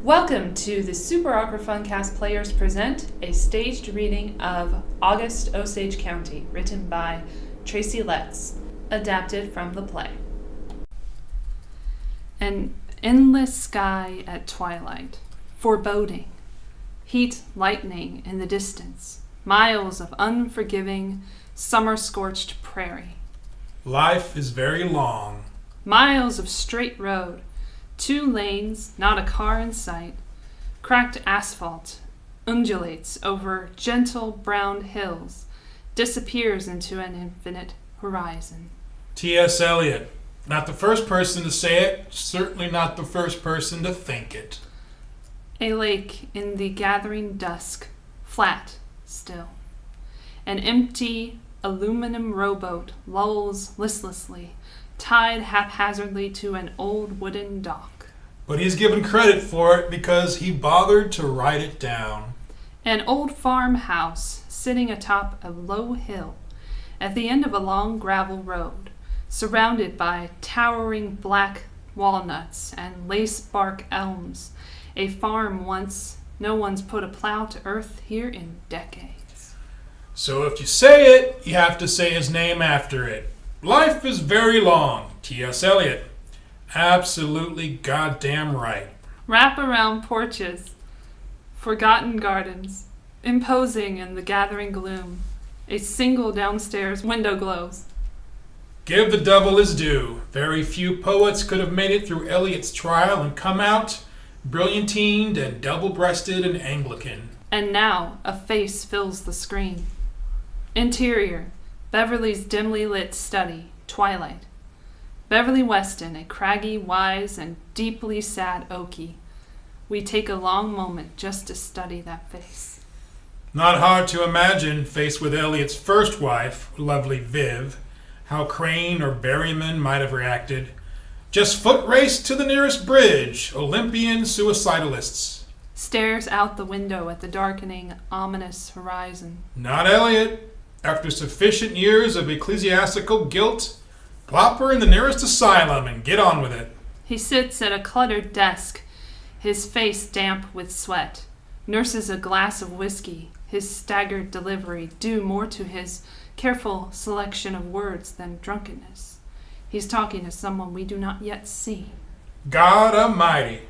Welcome to the Super Awkward Funcast Players present a staged reading of August, Osage County, written by Tracy Letts, adapted from the play. An endless sky at twilight, foreboding, heat lightning in the distance, miles of unforgiving, summer-scorched prairie. Life is very long. Miles of straight road, 2 lanes, not a car in sight. Cracked asphalt undulates over gentle brown hills, disappears into an infinite horizon. T.S. Eliot. Not the first person to say it, certainly not the first person to think it. A lake in the gathering dusk, flat still. An empty aluminum rowboat lolls listlessly, tied haphazardly to an old wooden dock. But he's given credit for it because he bothered to write it down. An old farmhouse sitting atop a low hill at the end of a long gravel road, surrounded by towering black walnuts and lace-bark elms. A farm once. No one's put a plow to earth here in decades. So if you say it, you have to say his name after it. Life is very long. T.S. Eliot. Absolutely goddamn right. Wrap-around porches, forgotten gardens, imposing in the gathering gloom. A single downstairs window glows. Give the devil his due. Very few poets could have made it through Eliot's trial and come out brilliantined and double-breasted and Anglican. And now a face fills the screen. Interior, Beverly's dimly lit study, twilight. Beverly Weston, a craggy, wise, and deeply sad Okie. We take a long moment just to study that face. Not hard to imagine, faced with Eliot's first wife, lovely Viv, how Crane or Berryman might have reacted. Just foot race to the nearest bridge, Olympian suicidalists. Stares out the window at the darkening, ominous horizon. Not Eliot. After sufficient years of ecclesiastical guilt, plop her in the nearest asylum and get on with it. He sits at a cluttered desk, his face damp with sweat, nurses a glass of whiskey, his staggered delivery due more to his careful selection of words than drunkenness. He's talking to someone we do not yet see. God Almighty.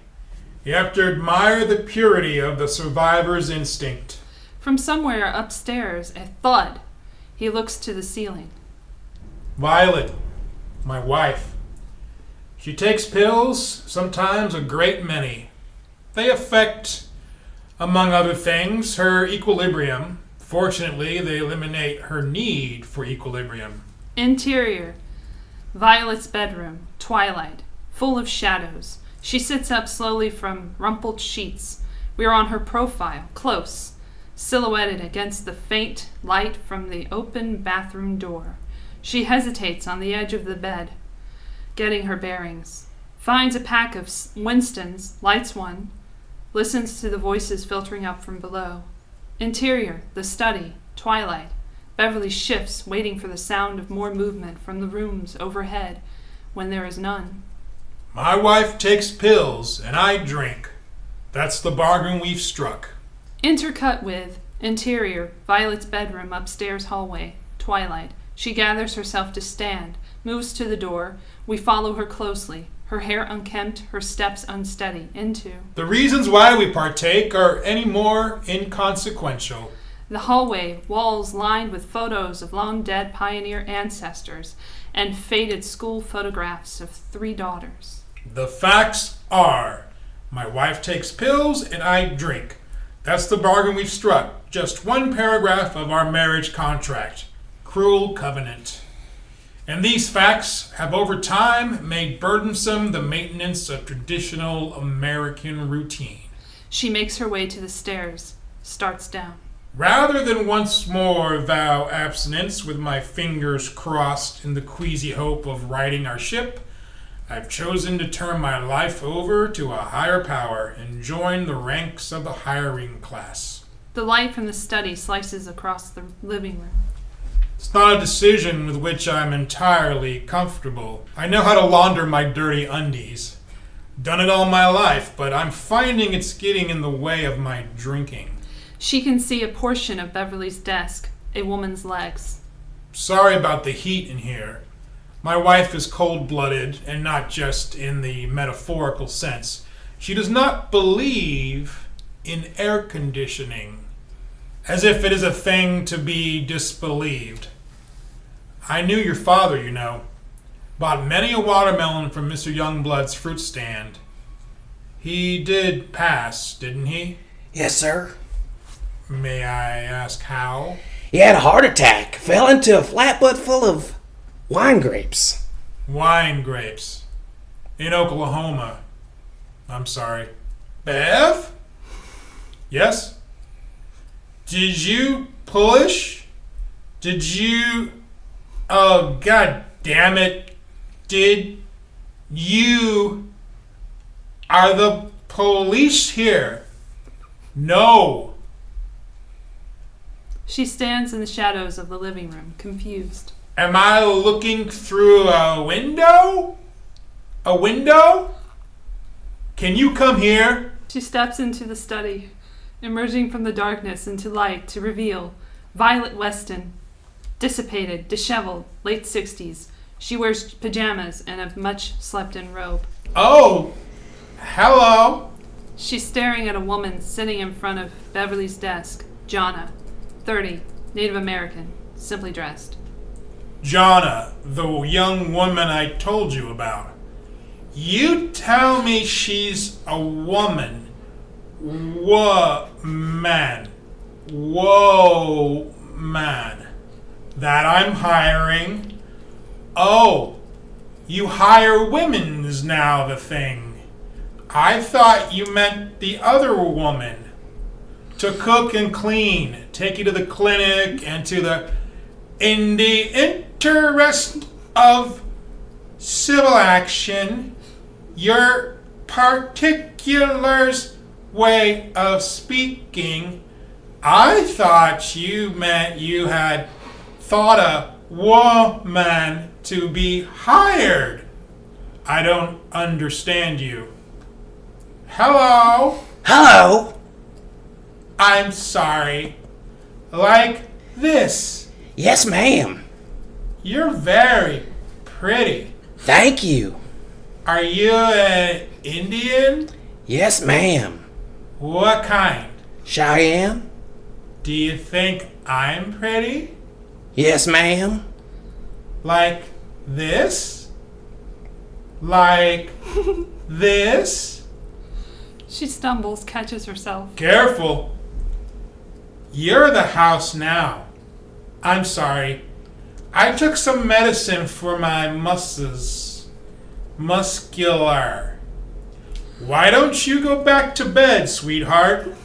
You have to admire the purity of the survivor's instinct. From somewhere upstairs, a thud. He looks to the ceiling. Violet, my wife. She takes pills, sometimes a great many. They affect, among other things, her equilibrium. Fortunately, they eliminate her need for equilibrium. Interior, Violet's bedroom, twilight, full of shadows. She sits up slowly from rumpled sheets. We are on her profile, close, silhouetted against the faint light from the open bathroom door. She hesitates on the edge of the bed, getting her bearings. Finds a pack of Winstons, lights one, listens to the voices filtering up from below. Interior, the study, twilight. Beverly shifts, waiting for the sound of more movement from the rooms overhead, when there is none. My wife takes pills, and I drink. That's the bargain we've struck. Intercut with interior, Violet's bedroom, upstairs hallway, twilight. She gathers herself to stand, moves to the door. We follow her closely, her hair unkempt, her steps unsteady, into... The reasons why we partake are any more inconsequential. The hallway, walls lined with photos of long-dead pioneer ancestors and faded school photographs of 3 daughters. The facts are, my wife takes pills and I drink. That's the bargain we've struck. Just one paragraph of our marriage contract. Cruel covenant. And these facts have over time made burdensome the maintenance of traditional American routine. She makes her way to the stairs, starts down. Rather than once more vow abstinence with my fingers crossed in the queasy hope of righting our ship, I've chosen to turn my life over to a higher power and join the ranks of the hiring class. The light from the study slices across the living room. It's not a decision with which I'm entirely comfortable. I know how to launder my dirty undies. Done it all my life, but I'm finding it's getting in the way of my drinking. She can see a portion of Beverly's desk, a woman's legs. Sorry about the heat in here. My wife is cold-blooded, and not just in the metaphorical sense. She does not believe in air conditioning, as if it is a thing to be disbelieved. I knew your father, you know. Bought many a watermelon from Mr. Youngblood's fruit stand. He did pass, didn't he? Yes, sir. May I ask how? He had a heart attack. Fell into a flatboat full of wine grapes. Wine grapes. In Oklahoma. I'm sorry. Bev? Yes? Did you push? Did you... Oh, god damn it. Did you... Are the police here? No. She stands in the shadows of the living room, confused. Am I looking through a window? A window? Can you come here? She steps into the study, emerging from the darkness into light to reveal Violet Weston, dissipated, disheveled, late 60s. She wears pajamas and a much-slept-in robe. Oh, hello. She's staring at a woman sitting in front of Beverly's desk, Jonna, 30, Native American, simply dressed. Jonna, the young woman I told you about. You tell me she's a woman. Man. Whoa, man. That I'm hiring. Oh, you hire women's now the thing. I thought you meant the other woman. To cook and clean, take you to the clinic and to the... In the interest of civil action, your particulars way of speaking, I thought you meant you had thought a woman to be hired. I don't understand you. Hello? Hello? I'm sorry. Like this. Yes, ma'am. You're very pretty. Thank you. Are you an Indian? Yes, ma'am. What kind? Cheyenne? Do you think I'm pretty? Yes, ma'am. Like this? Like this? She stumbles, catches herself. Careful. You're the house now. I'm sorry. I took some medicine for my muscular. Why don't you go back to bed, sweetheart?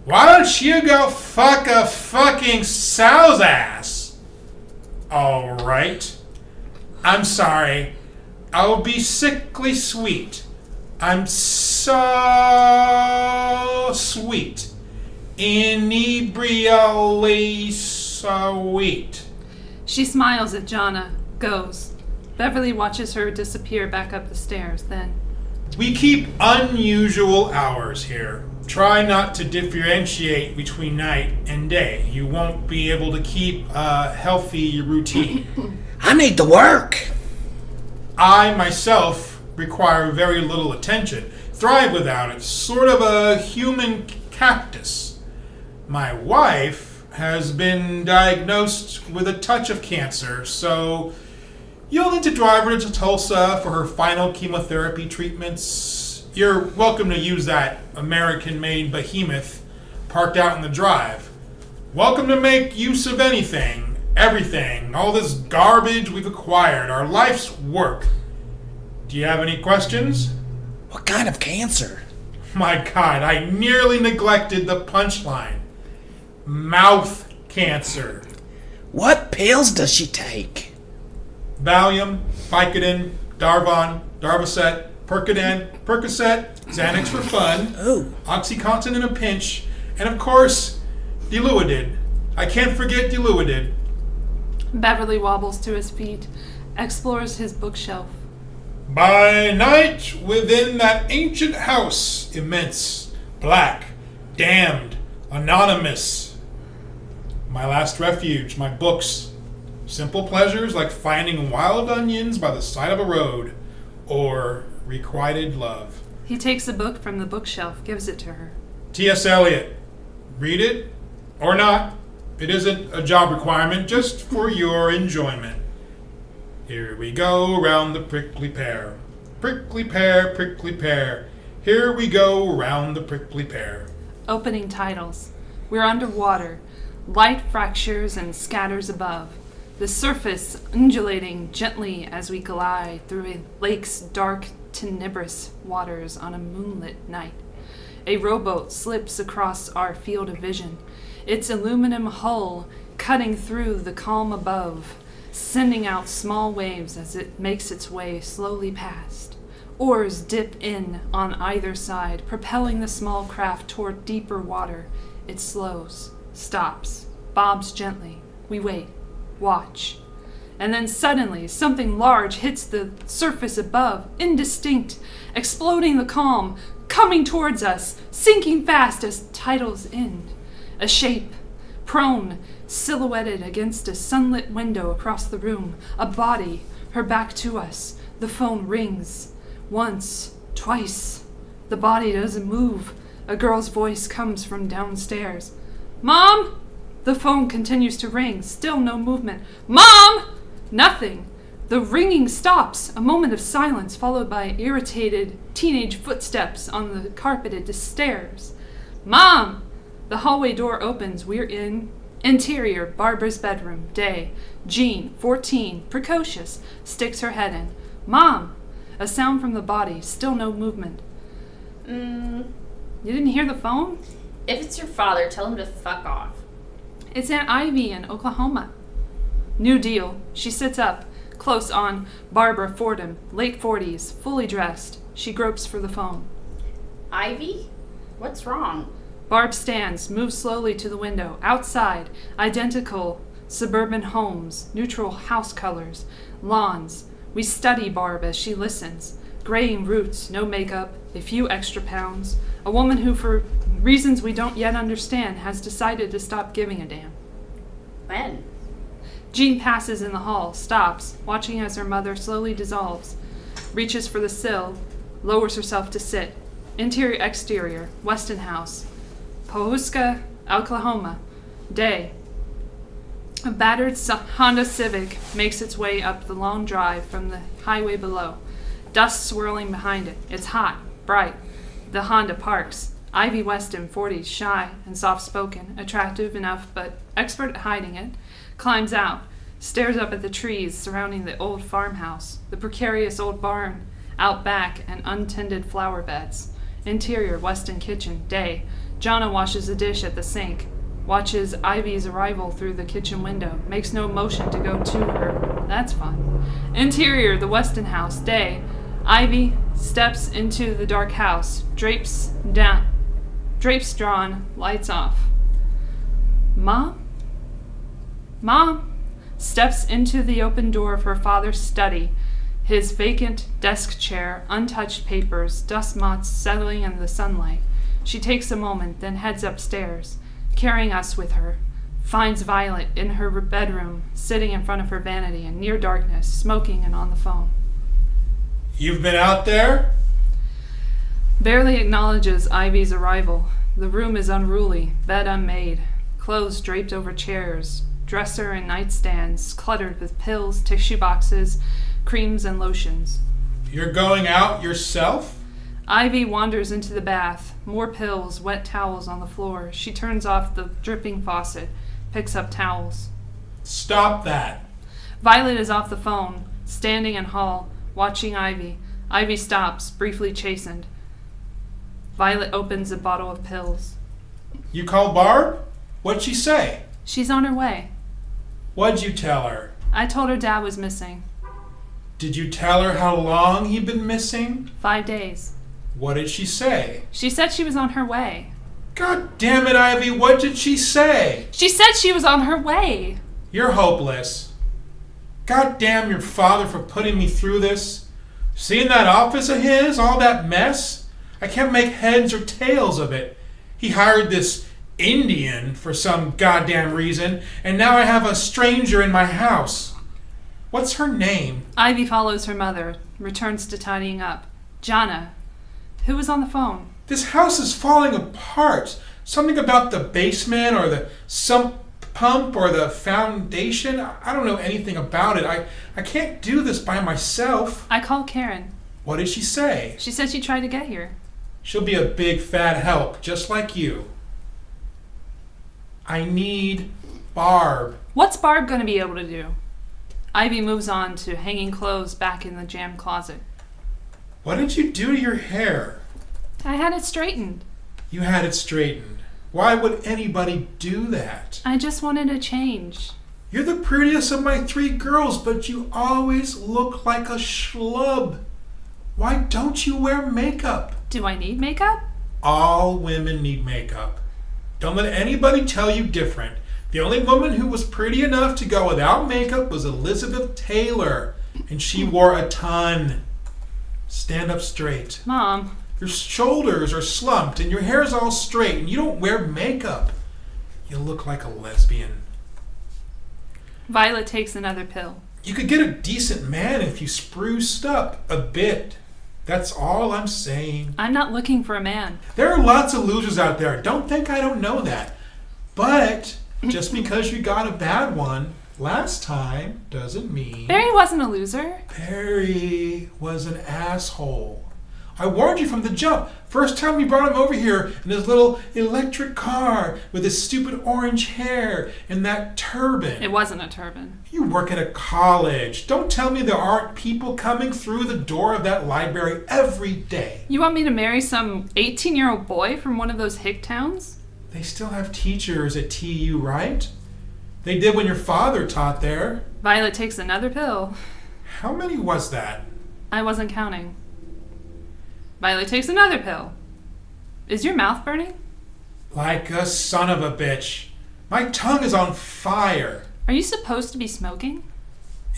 Why don't you go fuck a fucking sow's ass? All right. I'm sorry. I'll be sickly sweet. I'm so sweet. Inebriably sweet. She smiles at Jonna, goes. Beverly watches her disappear back up the stairs, then... We keep unusual hours here. Try not to differentiate between night and day. You won't be able to keep a healthy routine. I need to work. I, myself, require very little attention. Thrive without it. Sort of a human cactus. My wife has been diagnosed with a touch of cancer, so you'll need to drive her to Tulsa for her final chemotherapy treatments. You're welcome to use that American-made behemoth parked out in the drive. Welcome to make use of anything, everything, all this garbage we've acquired, our life's work. Do you have any questions? What kind of cancer? My God, I nearly neglected the punchline. Mouth cancer. What pills does she take? Valium, Vicodin, Darvon, Darvocet, Percodan, Percocet, Xanax for fun, Ooh. OxyContin in a pinch, and of course, Diluidid. I can't forget Diluidid. Beverly wobbles to his feet, explores his bookshelf. By night, within that ancient house, immense, black, damned, anonymous. My last refuge, my books. Simple pleasures like finding wild onions by the side of a road, or requited love. He takes a book from the bookshelf, gives it to her. T.S. Eliot. Read it, or not. It isn't a job requirement, just for your enjoyment. Here we go round the prickly pear. Prickly pear, prickly pear. Here we go round the prickly pear. Opening titles. We're underwater. Light fractures and scatters above. The surface undulating gently as we glide through a lake's dark, tenebrous waters on a moonlit night. A rowboat slips across our field of vision, its aluminum hull cutting through the calm above, sending out small waves as it makes its way slowly past. Oars dip in on either side, propelling the small craft toward deeper water. It slows, stops, bobs gently. We wait, watch. And then suddenly, something large hits the surface above, indistinct, exploding the calm, coming towards us, sinking fast as titles end. A shape, prone, silhouetted against a sunlit window across the room. A body, her back to us. The phone rings. Once, twice. The body doesn't move. A girl's voice comes from downstairs. Mom! The phone continues to ring. Still no movement. Mom! Nothing. The ringing stops. A moment of silence followed by irritated teenage footsteps on the carpeted stairs. Mom! The hallway door opens. We're in. Interior, Barbara's bedroom. Day. Jean, 14, precocious, sticks her head in. Mom! A sound from the body. Still no movement. You didn't hear the phone? If it's your father, tell him to fuck off. It's Aunt Ivy in Oklahoma. New deal. She sits up, close on Barbara Fordham, late 40s, fully dressed. She gropes for the phone. Ivy? What's wrong? Barb stands, moves slowly to the window. Outside, identical suburban homes, neutral house colors, lawns. We study Barb as she listens. Graying roots, no makeup, a few extra pounds. A woman who, for reasons we don't yet understand, has decided to stop giving a damn. When? Jean passes in the hall, stops, watching as her mother slowly dissolves, reaches for the sill, lowers herself to sit. Interior, exterior, Weston House. Pawhuska, Oklahoma. Day. A battered Honda Civic makes its way up the long drive from the highway below. Dust swirling behind it. It's hot, bright. The Honda parks. Ivy Weston, 40s, shy and soft-spoken, attractive enough but expert at hiding it, climbs out, stares up at the trees surrounding the old farmhouse, the precarious old barn, out back and untended flower beds. Interior, Weston kitchen. Day. Jonna washes a dish at the sink, watches Ivy's arrival through the kitchen window, makes no motion to go to her. That's fun. Interior, the Weston house. Day. Ivy steps into the dark house, drapes drawn, lights off. Mom? Mom? Steps into the open door of her father's study, his vacant desk chair, untouched papers, dust motes settling in the sunlight. She takes a moment, then heads upstairs, carrying us with her. Finds Violet in her bedroom, sitting in front of her vanity in near darkness, smoking and on the phone. You've been out there? Barely acknowledges Ivy's arrival. The room is unruly, bed unmade, clothes draped over chairs, dresser and nightstands cluttered with pills, tissue boxes, creams and lotions. You're going out yourself? Ivy wanders into the bath. More pills, wet towels on the floor. She turns off the dripping faucet, picks up towels. Stop that. Violet is off the phone, standing in hall, watching Ivy. Ivy stops, briefly chastened. Violet opens a bottle of pills. You called Barb? What'd she say? She's on her way. What'd you tell her? I told her Dad was missing. Did you tell her how long he'd been missing? 5 days. What did she say? She said she was on her way. God damn it, Ivy, what did she say? She said she was on her way. You're hopeless. God damn your father for putting me through this. Seeing that office of his, all that mess? I can't make heads or tails of it. He hired this Indian for some goddamn reason, and now I have a stranger in my house. What's her name? Ivy follows her mother, returns to tidying up. Jana. Who was on the phone? This house is falling apart. Something about the basement or the sump pump or the foundation. I don't know anything about it. I can't do this by myself. I called Karen. What did she say? She said she tried to get here. She'll be a big fat help, just like you. I need Barb. What's Barb going to be able to do? Ivy moves on to hanging clothes back in the jam closet. What did you do to your hair? I had it straightened. You had it straightened. Why would anybody do that? I just wanted a change. You're the prettiest of my 3 girls, but you always look like a schlub. Why don't you wear makeup? Do I need makeup? All women need makeup. Don't let anybody tell you different. The only woman who was pretty enough to go without makeup was Elizabeth Taylor, and she wore a ton. Stand up straight. Mom. Your shoulders are slumped and your hair's all straight and you don't wear makeup. You look like a lesbian. Violet takes another pill. You could get a decent man if you spruced up a bit. That's all I'm saying. I'm not looking for a man. There are lots of losers out there. Don't think I don't know that. But just because you got a bad one last time doesn't mean... Barry wasn't a loser. Barry was an asshole. I warned you from the jump. First time we brought him over here in his little electric car with his stupid orange hair and that turban. It wasn't a turban. You work at a college. Don't tell me there aren't people coming through the door of that library every day. You want me to marry some 18-year-old boy from one of those hick towns? They still have teachers at TU, right? They did when your father taught there. Violet takes another pill. How many was that? I wasn't counting. Violet takes another pill. Is your mouth burning? Like a son of a bitch. My tongue is on fire. Are you supposed to be smoking?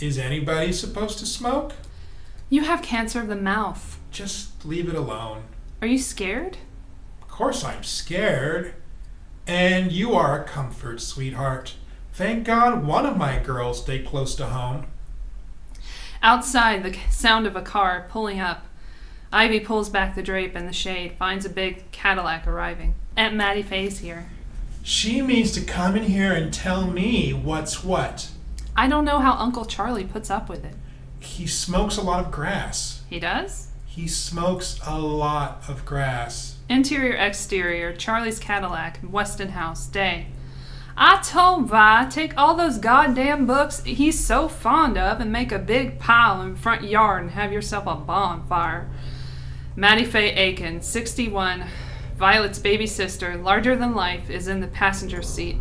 Is anybody supposed to smoke? You have cancer of the mouth. Just leave it alone. Are you scared? Of course I'm scared. And you are a comfort, sweetheart. Thank God one of my girls stayed close to home. Outside, the sound of a car pulling up. Ivy pulls back the drape in the shade, finds a big Cadillac arriving. Aunt Mattie Faye's here. She means to come in here and tell me what's what. I don't know how Uncle Charlie puts up with it. He smokes a lot of grass. He does? He smokes a lot of grass. Interior, exterior, Charlie's Cadillac, Weston House, day. I told Vi, take all those goddamn books he's so fond of and make a big pile in the front yard and have yourself a bonfire. Mattie Faye Aiken, 61, Violet's baby sister, larger than life, is in the passenger seat.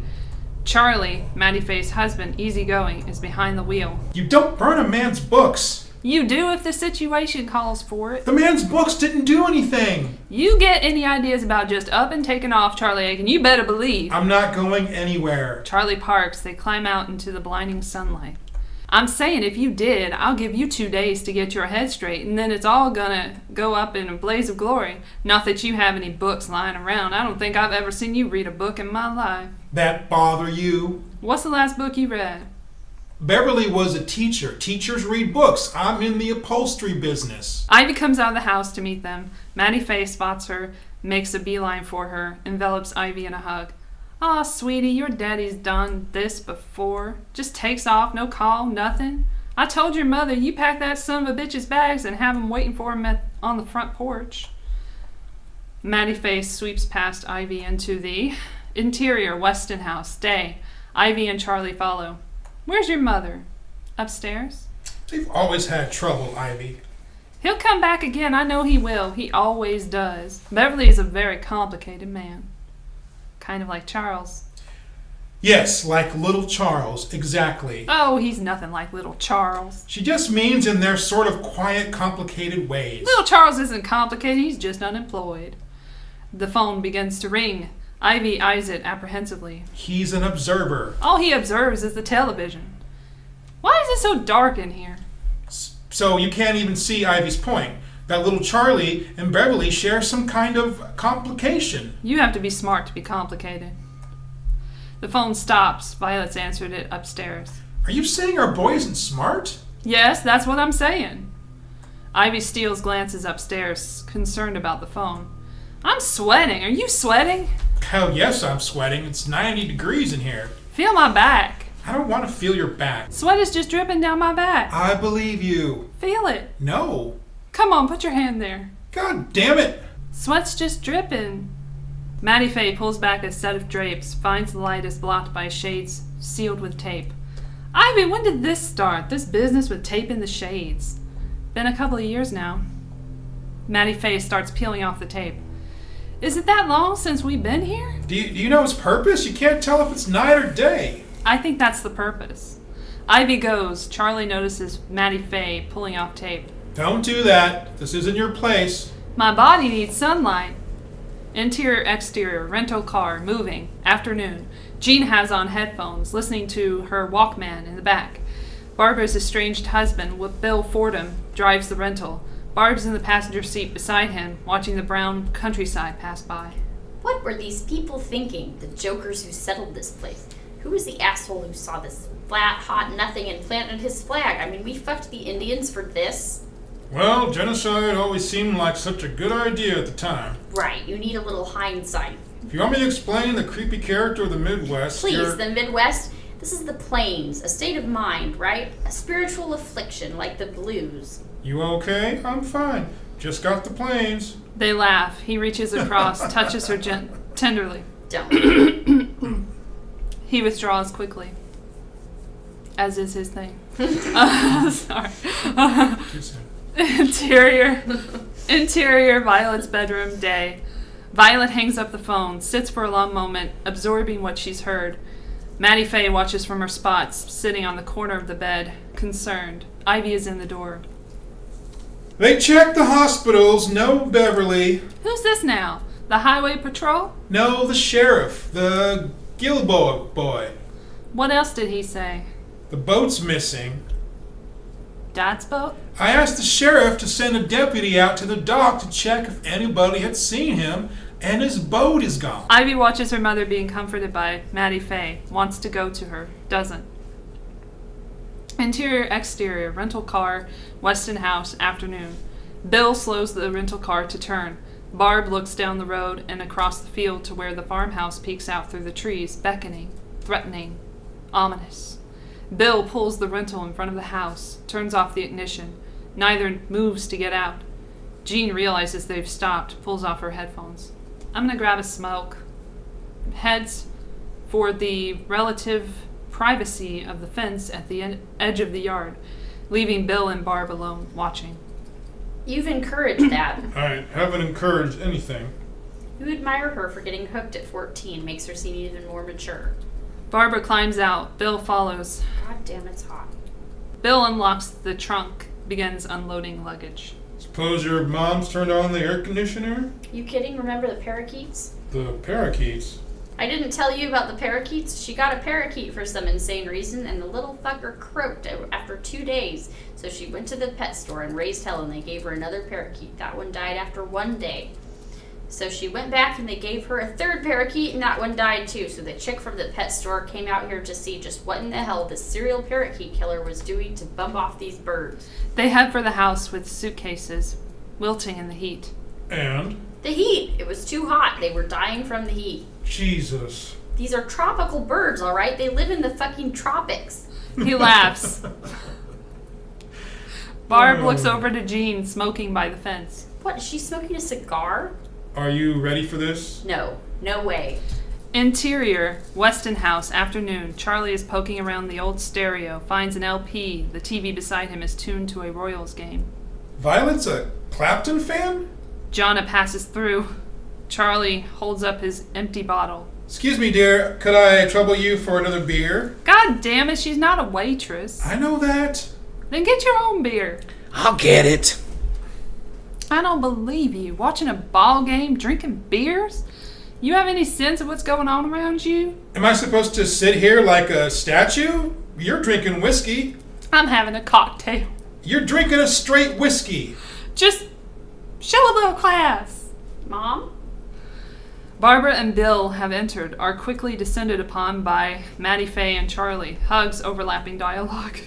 Charlie, Mattie Faye's husband, easygoing, is behind the wheel. You don't burn a man's books. You do if the situation calls for it. The man's books didn't do anything. You get any ideas about just up and taking off, Charlie Aiken, you better believe. I'm not going anywhere. Charlie parks. They climb out into the blinding sunlight. I'm saying if you did, I'll give you 2 days to get your head straight, and then it's all gonna go up in a blaze of glory. Not that you have any books lying around. I don't think I've ever seen you read a book in my life. That bother you? What's the last book you read? Beverly was a teacher. Teachers read books. I'm in the upholstery business. Ivy comes out of the house to meet them. Mattie Faye spots her, makes a beeline for her, envelops Ivy in a hug. Aw, sweetie, your daddy's done this before. Just takes off, no call, nothing. I told your mother you pack that son of a bitch's bags and have him waiting for him on the front porch. Mattie Faye sweeps past Ivy into the interior Weston house. Day. Ivy and Charlie follow. Where's your mother? Upstairs? They've always had trouble, Ivy. He'll come back again. I know he will. He always does. Beverly is a very complicated man. Kind of like Charles. Yes, like little Charles, exactly. Oh, he's nothing like little Charles. She just means in their sort of quiet, complicated ways. Little Charles isn't complicated. He's just unemployed. The phone begins to ring. Ivy eyes it apprehensively. He's an observer. All he observes is the television. Why is it so dark in here? So you can't even see Ivy's point. That little Charlie and Beverly share some kind of complication. You have to be smart to be complicated. The phone stops. Violet's answered it upstairs. Are you saying our boy isn't smart? Yes, that's what I'm saying. Ivy steals glances upstairs, concerned about the phone. I'm sweating. Are you sweating? Hell yes, I'm sweating. It's 90 degrees in here. Feel my back. I don't want to feel your back. Sweat is just dripping down my back. I believe you. Feel it. No. Come on, put your hand there. God damn it. Sweat's just dripping. Maddie Faye pulls back a set of drapes, finds the light is blocked by shades sealed with tape. Ivy, when did this start? This business with taping the shades. Been a couple of years now. Maddie Faye starts peeling off the tape. Is it that long since we've been here? Do you know its purpose? You can't tell if it's night or day. I think that's the purpose. Ivy goes. Charlie notices Maddie Faye pulling off tape. Don't do that. This isn't your place. My body needs sunlight. Interior, exterior, rental car, moving. Afternoon. Jean has on headphones, listening to her Walkman in the back. Barbara's estranged husband, Bill Fordham, drives the rental. Barb's in the passenger seat beside him, watching the brown countryside pass by. What were these people thinking? The jokers who settled this place? Who was the asshole who saw this flat, hot nothing and planted his flag? I mean, we fucked the Indians for this. Well, genocide always seemed like such a good idea at the time. Right, you need a little hindsight. If you want me to explain the creepy character of the Midwest, Please, the Midwest? This is the plains, a state of mind, right? A spiritual affliction like the blues. You okay? I'm fine. Just got the planes. They laugh. He reaches across, touches her tenderly. Don't. He withdraws quickly, as is his thing. Sorry. Too soon. Interior, Violet's bedroom, day. Violet hangs up the phone, sits for a long moment, absorbing what she's heard. Maddie Faye watches from her spot, sitting on the corner of the bed, concerned. Ivy is in the door. They checked the hospitals. No Beverly. Who's this now? The highway patrol? No, the sheriff. The Gilboa boy. What else did he say? The boat's missing. Dad's boat? I asked the sheriff to send a deputy out to the dock to check if anybody had seen him, and his boat is gone. Ivy watches her mother being comforted by Maddie Faye, wants to go to her, doesn't. Interior, exterior, rental car, Weston house, afternoon. Bill slows the rental car to turn. Barb looks down the road and across the field to where the farmhouse peeks out through the trees, beckoning, threatening, ominous. Bill pulls the rental in front of the house, turns off the ignition. Neither moves to get out. Jean realizes they've stopped, pulls off her headphones. I'm gonna grab a smoke. Heads for the relative privacy of the fence at the edge of the yard, leaving Bill and Barb alone, watching. You've encouraged that. I haven't encouraged anything. You admire her for getting hooked at 14, makes her seem even more mature. Barbara climbs out. Bill follows. God damn, it's hot. Bill unlocks the trunk, begins unloading luggage. Suppose your mom's turned on the air conditioner? You kidding? Remember the parakeets? The parakeets. I didn't tell you about the parakeets. She got a parakeet for some insane reason, and the little fucker croaked after 2 days. So she went to the pet store and raised hell, and they gave her another parakeet. That one died after 1 day. So she went back, and they gave her a third parakeet, and that one died too. So the chick from the pet store came out here to see just what in the hell this serial parakeet killer was doing to bump off these birds. They head for the house with suitcases, wilting in the heat. And? The heat! It was too hot. They were dying from the heat. Jesus. These are tropical birds, all right? They live in the fucking tropics. He laughs. Barb looks over to Jean, smoking by the fence. What, is she smoking a cigar? Are you ready for this? No. No way. Interior, Weston house, afternoon. Charlie is poking around the old stereo, finds an LP. The TV beside him is tuned to a Royals game. Violet's a Clapton fan? Jonna passes through. Charlie holds up his empty bottle. Excuse me, dear. Could I trouble you for another beer? God damn it, she's not a waitress. I know that. Then get your own beer. I'll get it. I don't believe you. Watching a ball game, drinking beers? You have any sense of what's going on around you? Am I supposed to sit here like a statue? You're drinking whiskey. I'm having a cocktail. You're drinking a straight whiskey. Just show a little class. Mom? Barbara and Bill have entered, are quickly descended upon by Maddie Faye and Charlie. Hugs, overlapping dialogue.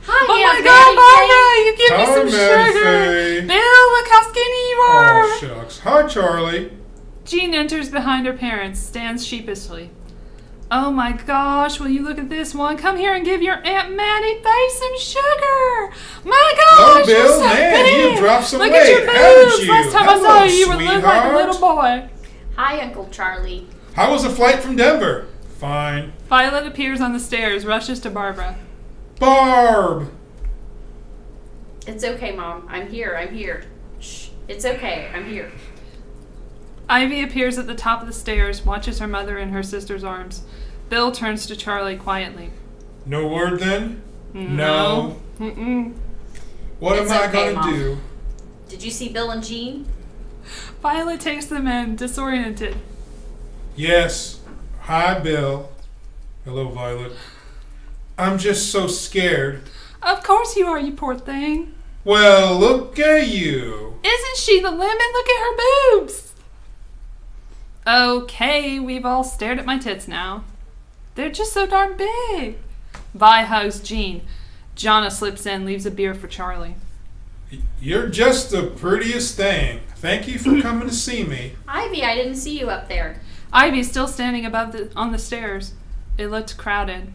Hi, Oh Aunt my God, Barbara! You give me Hi, some Maddie sugar! Faye. Bill, look how skinny you are! Oh, shucks. Hi, Charlie. Jean enters behind her parents, stands sheepishly. Oh my gosh, will you look at this one? Come here and give your Aunt Maddie Faye some sugar! My gosh, Bill, you're so man, big. you dropped some Look weight, at your haven't boobs! you? Last time I Hello, saw you, you were living like a sweetheart. little boy. Hi, Uncle Charlie. How was the flight from Denver? Fine. Violet appears on the stairs, rushes to Barbara. Barb! It's okay, Mom. I'm here. Shh. It's okay. I'm here. Ivy appears at the top of the stairs, watches her mother in her sister's arms. Bill turns to Charlie quietly. No word then? No. Mm-mm. What It's am I okay, gonna Mom. do? Did you see Bill and Jean? Violet takes them in, disoriented. Yes. Hi, Bill. Hello, Violet. I'm just so scared. Of course you are, you poor thing. Well, look at you. Isn't she the lemon? Look at her boobs. Okay, we've all stared at my tits now. They're just so darn big. Vi hugs Jean. Jonna slips in, leaves a beer for Charlie. You're just the prettiest thing. Thank you for coming to see me. Ivy, I didn't see you up there. Ivy's still standing on the stairs. It looked crowded.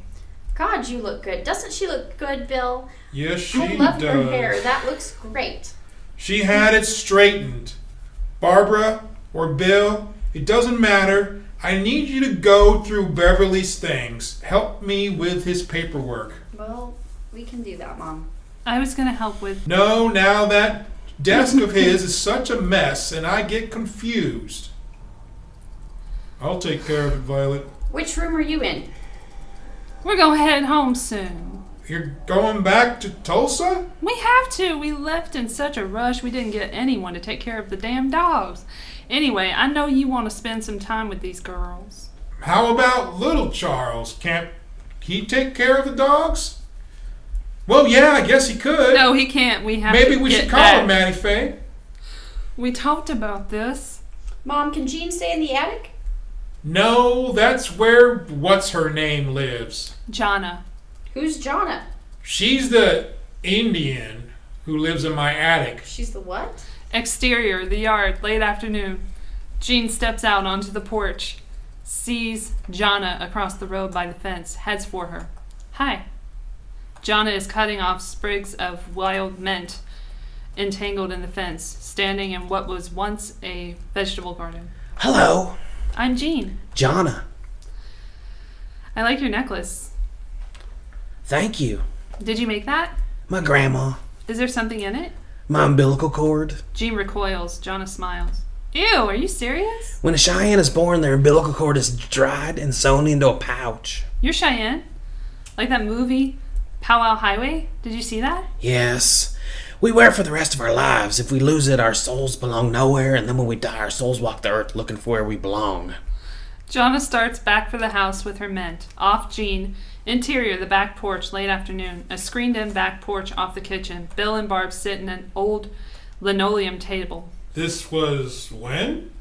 God, you look good. Doesn't she look good, Bill? Yes, she I love does. her hair. That looks great. She had it straightened. Barbara or Bill, it doesn't matter. I need you to go through Beverly's things. Help me with his paperwork. Well, we can do that, Mom. I was going to help with... No, now that desk of his is such a mess and I get confused. I'll take care of it, Violet. Which room are you in? We're going to head home soon. You're going back to Tulsa? We have to. We left in such a rush we didn't get anyone to take care of the damn dogs. Anyway, I know you want to spend some time with these girls. How about little Charles? Can't he take care of the dogs? Well, yeah, I guess he could. No, he can't. We have Maybe to we get should call back. him Maddie Faye. We talked about this. Mom, can Jean stay in the attic? No, that's where what's-her-name lives. Jonna. Who's Jonna? She's the Indian who lives in my attic. She's the what? Exterior, the yard, late afternoon. Jean steps out onto the porch, sees Jonna across the road by the fence, heads for her. Hi. Jonna is cutting off sprigs of wild mint entangled in the fence, standing in what was once a vegetable garden. Hello, I'm Jean. Jonna. I like your necklace. Thank you. Did you make that? My grandma. Is there something in it? My umbilical cord. Jean recoils. Jonna smiles. Ew, are you serious? When a Cheyenne is born, their umbilical cord is dried and sewn into a pouch. You're Cheyenne? Like that movie, Powwow Highway? Did you see that? Yes. We wear it for the rest of our lives. If we lose it, our souls belong nowhere, and then when we die, our souls walk the earth looking for where we belong. Jonna starts back for the house with her mint. Off Jean. Interior, the back porch, late afternoon. A screened-in back porch off the kitchen. Bill and Barb sit in an old linoleum table. This was when?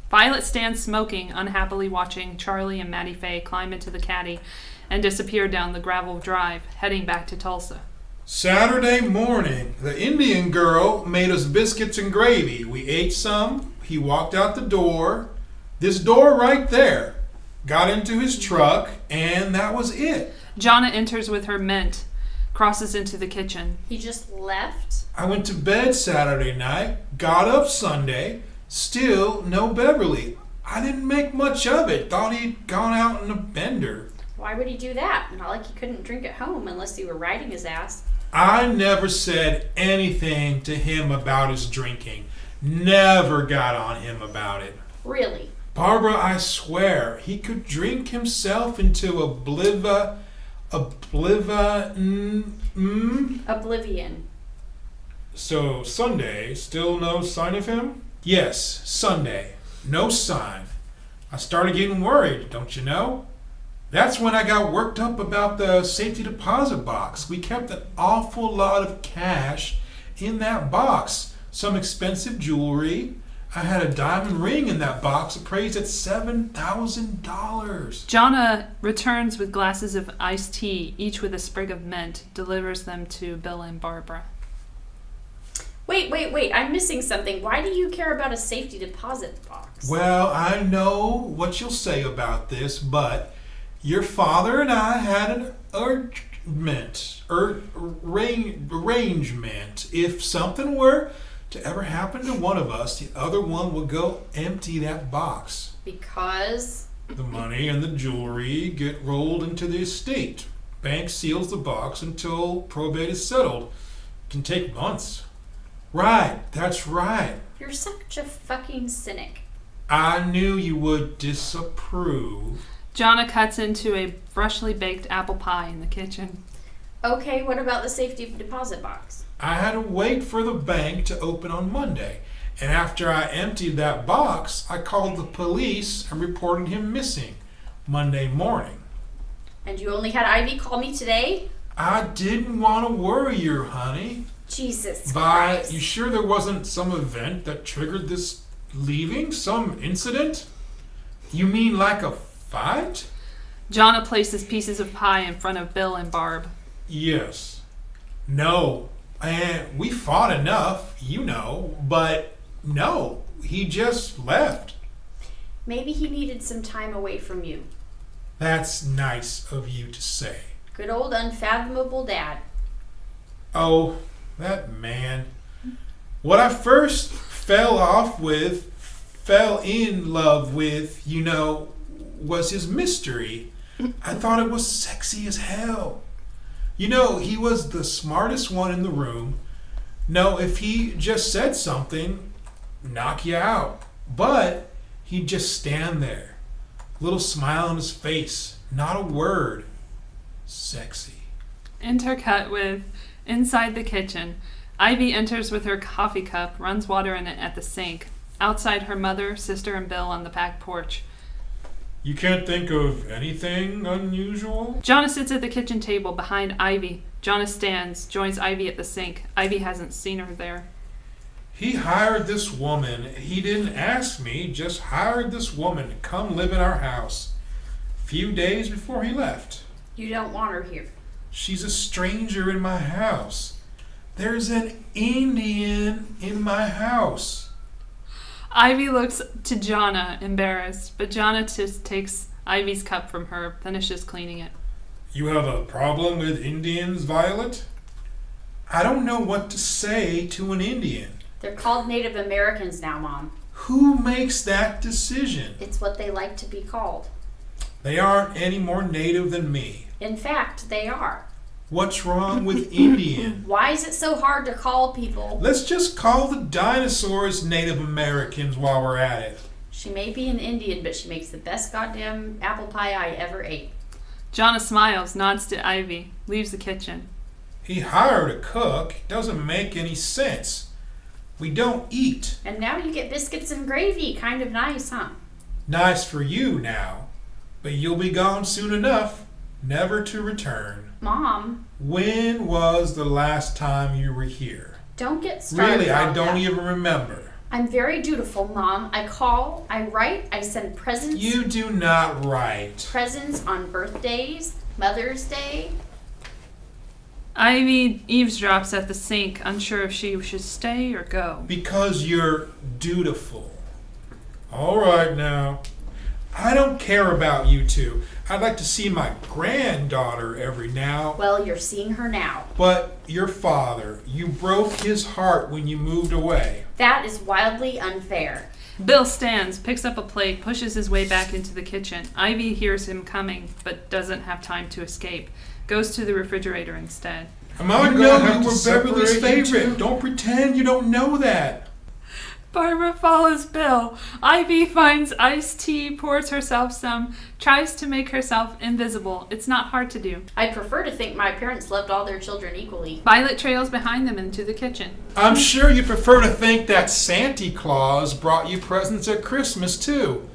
Violet stands smoking, unhappily watching Charlie and Maddie Faye climb into the caddy and disappear down the gravel drive, heading back to Tulsa. Saturday morning. The Indian girl made us biscuits and gravy. We ate some. He walked out the door. This door right there. Got into his truck, and that was it. Jonna enters with her mint, crosses into the kitchen. He just left? I went to bed Saturday night, got up Sunday, still no Beverly. I didn't make much of it. Thought he'd gone out in a bender. Why would he do that? Not like he couldn't drink at home unless you were riding his ass. I never said anything to him about his drinking. Never got on him about it. Really? Barbara, I swear, he could drink himself into oblivion. So, Sunday, still no sign of him? Yes, Sunday, no sign. I started getting worried, don't you know? That's when I got worked up about the safety deposit box. We kept an awful lot of cash in that box. Some expensive jewelry. I had a diamond ring in that box appraised at $7,000. Jonna returns with glasses of iced tea, each with a sprig of mint, delivers them to Bill and Barbara. Wait, I'm missing something. Why do you care about a safety deposit box? Well, I know what you'll say about this, but your father and I had an arrangement. If something were to ever happen to one of us, the other one would go empty that box. Because? The money and the jewelry get rolled into the estate. Bank seals the box until probate is settled. It can take months. Right, that's right. You're such a fucking cynic. I knew you would disapprove. Jonna cuts into a freshly baked apple pie in the kitchen. Okay, what about the safety deposit box? I had to wait for the bank to open on Monday. And after I emptied that box, I called the police and reported him missing Monday morning. And you only had Ivy call me today? I didn't want to worry you, honey. Jesus But Christ. you sure there wasn't some event that triggered this leaving? Some incident? You mean like a fight? Jonna places pieces of pie in front of Bill and Barb. Yes. No. And we fought enough, you know, but no, he just left. Maybe he needed some time away from you. That's nice of you to say. Good old unfathomable dad. Oh, that man. What I first fell in love with, you know, was his mystery. I thought it was sexy as hell. You know, he was the smartest one in the room. No, if he just said something, knock you out. But he'd just stand there. Little smile on his face. Not a word. Sexy. Intercut with inside the kitchen. Ivy enters with her coffee cup, runs water in it at the sink. Outside, her mother, sister, and Bill on the back porch. You can't think of anything unusual? Jonna sits at the kitchen table behind Ivy. Jonna stands, joins Ivy at the sink. Ivy hasn't seen her there. He hired this woman. He didn't ask me, just hired this woman to come live in our house. A few days before he left. You don't want her here. She's a stranger in my house. There's an Indian in my house. Ivy looks to Jonna, embarrassed, but Jonna just takes Ivy's cup from her, finishes cleaning it. You have a problem with Indians, Violet? I don't know what to say to an Indian. They're called Native Americans now, Mom. Who makes that decision? It's what they like to be called. They aren't any more native than me. In fact, they are. What's wrong with Indian? Why is it so hard to call people? Let's just call the dinosaurs Native Americans while we're at it. She may be an Indian, but she makes the best goddamn apple pie I ever ate. Jonna smiles, nods to Ivy, leaves the kitchen. He hired a cook. It doesn't make any sense. We don't eat. And now you get biscuits and gravy. Kind of nice, huh? Nice for you now. But you'll be gone soon enough, never to return. Mom. When was the last time you were here? Don't get started. Really, I don't that. even remember. I'm very dutiful, Mom. I call, I write, I send presents. You do not write. Presents on birthdays, Mother's Day. Ivy eavesdrops at the sink, unsure if she should stay or go. Because you're dutiful. All right now. I don't care about you two. I'd like to see my granddaughter every now. Well, you're seeing her now. But your father, you broke his heart when you moved away. That is wildly unfair. Bill stands, picks up a plate, pushes his way back into the kitchen. Ivy hears him coming, but doesn't have time to escape. Goes to the refrigerator instead. Am I You know know you you were were Beverly's Beverly's favorite. favorite. Don't pretend you don't know that. Barbara follows Bill. Ivy finds iced tea, pours herself some, tries to make herself invisible. It's not hard to do. I prefer to think my parents loved all their children equally. Violet trails behind them into the kitchen. I'm sure you prefer to think that Santa Claus brought you presents at Christmas, too.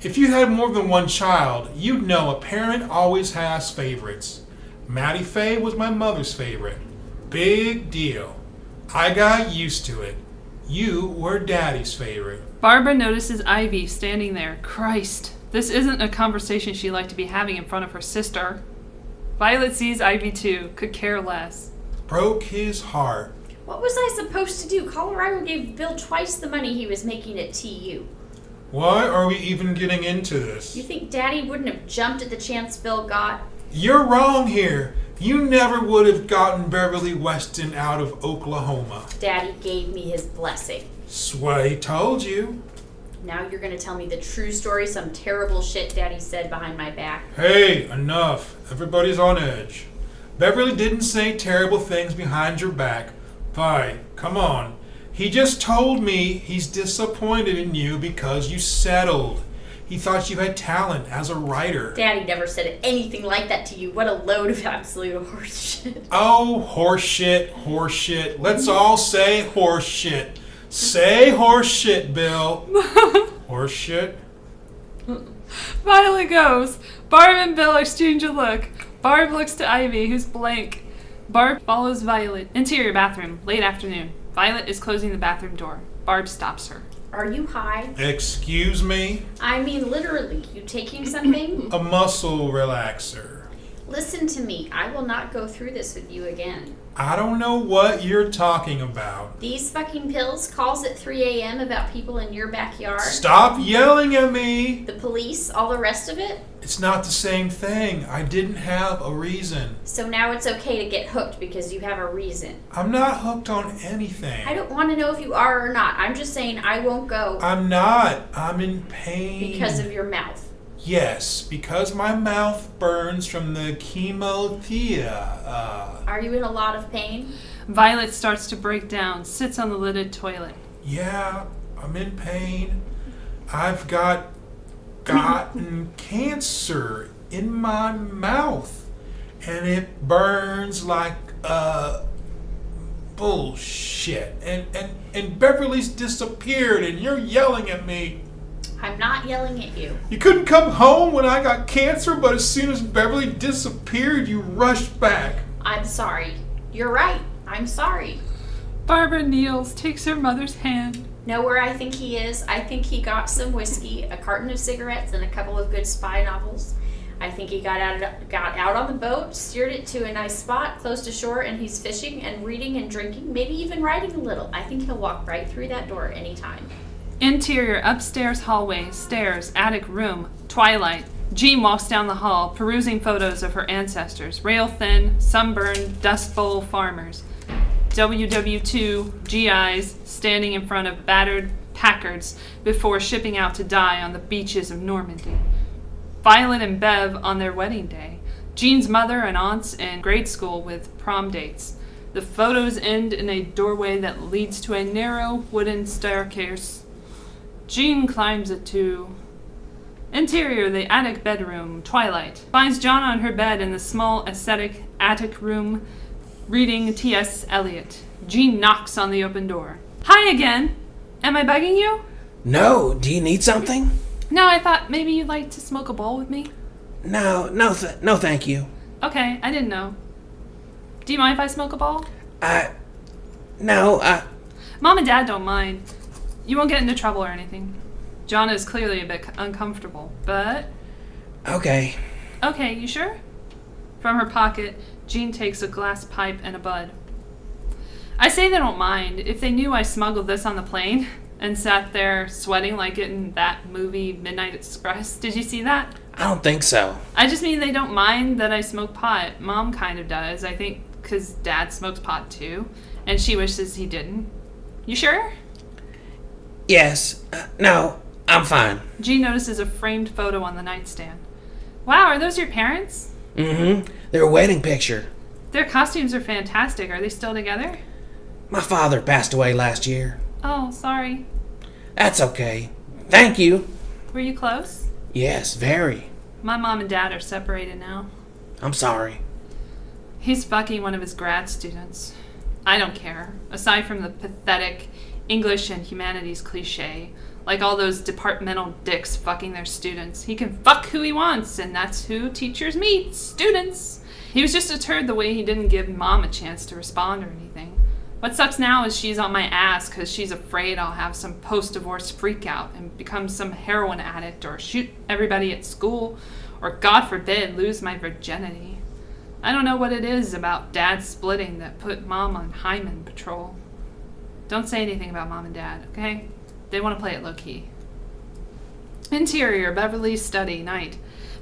If you had more than one child, you'd know a parent always has favorites. Maddie Faye was my mother's favorite. Big deal. I got used to it. You were Daddy's favorite. Barbara notices Ivy standing there. Christ, this isn't a conversation she'd like to be having in front of her sister. Violet sees Ivy too, could care less. Broke his heart. What was I supposed to do? Colorado gave Bill twice the money he was making at TU. Why are we even getting into this? You think Daddy wouldn't have jumped at the chance Bill got? You're wrong here. You never would have gotten Beverly Weston out of Oklahoma. Daddy gave me his blessing. That's what he told you. Now you're gonna tell me the true story, some terrible shit Daddy said behind my back. Hey, enough. Everybody's on edge. Beverly didn't say terrible things behind your back. Vi, come on. He just told me he's disappointed in you because you settled. He thought you had talent as a writer. Daddy never said anything like that to you. What a load of absolute horseshit. Oh, horseshit. Let's all say horseshit. Say horseshit, Bill. Horseshit. Violet goes. Barb and Bill exchange a look. Barb looks to Ivy, who's blank. Barb follows Violet. Interior bathroom, late afternoon. Violet is closing the bathroom door. Barb stops her. Are you high? Excuse me? I mean literally. You taking something? A muscle relaxer. Listen to me. I will not go through this with you again. I don't know what you're talking about. These fucking pills, calls at 3 a.m. about people in your backyard. Stop yelling at me! The police, all the rest of it. It's not the same thing. I didn't have a reason. So now it's okay to get hooked because you have a reason. I'm not hooked on anything. I don't want to know if you are or not. I'm just saying I won't go. I'm not. I'm in pain. Because of your mouth. Yes, because my mouth burns from the chemotherapy. Are you in a lot of pain? Violet starts to break down, sits on the lidded toilet. Yeah, I'm in pain. I've gotten cancer in my mouth, and it burns like bullshit. And Beverly's disappeared, and you're yelling at me. I'm not yelling at you. You couldn't come home when I got cancer, but as soon as Beverly disappeared, you rushed back. I'm sorry. You're right. I'm sorry. Barbara kneels, takes her mother's hand. Know where I think he is? I think he got some whiskey, a carton of cigarettes, and a couple of good spy novels. I think he got out on the boat, steered it to a nice spot close to shore, and he's fishing and reading and drinking, maybe even writing a little. I think he'll walk right through that door anytime. Interior, upstairs hallway, stairs, attic room, twilight. Jean walks down the hall, perusing photos of her ancestors. Rail-thin, sunburned, Dust Bowl farmers. WW2 GIs standing in front of battered Packards before shipping out to die on the beaches of Normandy. Violet and Bev on their wedding day. Jean's mother and aunts in grade school with prom dates. The photos end in a doorway that leads to a narrow wooden staircase. Jean climbs it too. Interior, the attic bedroom, twilight. Finds John on her bed in the small, ascetic attic room, reading T.S. Eliot. Jean knocks on the open door. Hi again. Am I bugging you? No, do you need something? No, I thought maybe you'd like to smoke a bowl with me. No, thank you. Okay, I didn't know. Do you mind if I smoke a bowl? No. Mom and Dad don't mind. You won't get into trouble or anything. John is clearly a bit uncomfortable, but... Okay. Okay, you sure? From her pocket, Jean takes a glass pipe and a bud. I say they don't mind. If they knew I smuggled this on the plane and sat there sweating like in that movie Midnight Express. Did you see that? I don't think so. I just mean they don't mind that I smoke pot. Mom kind of does, I think, because Dad smokes pot too, and she wishes he didn't. You sure? Yes. No, I'm fine. Jean notices a framed photo on the nightstand. Wow, are those your parents? Mm-hmm. Their wedding picture. Their costumes are fantastic. Are they still together? My father passed away last year. Oh, sorry. That's okay. Thank you. Were you close? Yes, very. My mom and dad are separated now. I'm sorry. He's fucking one of his grad students. I don't care. Aside from the pathetic English and humanities cliche, Like all those departmental dicks fucking their students. He can fuck who he wants, and that's who teachers meet, students. He was just a turd the way he didn't give Mom a chance to respond or anything. What sucks now is she's on my ass because she's afraid I'll have some post-divorce freakout and become some heroin addict or shoot everybody at school or, God forbid, lose my virginity. I don't know what it is about Dad splitting that put Mom on Hyman patrol. Don't say anything about Mom and Dad, okay? They want to play it low-key. Interior, Beverly's study, night.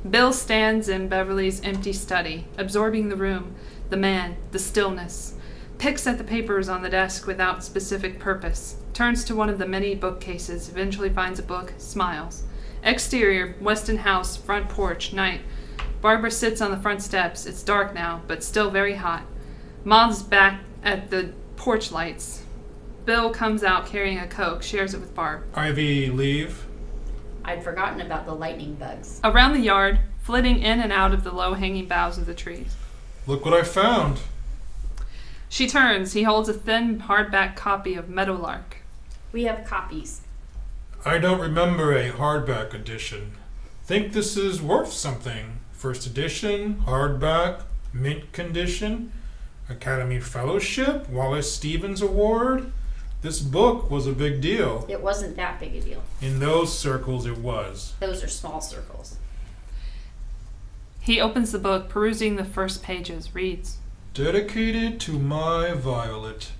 Bill stands in Beverly's empty study, absorbing the room, the man, the stillness. Picks at the papers on the desk without specific purpose. Turns to one of the many bookcases, eventually finds a book, smiles. Exterior, Weston House, front porch, night. Barbara sits on the front steps. It's dark now, but still very hot. Mom's back at the porch lights. Bill comes out carrying a Coke, shares it with Barb. Ivy, leave. I'd forgotten about the lightning bugs. Around the yard, flitting in and out of the low-hanging boughs of the trees. Look what I found. She turns. He holds a thin, hardback copy of Meadowlark. We have copies. I don't remember a hardback edition. Think this is worth something. First edition, hardback, mint condition, Academy Fellowship, Wallace Stevens Award. This book was a big deal. It wasn't that big a deal. In those circles, it was. Those are small circles. He opens the book, perusing the first pages, reads. Dedicated to my Violet.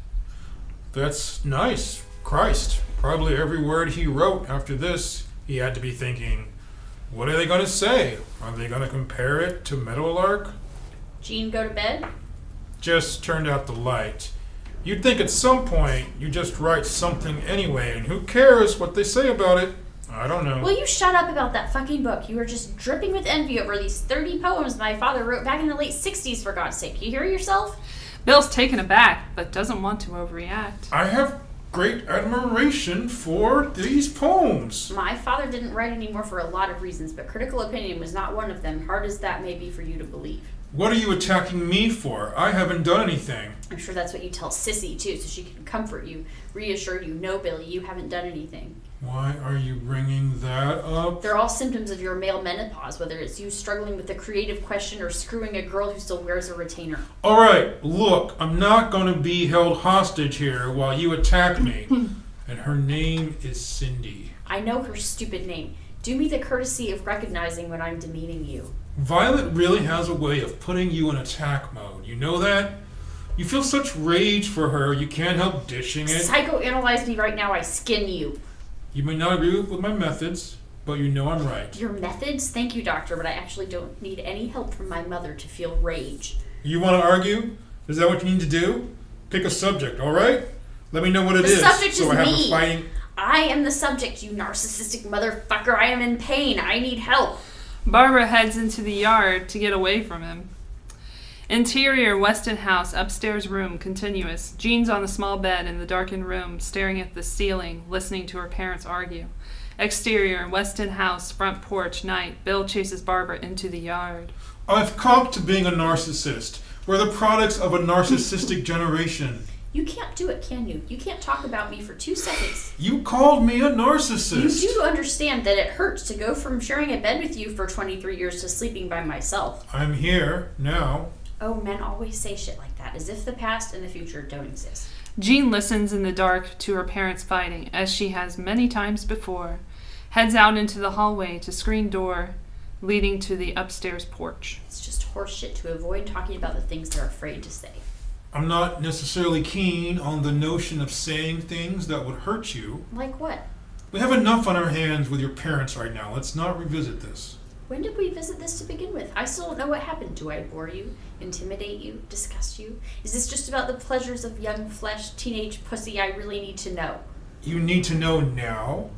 That's nice. Christ. Probably every word he wrote after this, he had to be thinking, what are they going to say? Are they going to compare it to Meadowlark? Jean, go to bed? Just turned out the light. You'd think at some point you just write something anyway, and who cares what they say about it? I don't know. Will you shut up about that fucking book? You were just dripping with envy over these 30 poems my father wrote back in the late 60s, for God's sake. You hear yourself? Bill's taken aback, but doesn't want to overreact. I have great admiration for these poems. My father didn't write anymore for a lot of reasons, but critical opinion was not one of them, hard as that may be for you to believe. What are you attacking me for? I haven't done anything. I'm sure that's what you tell Sissy, too, so she can comfort you, reassure you, no, Billy, you haven't done anything. Why are you bringing that up? They're all symptoms of your male menopause, whether it's you struggling with a creative question or screwing a girl who still wears a retainer. All right, look, I'm not going to be held hostage here while you attack me. And her name is Cindy. I know her stupid name. Do me the courtesy of recognizing when I'm demeaning you. Violet really has a way of putting you in attack mode. You know that? You feel such rage for her, you can't help dishing it. Psychoanalyze me right now, I skin you. You may not agree with my methods, but you know I'm right. Your methods? Thank you, doctor, but I actually don't need any help from my mother to feel rage. You want to argue? Is that what you need to do? Pick a subject, all right? Let me know what it is. The subject so is I have me. a fighting. I am the subject, you narcissistic motherfucker. I am in pain. I need help. Barbara heads into the yard to get away from him. Interior, Weston House, upstairs room, continuous. Jean's on the small bed in the darkened room, staring at the ceiling, listening to her parents argue. Exterior, Weston House, front porch, night. Bill chases Barbara into the yard. I've copped to being a narcissist. We're the products of a narcissistic generation. You can't do it, can you? You can't talk about me for 2 seconds. You called me a narcissist. You do understand that it hurts to go from sharing a bed with you for 23 years to sleeping by myself. I'm here, now. Oh, men always say shit like that, as if the past and the future don't exist. Jean listens in the dark to her parents fighting, as she has many times before. Heads out into the hallway to screen door leading to the upstairs porch. It's just horse shit to avoid talking about the things they're afraid to say. I'm not necessarily keen on the notion of saying things that would hurt you. Like what? We have enough on our hands with your parents right now. Let's not revisit this. When did we visit this to begin with? I still don't know what happened. Do I bore you? Intimidate you? Disgust you? Is this just about the pleasures of young flesh, teenage pussy I really need to know? You need to know now?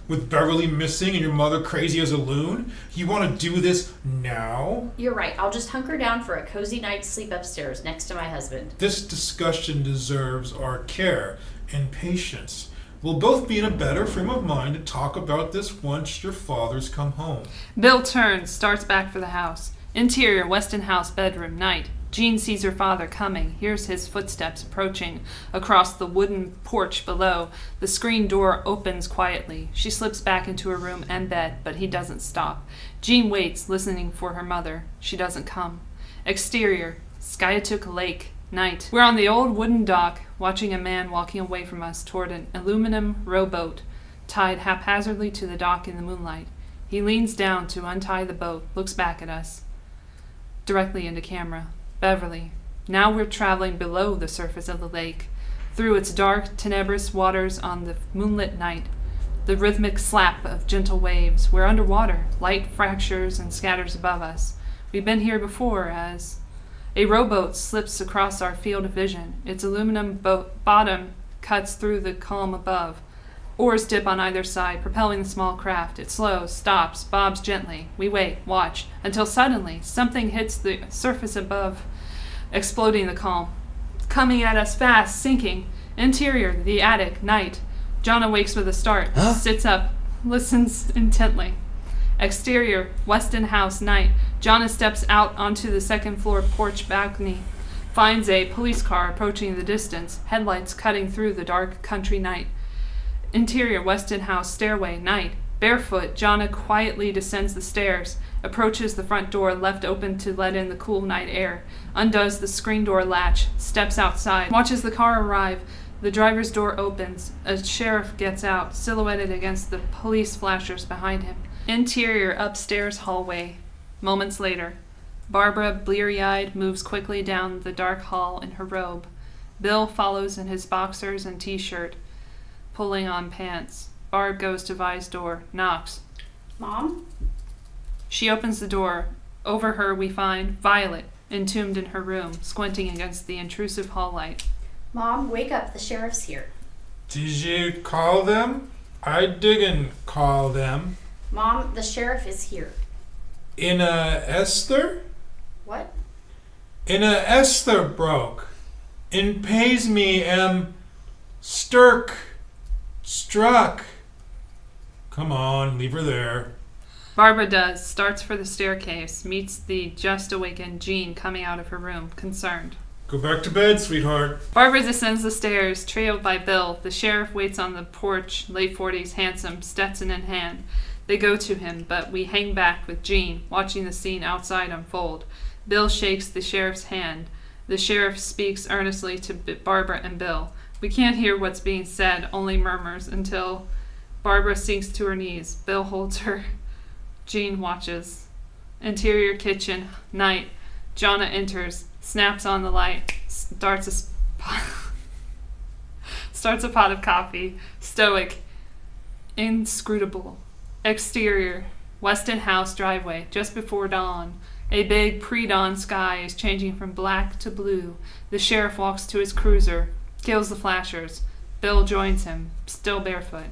With Beverly missing and your mother crazy as a loon? You want to do this now? You're right. I'll just hunker down for a cozy night's sleep upstairs next to my husband. This discussion deserves our care and patience. We'll both be in a better frame of mind to talk about this once your fathers come home. Bill turns, starts back for the house. Interior, Weston House, bedroom, night. Jean sees her father coming, hears his footsteps approaching across the wooden porch below. The screen door opens quietly. She slips back into her room and bed, but he doesn't stop. Jean waits, listening for her mother. She doesn't come. Exterior, Skiatook Lake, night. We're on the old wooden dock, watching a man walking away from us toward an aluminum rowboat, tied haphazardly to the dock in the moonlight. He leans down to untie the boat, looks back at us, directly into camera. Beverly. Now we're traveling below the surface of the lake, through its dark, tenebrous waters on the moonlit night. The rhythmic slap of gentle waves. We're underwater. Light fractures and scatters above us. We've been here before as a rowboat slips across our field of vision. Its aluminum bottom cuts through the calm above. Oars dip on either side, propelling the small craft. It slows, stops, bobs gently. We wait, watch, until suddenly something hits the surface above, exploding the calm. Coming at us fast, sinking. Interior, the attic, night. John awakes with a start, sits up, listens intently. Exterior, Weston House, night. Jonna steps out onto the second floor porch balcony, finds a police car approaching the distance, headlights cutting through the dark country night. Interior, Weston House, stairway, night. Barefoot, Jonna quietly descends the stairs, approaches the front door left open to let in the cool night air, undoes the screen door latch, steps outside, watches the car arrive. The driver's door opens. A sheriff gets out, silhouetted against the police flashers behind him. Interior, upstairs hallway. Moments later, Barbara, bleary-eyed, moves quickly down the dark hall in her robe. Bill follows in his boxers and t-shirt, pulling on pants. Barb goes to Vi's door, knocks. Mom? She opens the door. Over her we find Violet, entombed in her room, squinting against the intrusive hall light. Mom, wake up. The sheriff's here. Did you call them? I didn't call them. Mom, the sheriff is here. In a Esther? What? In a Esther broke. In pays me struck. Come on, leave her there. Barbara does, starts for the staircase, meets the just awakened Jean coming out of her room, concerned. Go back to bed, sweetheart. Barbara descends the stairs, trailed by Bill. The sheriff waits on the porch, late 40s, handsome, Stetson in hand. They go to him, but we hang back with Jean, watching the scene outside unfold. Bill shakes the sheriff's hand. The sheriff speaks earnestly to Barbara and Bill. We can't hear what's being said, only murmurs, until Barbara sinks to her knees. Bill holds her. Jean watches. Interior kitchen, night. Jonna enters, snaps on the light, starts a pot of coffee, stoic, inscrutable. Exterior, Weston House driveway, just before dawn. A big pre-dawn sky is changing from black to blue. The sheriff walks to his cruiser, kills the flashers. Bill joins him, still barefoot.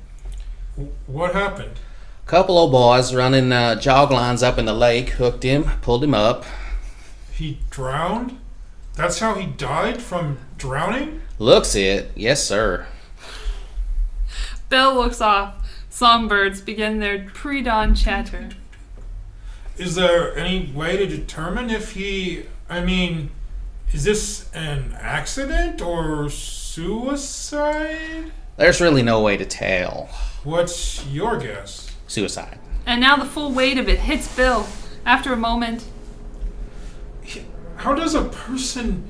What happened? Couple old boys running jog lines up in the lake, hooked him, pulled him up. He drowned? That's how he died, from drowning? Looks it, yes sir. Bill looks off. Songbirds begin their pre-dawn chatter. Is there any way to determine if is this an accident or suicide? There's really no way to tell. What's your guess? Suicide. And now the full weight of it hits Bill. After a moment, how does a person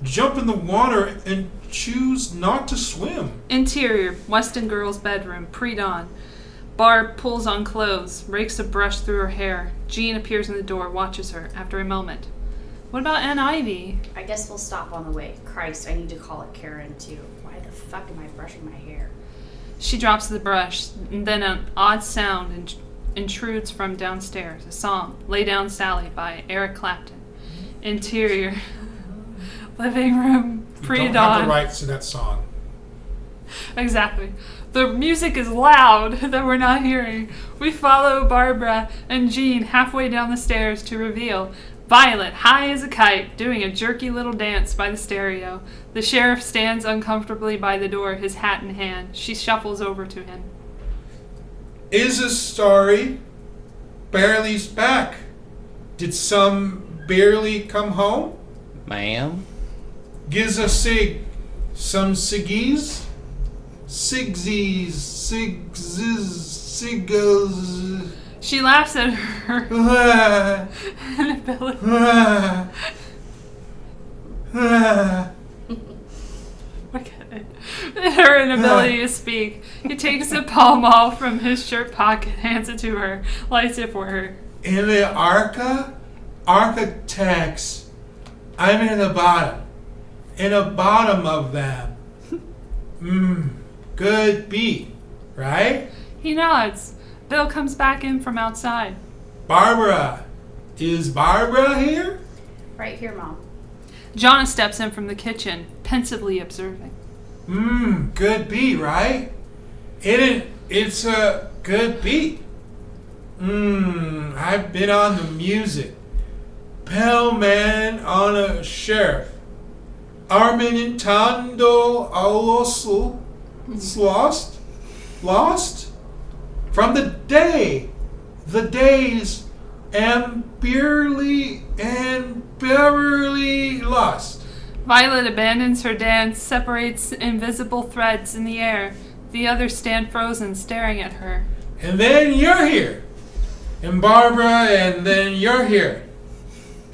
jump in the water and choose not to swim? Interior, Weston girl's bedroom, pre-dawn. Barb pulls on clothes, rakes a brush through her hair. Jean appears in the door, watches her. After a moment. What about Aunt Ivy? I guess we'll stop on the way. Christ, I need to call it Karen, too. Why the fuck am I brushing my hair? She drops the brush, and then an odd sound intrudes from downstairs. A song, Lay Down Sally by Eric Clapton. Interior, living room, pre-dawn. You don't have the rights to that song. Exactly. The music is loud that we're not hearing. We follow Barbara and Jean halfway down the stairs to reveal Violet, high as a kite, doing a jerky little dance by the stereo. The sheriff stands uncomfortably by the door, his hat in hand. She shuffles over to him. Is a story. Barely's back. Did some barely come home? Ma'am? Gives a sig. Some ciggies? Sigsies. Siggles. She laughs at her inability. Okay. Her inability to speak. He takes a Pall Mall from his shirt pocket, hands it to her, lights it for her. In the architects, I'm in the bottom. In the bottom of them. Good beat, right? He nods. Bill comes back in from outside. Barbara. Is Barbara here? Right here, Mom. Jonna steps in from the kitchen, pensively observing. Good beat, right? It's a good beat. I've been on the music. Pellman on a sheriff. Arminintando alosu. Lost? From the days and Beverly lost. Violet abandons her dance, separates invisible threads in the air. The others stand frozen, staring at her. And then you're here. And Barbara, and then you're here.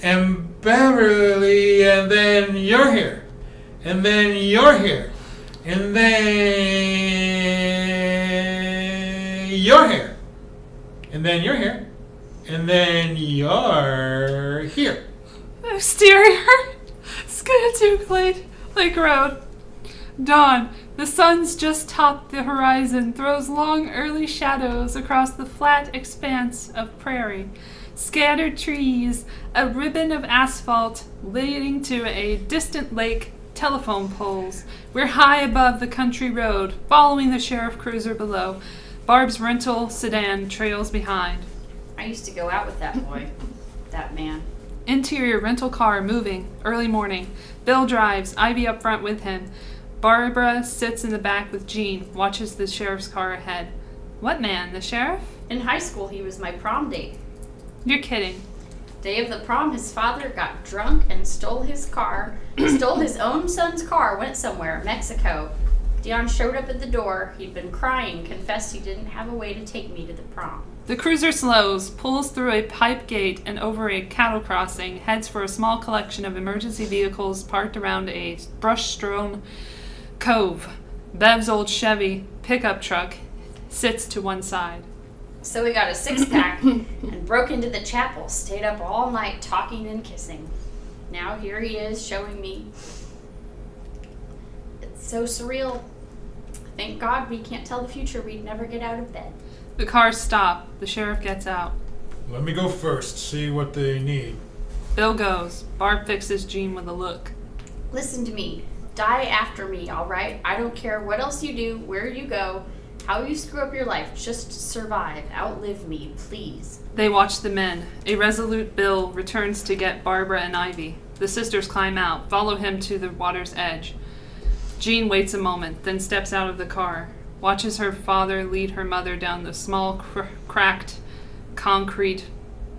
And Beverly, and then you're here. And then you're here. And then you're here. And then you're here. And then you're here. Exterior, Skinatuke Lake Road. Dawn. The sun's just topped the horizon, throws long early shadows across the flat expanse of prairie. Scattered trees, a ribbon of asphalt leading to a distant lake, telephone poles. We're high above the country road, following the sheriff cruiser below. Barb's rental sedan trails behind. I used to go out with that boy. That man. Interior rental car moving, early morning. Bill drives, Ivy up front with him. Barbara sits in the back with Jean, watches the sheriff's car ahead. What man, the sheriff? In high school, he was my prom date. You're kidding. Day of the prom, his father got drunk and stole his car, stole his own son's car, went somewhere, Mexico. Dion showed up at the door. He'd been crying, confessed he didn't have a way to take me to the prom. The cruiser slows, pulls through a pipe gate and over a cattle crossing, heads for a small collection of emergency vehicles parked around a brush-strewn cove. Bev's old Chevy pickup truck sits to one side. So we got a six-pack and broke into the chapel, stayed up all night talking and kissing. Now here he is showing me. It's so surreal. Thank God we can't tell the future. We'd never get out of bed. The cars stop. The sheriff gets out. Let me go first, see what they need. Bill goes. Barb fixes Jean with a look. Listen to me. Die after me, all right? I don't care what else you do, where you go, how you screw up your life. Just survive. Outlive me, please. They watch the men. A resolute Bill returns to get Barbara and Ivy. The sisters climb out, follow him to the water's edge. Jean waits a moment, then steps out of the car. Watches her father lead her mother down the small, cracked concrete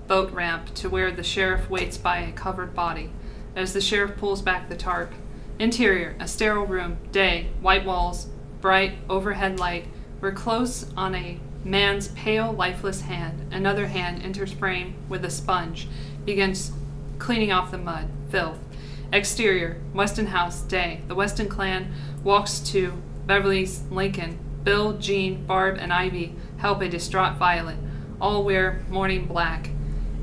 boat ramp to where the sheriff waits by a covered body. As the sheriff pulls back the tarp. Interior, a sterile room, day, white walls, bright overhead light. We're close on a man's pale, lifeless hand. Another hand enters frame with a sponge, begins cleaning off the mud, filth. Exterior, Weston house, day. The Weston clan walks to Beverly's Lincoln. Bill, Jean, Barb, and Ivy help a distraught Violet. All wear mourning black.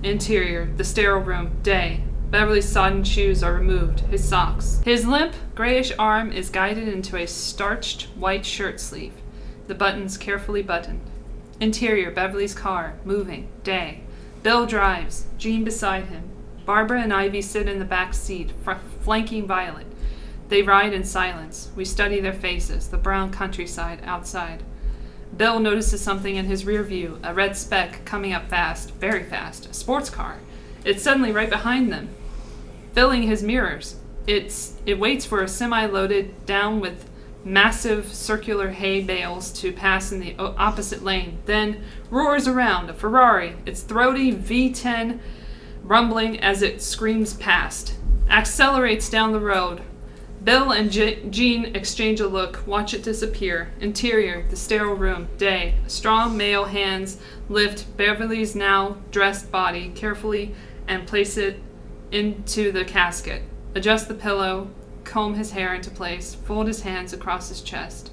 Interior, the sterile room, day. Beverly's sodden shoes are removed, his socks. His limp, grayish arm is guided into a starched white shirt sleeve, the buttons carefully buttoned. Interior, Beverly's car, moving, day. Bill drives, Jean beside him. Barbara and Ivy sit in the back seat, flanking Violet. They ride in silence. We study their faces, the brown countryside outside. Bill notices something in his rear view, a red speck coming up fast, very fast, a sports car. It's suddenly right behind them, filling his mirrors. It waits for a semi loaded down with massive circular hay bales to pass in the opposite lane, then roars around, a Ferrari, its throaty V10 rumbling as it screams past. accelerates down the road. Bill and Jean exchange a look, watch it disappear. Interior, the sterile room, day. Strong male hands lift Beverly's now dressed body carefully and place it into the casket. Adjust the pillow, comb his hair into place, fold his hands across his chest.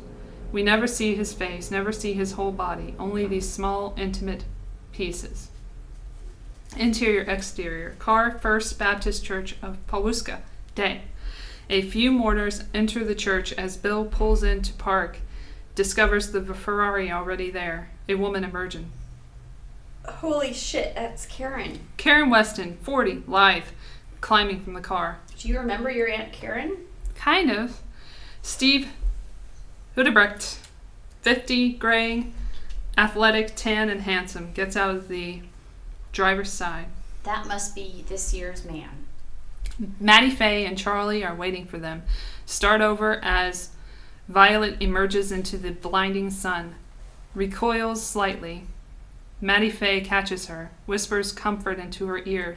We never see his face, never see his whole body, only these small, intimate pieces. Interior, exterior. Car, First Baptist Church of Pawhuska, day. A few mourners enter the church as Bill pulls in to park, discovers the Ferrari already there, a woman emerging. Holy shit, that's Karen. Karen Weston, 40, lithe, climbing from the car. Do you remember your Aunt Karen? Kind of. Steve Hudebrecht, 50, graying, athletic, tan, and handsome, gets out of the driver's side. That must be this year's man. Maddie Faye and Charlie are waiting for them. Start over as Violet emerges into the blinding sun. Recoils slightly. Maddie Faye catches her, whispers comfort into her ear,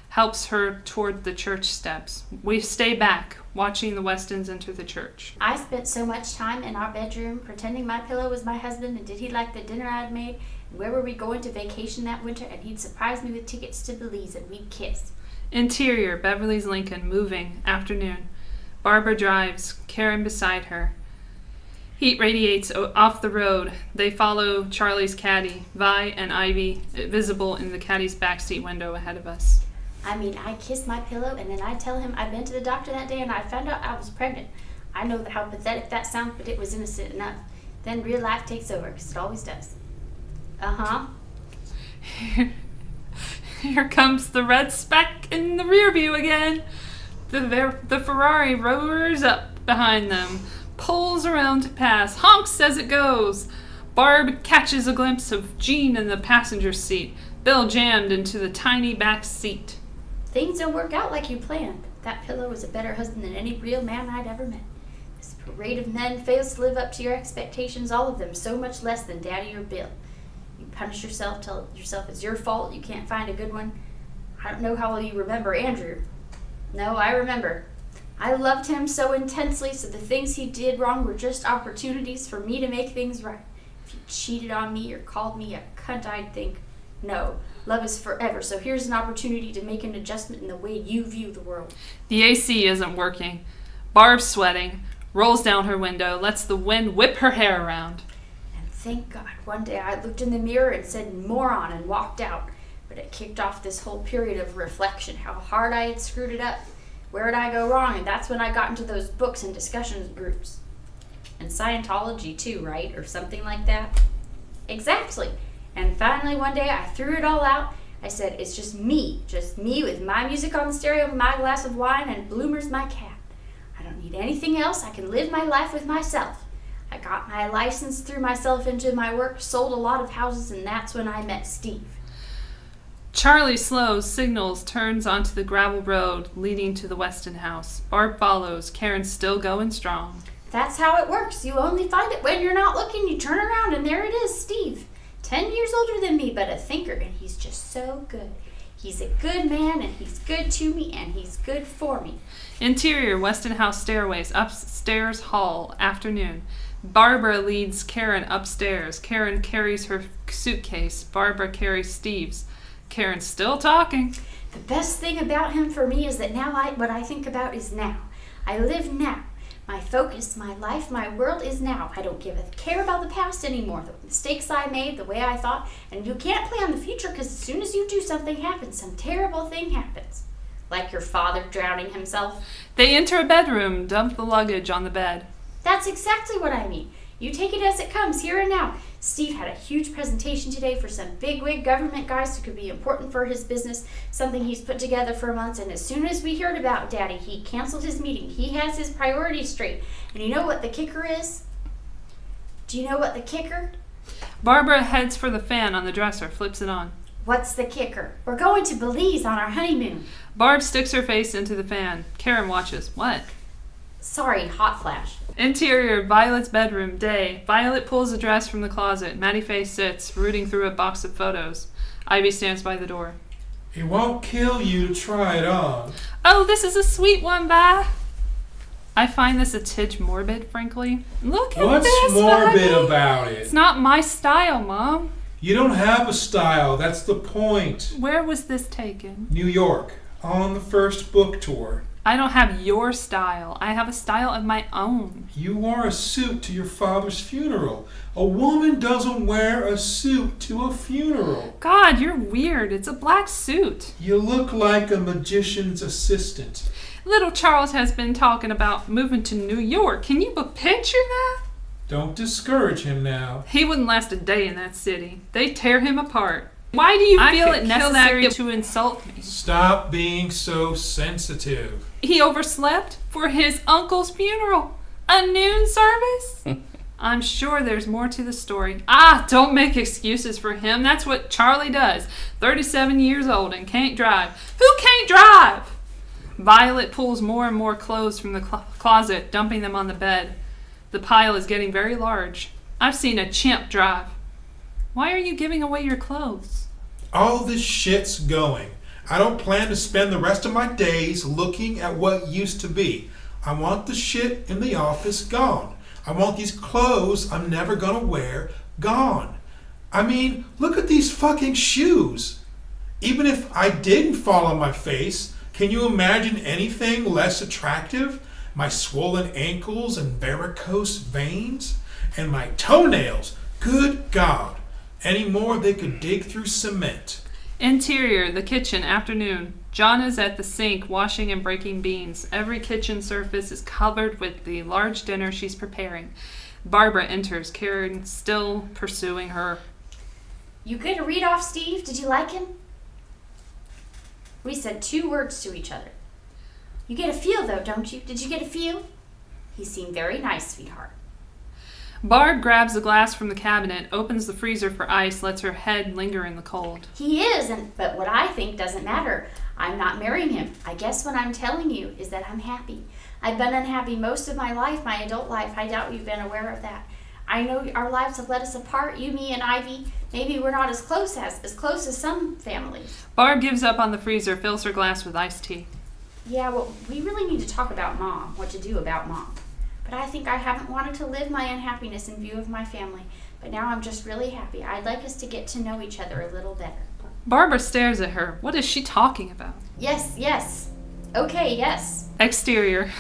helps her toward the church steps. We stay back, watching the Westons enter the church. I spent so much time in our bedroom pretending my pillow was my husband, and did he like the dinner I'd made, and where were we going to vacation that winter, and he'd surprise me with tickets to Belize, and we'd kiss. Interior, Beverly's Lincoln, moving, afternoon. Barbara drives, Karen beside her. Heat radiates off the road. They follow Charlie's caddy, Vi and Ivy, visible in the caddy's backseat window ahead of us. I mean, I kissed my pillow, and then I tell him I'd been to the doctor that day and I found out I was pregnant. I know how pathetic that sounds, but it was innocent enough. Then real life takes over, because it always does. Uh-huh. Here comes the red speck in the rear view again. The Ferrari roars up behind them, pulls around to pass, honks as it goes. Barb catches a glimpse of Jean in the passenger seat, Bill jammed into the tiny back seat. Things don't work out like you planned. That pillow was a better husband than any real man I'd ever met. This parade of men fails to live up to your expectations, all of them, so much less than Daddy or Bill. You punish yourself, tell yourself it's your fault, you can't find a good one. I don't know how well you remember Andrew. No, I remember. I loved him so intensely, so the things he did wrong were just opportunities for me to make things right. If he cheated on me or called me a cunt, I'd think, no, love is forever, so here's an opportunity to make an adjustment in the way you view the world. The AC isn't working. Barb's sweating, rolls down her window, lets the wind whip her hair around. And thank God, one day I looked in the mirror and said moron and walked out. But it kicked off this whole period of reflection, how hard I had screwed it up. Where did I go wrong? And that's when I got into those books and discussion groups. And Scientology too, right? Or something like that? Exactly. And finally one day I threw it all out. I said, it's just me with my music on the stereo, my glass of wine, and Bloomer's my cat. I don't need anything else. I can live my life with myself. I got my license, threw myself into my work, sold a lot of houses, and that's when I met Steve. Charlie slows, signals, turns onto the gravel road leading to the Weston house. Barb follows, Karen still going strong. That's how it works. You only find it when you're not looking. You turn around and there it is, Steve. 10 years older than me, but a thinker, and he's just so good. He's a good man, and he's good to me, and he's good for me. Interior, Weston house stairways, upstairs hall, afternoon. Barbara leads Karen upstairs. Karen carries her suitcase. Barbara carries Steve's. Karen's still talking. The best thing about him for me is that now what I think about is now. I live now. My focus, my life, my world is now. I don't give a care about the past anymore. The mistakes I made, the way I thought. And you can't plan the future because as soon as you do, something happens. Some terrible thing happens. Like your father drowning himself. They enter a bedroom, dump the luggage on the bed. That's exactly what I mean. You take it as it comes, here and now. Steve had a huge presentation today for some bigwig government guys who could be important for his business, something he's put together for months, and as soon as we heard about Daddy, he canceled his meeting. He has his priorities straight. And you know what the kicker is? Do you know what the kicker? Barbara heads for the fan on the dresser, flips it on. What's the kicker? We're going to Belize on our honeymoon. Barb sticks her face into the fan. Karen watches. What? Sorry, hot flash. Interior, Violet's bedroom, day. Violet pulls a dress from the closet. Maddie Faye sits, rooting through a box of photos. Ivy stands by the door. It won't kill you to try it on. Oh, this is a sweet one, Vi. I find this a tidge morbid, frankly. Look at What's this, morbid Vi. about It's it? not my style, Mom. You don't have a style. That's the point. Where was this taken? New York, on the first book tour. I don't have your style. I have a style of my own. You wore a suit to your father's funeral. A woman doesn't wear a suit to a funeral. God, you're weird. It's a black suit. You look like a magician's assistant. Little Charles has been talking about moving to New York. Can you picture that? Don't discourage him now. He wouldn't last a day in that city. They tear him apart. Why do you feel it necessary to insult me? Stop being so sensitive. He overslept for his uncle's funeral. A noon service? I'm sure there's more to the story. Don't make excuses for him. That's what Charlie does. 37 years old and can't drive. Who can't drive? Violet pulls more and more clothes from the closet, dumping them on the bed. The pile is getting very large. I've seen a chimp drive. Why are you giving away your clothes? All this shit's going. I don't plan to spend the rest of my days looking at what used to be. I want the shit in the office gone. I want these clothes I'm never gonna wear gone. I mean, look at these fucking shoes. Even if I didn't fall on my face, can you imagine anything less attractive? My swollen ankles and varicose veins? And my toenails? Good God. Any more they could dig through cement. Interior, the kitchen, afternoon. John is at the sink washing and breaking beans. Every kitchen surface is covered with the large dinner she's preparing. Barbara enters, Karen still pursuing her. You good to read off, Steve? Did you like him? We said 2 words to each other. You get a feel, though, don't you? Did you get a feel? He seemed very nice, sweetheart. Barb grabs a glass from the cabinet, opens the freezer for ice, lets her head linger in the cold. He is, but what I think doesn't matter. I'm not marrying him. I guess what I'm telling you is that I'm happy. I've been unhappy most of my life, my adult life. I doubt you've been aware of that. I know our lives have led us apart, you, me, and Ivy. Maybe we're not as close as some families. Barb gives up on the freezer, fills her glass with iced tea. Yeah, well, we really need to talk about Mom, what to do about Mom. But I think I haven't wanted to live my unhappiness in view of my family. But now I'm just really happy. I'd like us to get to know each other a little better. Barbara stares at her. What is she talking about? Yes. Okay, yes. Exterior.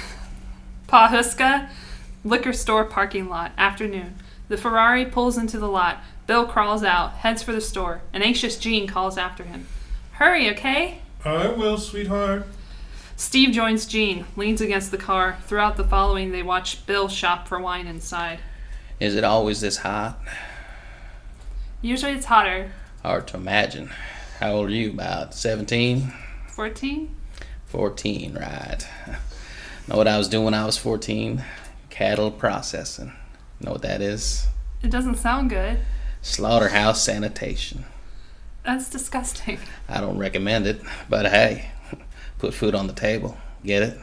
Pahuska, liquor store parking lot, afternoon. The Ferrari pulls into the lot. Bill crawls out, heads for the store. An anxious Jean calls after him. Hurry, okay? I will, sweetheart. Steve joins Jean, leans against the car. Throughout the following, they watch Bill shop for wine inside. Is it always this hot? Usually it's hotter. Hard to imagine. How old are you? About 17? 14? 14, right. Know what I was doing when I was 14? Cattle processing. Know what that is? It doesn't sound good. Slaughterhouse sanitation. That's disgusting. I don't recommend it, but hey, put food on the table. Get it?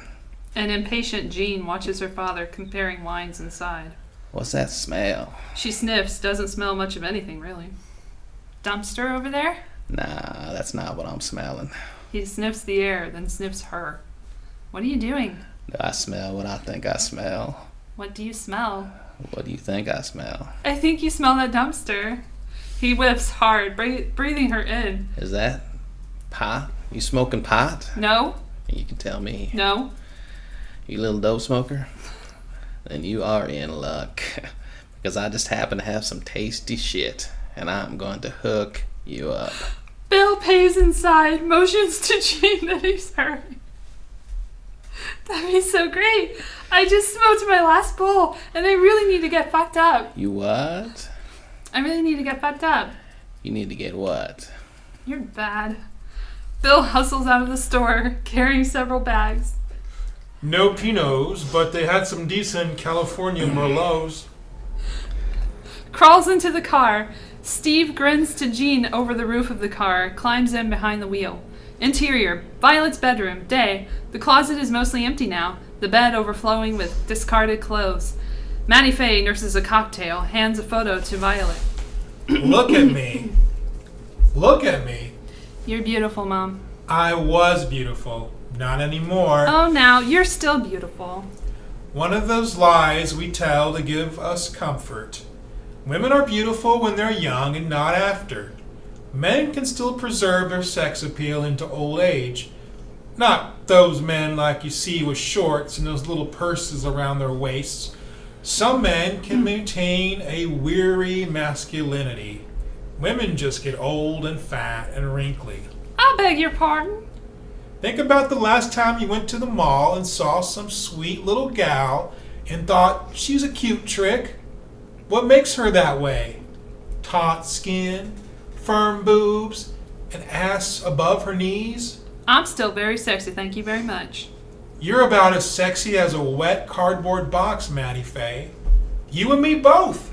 An impatient Jean watches her father comparing wines inside. What's that smell? She sniffs, doesn't smell much of anything, really. Dumpster over there? Nah, that's not what I'm smelling. He sniffs the air, then sniffs her. What are you doing? I smell what I think I smell. What do you smell? What do you think I smell? I think you smell that dumpster. He whiffs hard, breathing her in. Is that pot? You smoking pot? No. You can tell me. No. You little dope smoker? Then you are in luck. Because I just happen to have some tasty shit. And I'm going to hook you up. Bill pays inside, motions to Jean that he's hurrying. That'd be so great. I just smoked my last bowl, and I really need to get fucked up. You what? I really need to get fucked up. You need to get what? You're bad. Bill hustles out of the store, carrying several bags. No Pinots, but they had some decent California Merlots. Crawls into the car. Steve grins to Jean over the roof of the car, climbs in behind the wheel. Interior, Violet's bedroom, day. The closet is mostly empty now, the bed overflowing with discarded clothes. Mattie Faye nurses a cocktail, hands a photo to Violet. Look at me. Look at me. You're beautiful, Mom. I was beautiful. Not anymore. Oh, now, you're still beautiful. One of those lies we tell to give us comfort. Women are beautiful when they're young and not after. Men can still preserve their sex appeal into old age. Not those men like you see with shorts and those little purses around their waists. Some men can maintain a weary masculinity. Women just get old and fat and wrinkly. I beg your pardon? Think about the last time you went to the mall and saw some sweet little gal and thought she's a cute trick. What makes her that way? Taut skin, firm boobs, an ass above her knees? I'm still very sexy, thank you very much. You're about as sexy as a wet cardboard box, Maddie Faye. You and me both.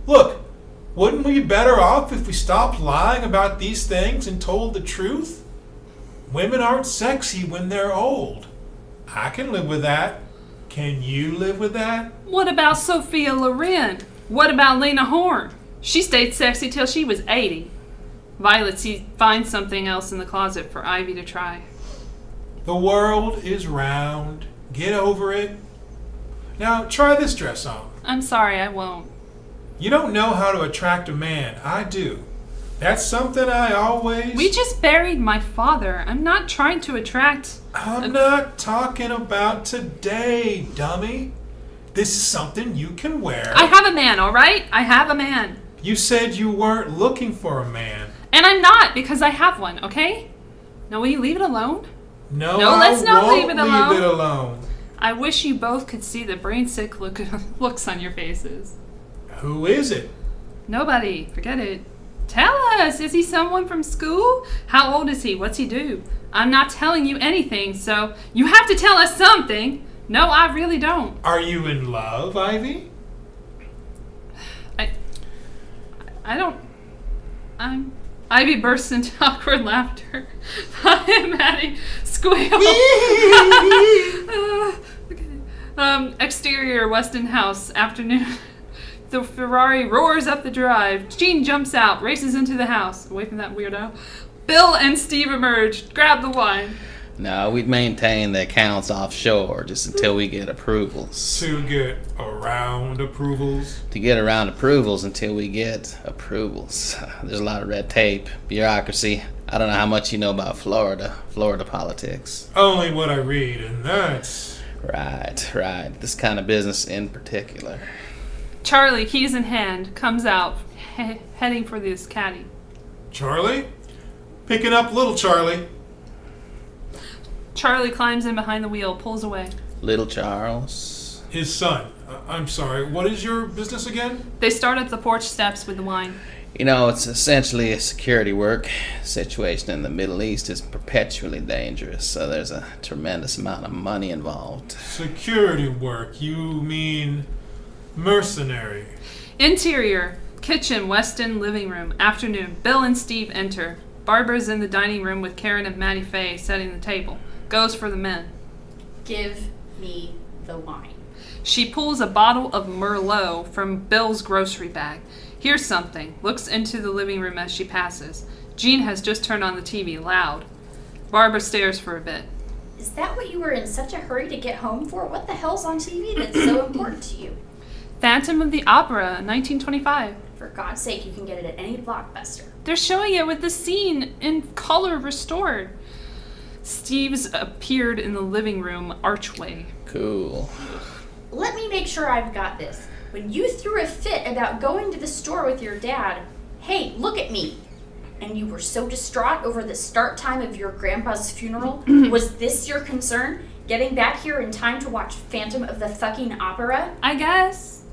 Look, wouldn't we be better off if we stopped lying about these things and told the truth? Women aren't sexy when they're old. I can live with that. Can you live with that? What about Sophia Loren? What about Lena Horne? She stayed sexy till she was 80. Violet finds something else in the closet for Ivy to try. The world is round. Get over it. Now try this dress on. I'm sorry, I won't. You don't know how to attract a man. I do. That's something I always... We just buried my father. I'm not trying to attract... I'm not talking about today, dummy. This is something you can wear. I have a man, all right? I have a man. You said you weren't looking for a man. And I'm not, because I have one, okay? Now, will you leave it alone? No, let's not won't leave it alone. Leave it alone. I wish you both could see the brain-sick looks on your faces. Who is it? Nobody. Forget it. Tell us. Is he someone from school? How old is he? What's he do? I'm not telling you anything, so you have to tell us something. No, I really don't. Are you in love, Ivy? I don't... Ivy bursts into awkward laughter. I am Maddie squeal. Exterior Weston House, afternoon. The Ferrari roars up the drive. Jean jumps out, races into the house. Away from that weirdo. Bill and Steve emerge. Grab the wine. No, we'd maintain the accounts offshore just until we get approvals. To get around approvals? To get around approvals until we get approvals. There's a lot of red tape, bureaucracy. I don't know how much you know about Florida politics. Only what I read, and that's... Right. This kind of business in particular. Charlie, keys in hand, comes out, heading for this caddy. Charlie? Picking up little Charlie. Charlie climbs in behind the wheel, pulls away. Little Charles. His son. I'm sorry, what is your business again? They start at the porch steps with the wine. You know, it's essentially a security work. Situation in the Middle East is perpetually dangerous, so there's a tremendous amount of money involved. Security work? You mean mercenary? Interior, kitchen, Weston, living room, afternoon. Bill and Steve enter. Barbara's in the dining room with Karen and Maddie Faye setting the table. Goes for the men. Give me the wine. She pulls a bottle of Merlot from Bill's grocery bag. Here's something. Looks into the living room as she passes. Jean has just turned on the TV, loud. Barbara stares for a bit. Is that what you were in such a hurry to get home for? What the hell's on TV that's so important to you? Phantom of the Opera, 1925. For God's sake, you can get it at any Blockbuster. They're showing it with the scene in color restored. Steve's appeared in the living room archway. Cool. Let me make sure I've got this. When you threw a fit about going to the store with your dad, hey, look at me, and you were so distraught over the start time of your grandpa's funeral, was this your concern? Getting back here in time to watch Phantom of the fucking Opera? I guess.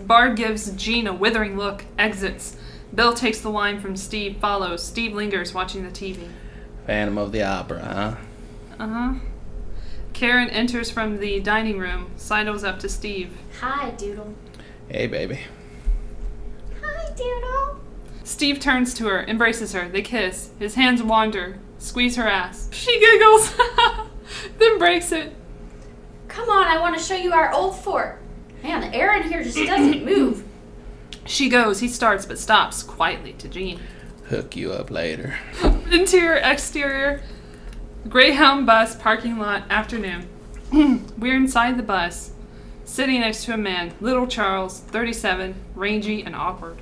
Bard gives Jean a withering look, exits. Bill takes the wine from Steve, follows. Steve lingers, watching the TV. Phantom of the Opera, huh? Uh-huh. Karen enters from the dining room, sidles up to Steve. Hi, Doodle. Hey, baby. Hi, Doodle. Steve turns to her, embraces her. They kiss. His hands wander, squeeze her ass. She giggles, then breaks it. Come on, I want to show you our old fort. Man, the air in here just doesn't move. She goes. He starts, but stops quietly to Jean. hook you up later. Interior, exterior, Greyhound bus parking lot, afternoon. We're inside the bus, sitting next to a man, Little Charles, 37, rangy and awkward.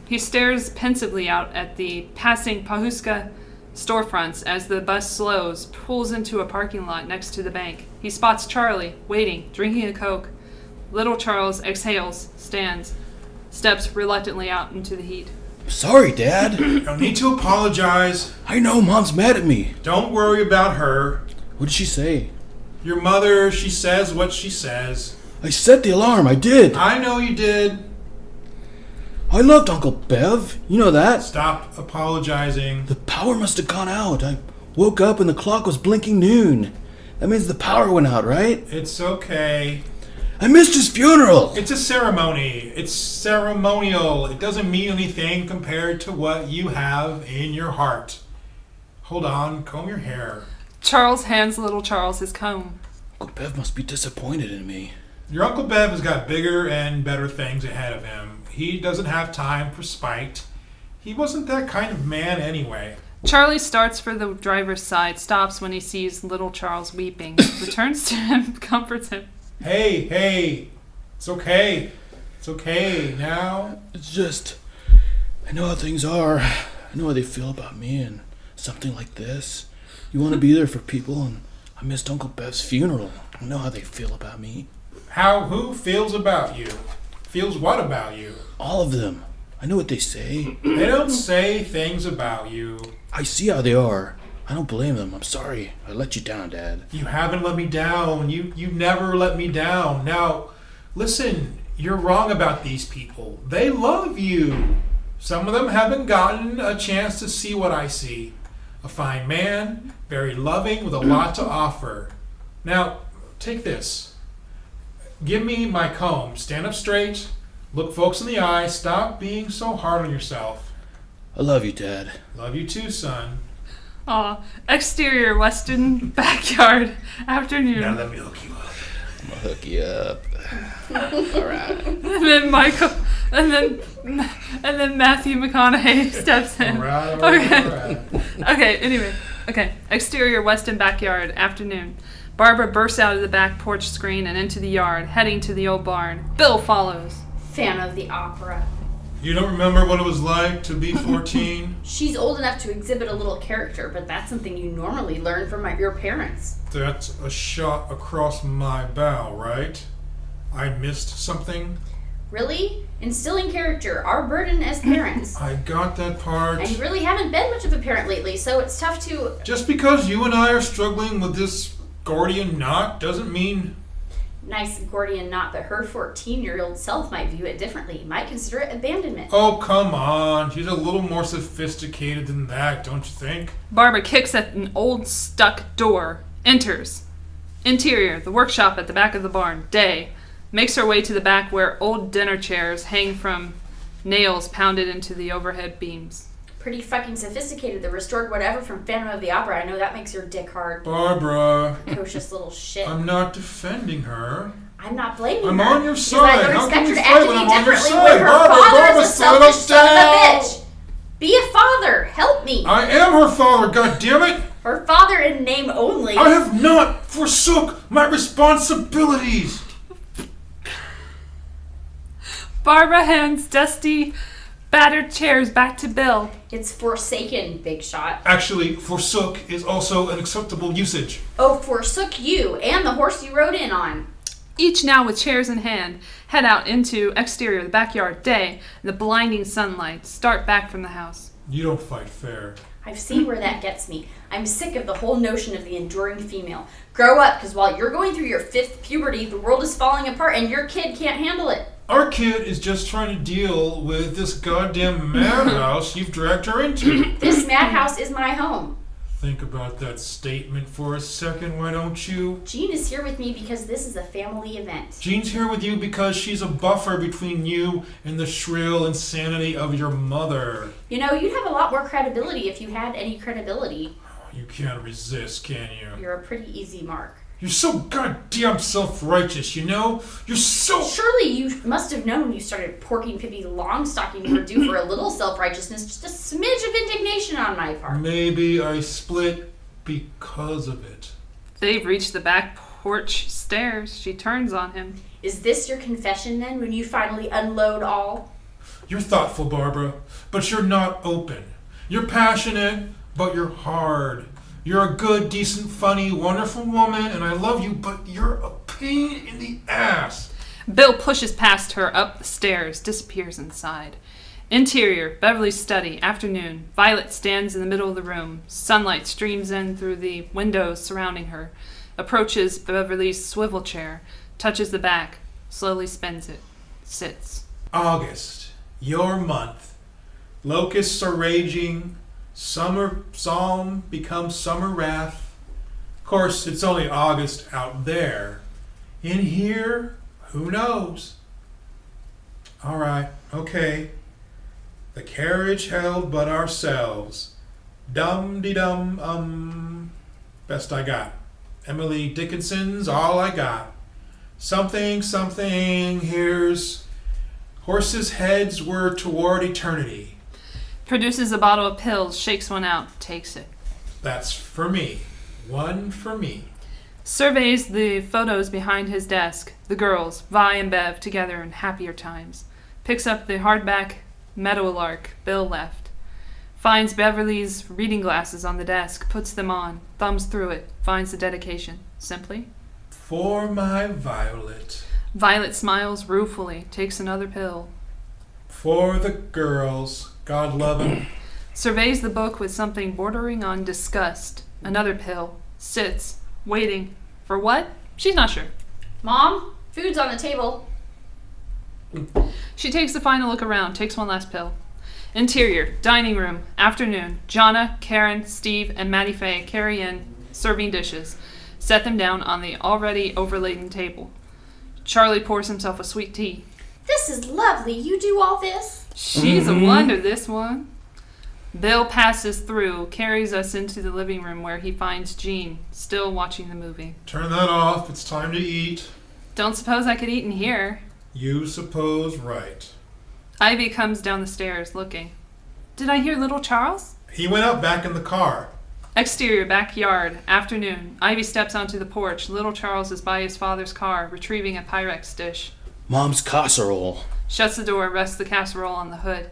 He stares pensively out at the passing Pahuska storefronts as the bus slows, pulls into a parking lot next to the bank. He spots Charlie, waiting, drinking a Coke. Little Charles exhales, stands, steps reluctantly out into the heat. Sorry, Dad. No need to apologize. I know Mom's mad at me. Don't worry about her. What did she say? Your mother, she says what she says. I set the alarm, I did. I know you did. I loved Uncle Bev. You know that. Stop apologizing. The power must have gone out. I woke up and the clock was blinking noon. That means the power went out, right? It's okay. I missed his funeral. It's a ceremony. It's ceremonial. It doesn't mean anything compared to what you have in your heart. Hold on, comb your hair. Charles hands Little Charles his comb. Uncle Bev must be disappointed in me. Your Uncle Bev has got bigger and better things ahead of him. He doesn't have time for spite. He wasn't that kind of man anyway. Charlie starts for the driver's side, stops when he sees Little Charles weeping, returns to him, comforts him. Hey, it's okay. It's okay now. It's just, I know how things are. I know how they feel about me and something like this. You want to be there for people, and I missed Uncle Bev's funeral. I know how they feel about me. Who feels about you? Feels what about you? All of them. I know what they say. They don't say things about you. I see how they are. I don't blame them. I'm sorry. I let you down, Dad. You haven't let me down. You never let me down. Now, listen, you're wrong about these people. They love you. Some of them haven't gotten a chance to see what I see. A fine man, very loving, with a lot to offer. Now, take this. Give me my comb. Stand up straight. Look folks in the eye. Stop being so hard on yourself. I love you, Dad. Love you too, son. Aw. Exterior, western backyard, afternoon. Now let me hook you up. I'm gonna hook you up. Alright. And then Michael, and then Matthew McConaughey steps in. All right. Okay. Exterior, western backyard, afternoon. Barbara bursts out of the back porch screen and into the yard, heading to the old barn. Bill follows. Fan of the opera. You don't remember what it was like to be 14? She's old enough to exhibit a little character, but that's something you normally learn from your parents. That's a shot across my bow, right? I missed something? Really? Instilling character, our burden as parents. I got that part. And you really haven't been much of a parent lately, so it's tough to... Just because you and I are struggling with this Gordian knot doesn't mean... Nice Gordian knot, but her 14-year-old self might view it differently. Might consider it abandonment. Oh, come on. She's a little more sophisticated than that, don't you think? Barbara kicks at an old stuck door. Enters. Interior, the workshop at the back of the barn. Day. Makes her way to the back where old dinner chairs hang from nails pounded into the overhead beams. Pretty fucking sophisticated. The restored whatever from Phantom of the Opera. I know that makes your dick hard. Barbara. Precocious little shit. I'm not defending her. I'm not blaming her. I'm on your because side. I don't How expect can her we to fight act when any I'm on your differently side? when her Barbara, father Barbara, is a selfish son of a settle bitch. Be a father. Help me. I am her father, goddammit! Her father in name only. I have not forsook my responsibilities. Barbara hands dusty, battered chairs back to Bill. It's forsaken, big shot. Actually, forsook is also an acceptable usage. Oh, forsook you and the horse you rode in on. Each now with chairs in hand, head out into exterior, the backyard. Day, the blinding sunlight. Start back from the house. You don't fight fair. I've seen where that gets me. I'm sick of the whole notion of the enduring female. Grow up, because while you're going through your 5th puberty, the world is falling apart and your kid can't handle it. Our kid is just trying to deal with this goddamn madhouse you've dragged her into. This madhouse is my home. Think about that statement for a second, why don't you? Jean is here with me because this is a family event. Jean's here with you because she's a buffer between you and the shrill insanity of your mother. You know, you'd have a lot more credibility if you had any credibility. You can't resist, can you? You're a pretty easy mark. You're so goddamn self-righteous, you know? You're so... Surely you must have known when you started porking Pippi Longstocking you were due for a little self-righteousness, just a smidge of indignation on my part. Maybe I split because of it. They've reached the back porch stairs. She turns on him. Is this your confession then, when you finally unload all? You're thoughtful, Barbara, but you're not open. You're passionate, but you're hard. You're a good, decent, funny, wonderful woman, and I love you, but you're a pain in the ass. Bill pushes past her up the stairs, disappears inside. Interior, Beverly's study, afternoon. Violet stands in the middle of the room. Sunlight streams in through the windows surrounding her. Approaches Beverly's swivel chair, touches the back, slowly spins it, sits. August, your month. Locusts are raging. Summer psalm becomes summer wrath. Of course, it's only August out there. In here, who knows? All right, okay. The carriage held but ourselves. Dum-de-dum, best I got. Emily Dickinson's all I got. Something, here's horses' heads were toward eternity. Produces a bottle of pills, shakes one out, takes it. That's for me. One for me. Surveys the photos behind his desk. The girls, Vi and Bev, together in happier times. Picks up the hardback Meadowlark Bill left. Finds Beverly's reading glasses on the desk, puts them on, thumbs through it, finds the dedication. Simply, For my Violet. Violet smiles ruefully, takes another pill. For the girls. God love them. Surveys the book with something bordering on disgust. Another pill. Sits, waiting. For what? She's not sure. Mom, food's on the table. She takes the final look around, takes one last pill. Interior, dining room, afternoon. Jonna, Karen, Steve, and Maddie Faye carry in serving dishes. Set them down on the already overladen table. Charlie pours himself a sweet tea. This is lovely. You do all this? She's a wonder, this one. Bill passes through, carries us into the living room where he finds Jean, still watching the movie. Turn that off. It's time to eat. Don't suppose I could eat in here. You suppose right. Ivy comes down the stairs, looking. Did I hear little Charles? He went up back in the car. Exterior, backyard, afternoon. Ivy steps onto the porch. Little Charles is by his father's car, retrieving a Pyrex dish. Mom's casserole. Shuts the door, rests the casserole on the hood.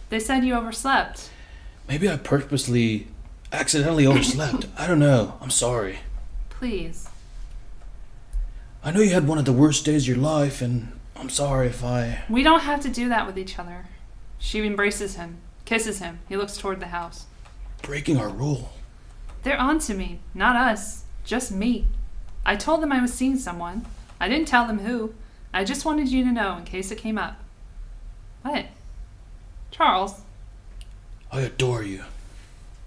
They said you overslept. Maybe I accidentally overslept. I don't know. I'm sorry. Please. I know you had one of the worst days of your life, and I'm sorry if I... We don't have to do that with each other. She embraces him, kisses him. He looks toward the house. Breaking our rule. They're on to me, not us. Just me. I told them I was seeing someone. I didn't tell them who. I just wanted you to know in case it came up. What? Charles? I adore you.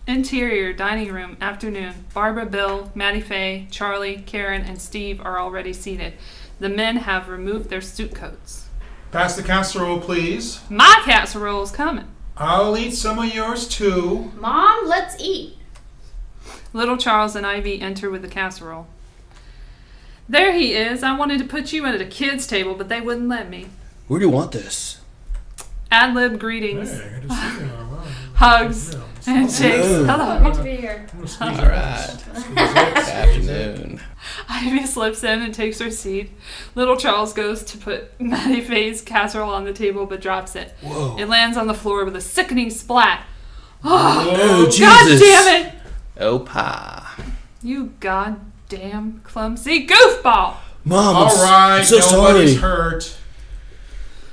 Interior, dining room, afternoon. Barbara, Bill, Maddie Faye, Charlie, Karen, and Steve are already seated. The men have removed their suit coats. Pass the casserole, please. My casserole's coming. I'll eat some of yours, too. Mom, let's eat. Little Charles and Ivy enter with the casserole. There he is. I wanted to put you at a kid's table, but they wouldn't let me. Where do you want this? Ad-lib greetings. Hey, good to see you. Wow. Hugs. Yeah. Handshakes. Hello. Great Hello. to be here. I'm gonna squeeze All it. right. Squeeze Good it. afternoon. Ivy slips in and takes her seat. Little Charles goes to put Maddie Faye's casserole on the table, but drops it. Whoa. It lands on the floor with a sickening splat. Oh, Jesus. God damn it! Oh, pa. You goddamn clumsy goofball! Mom, All right, I'm so nobody's sorry. hurt.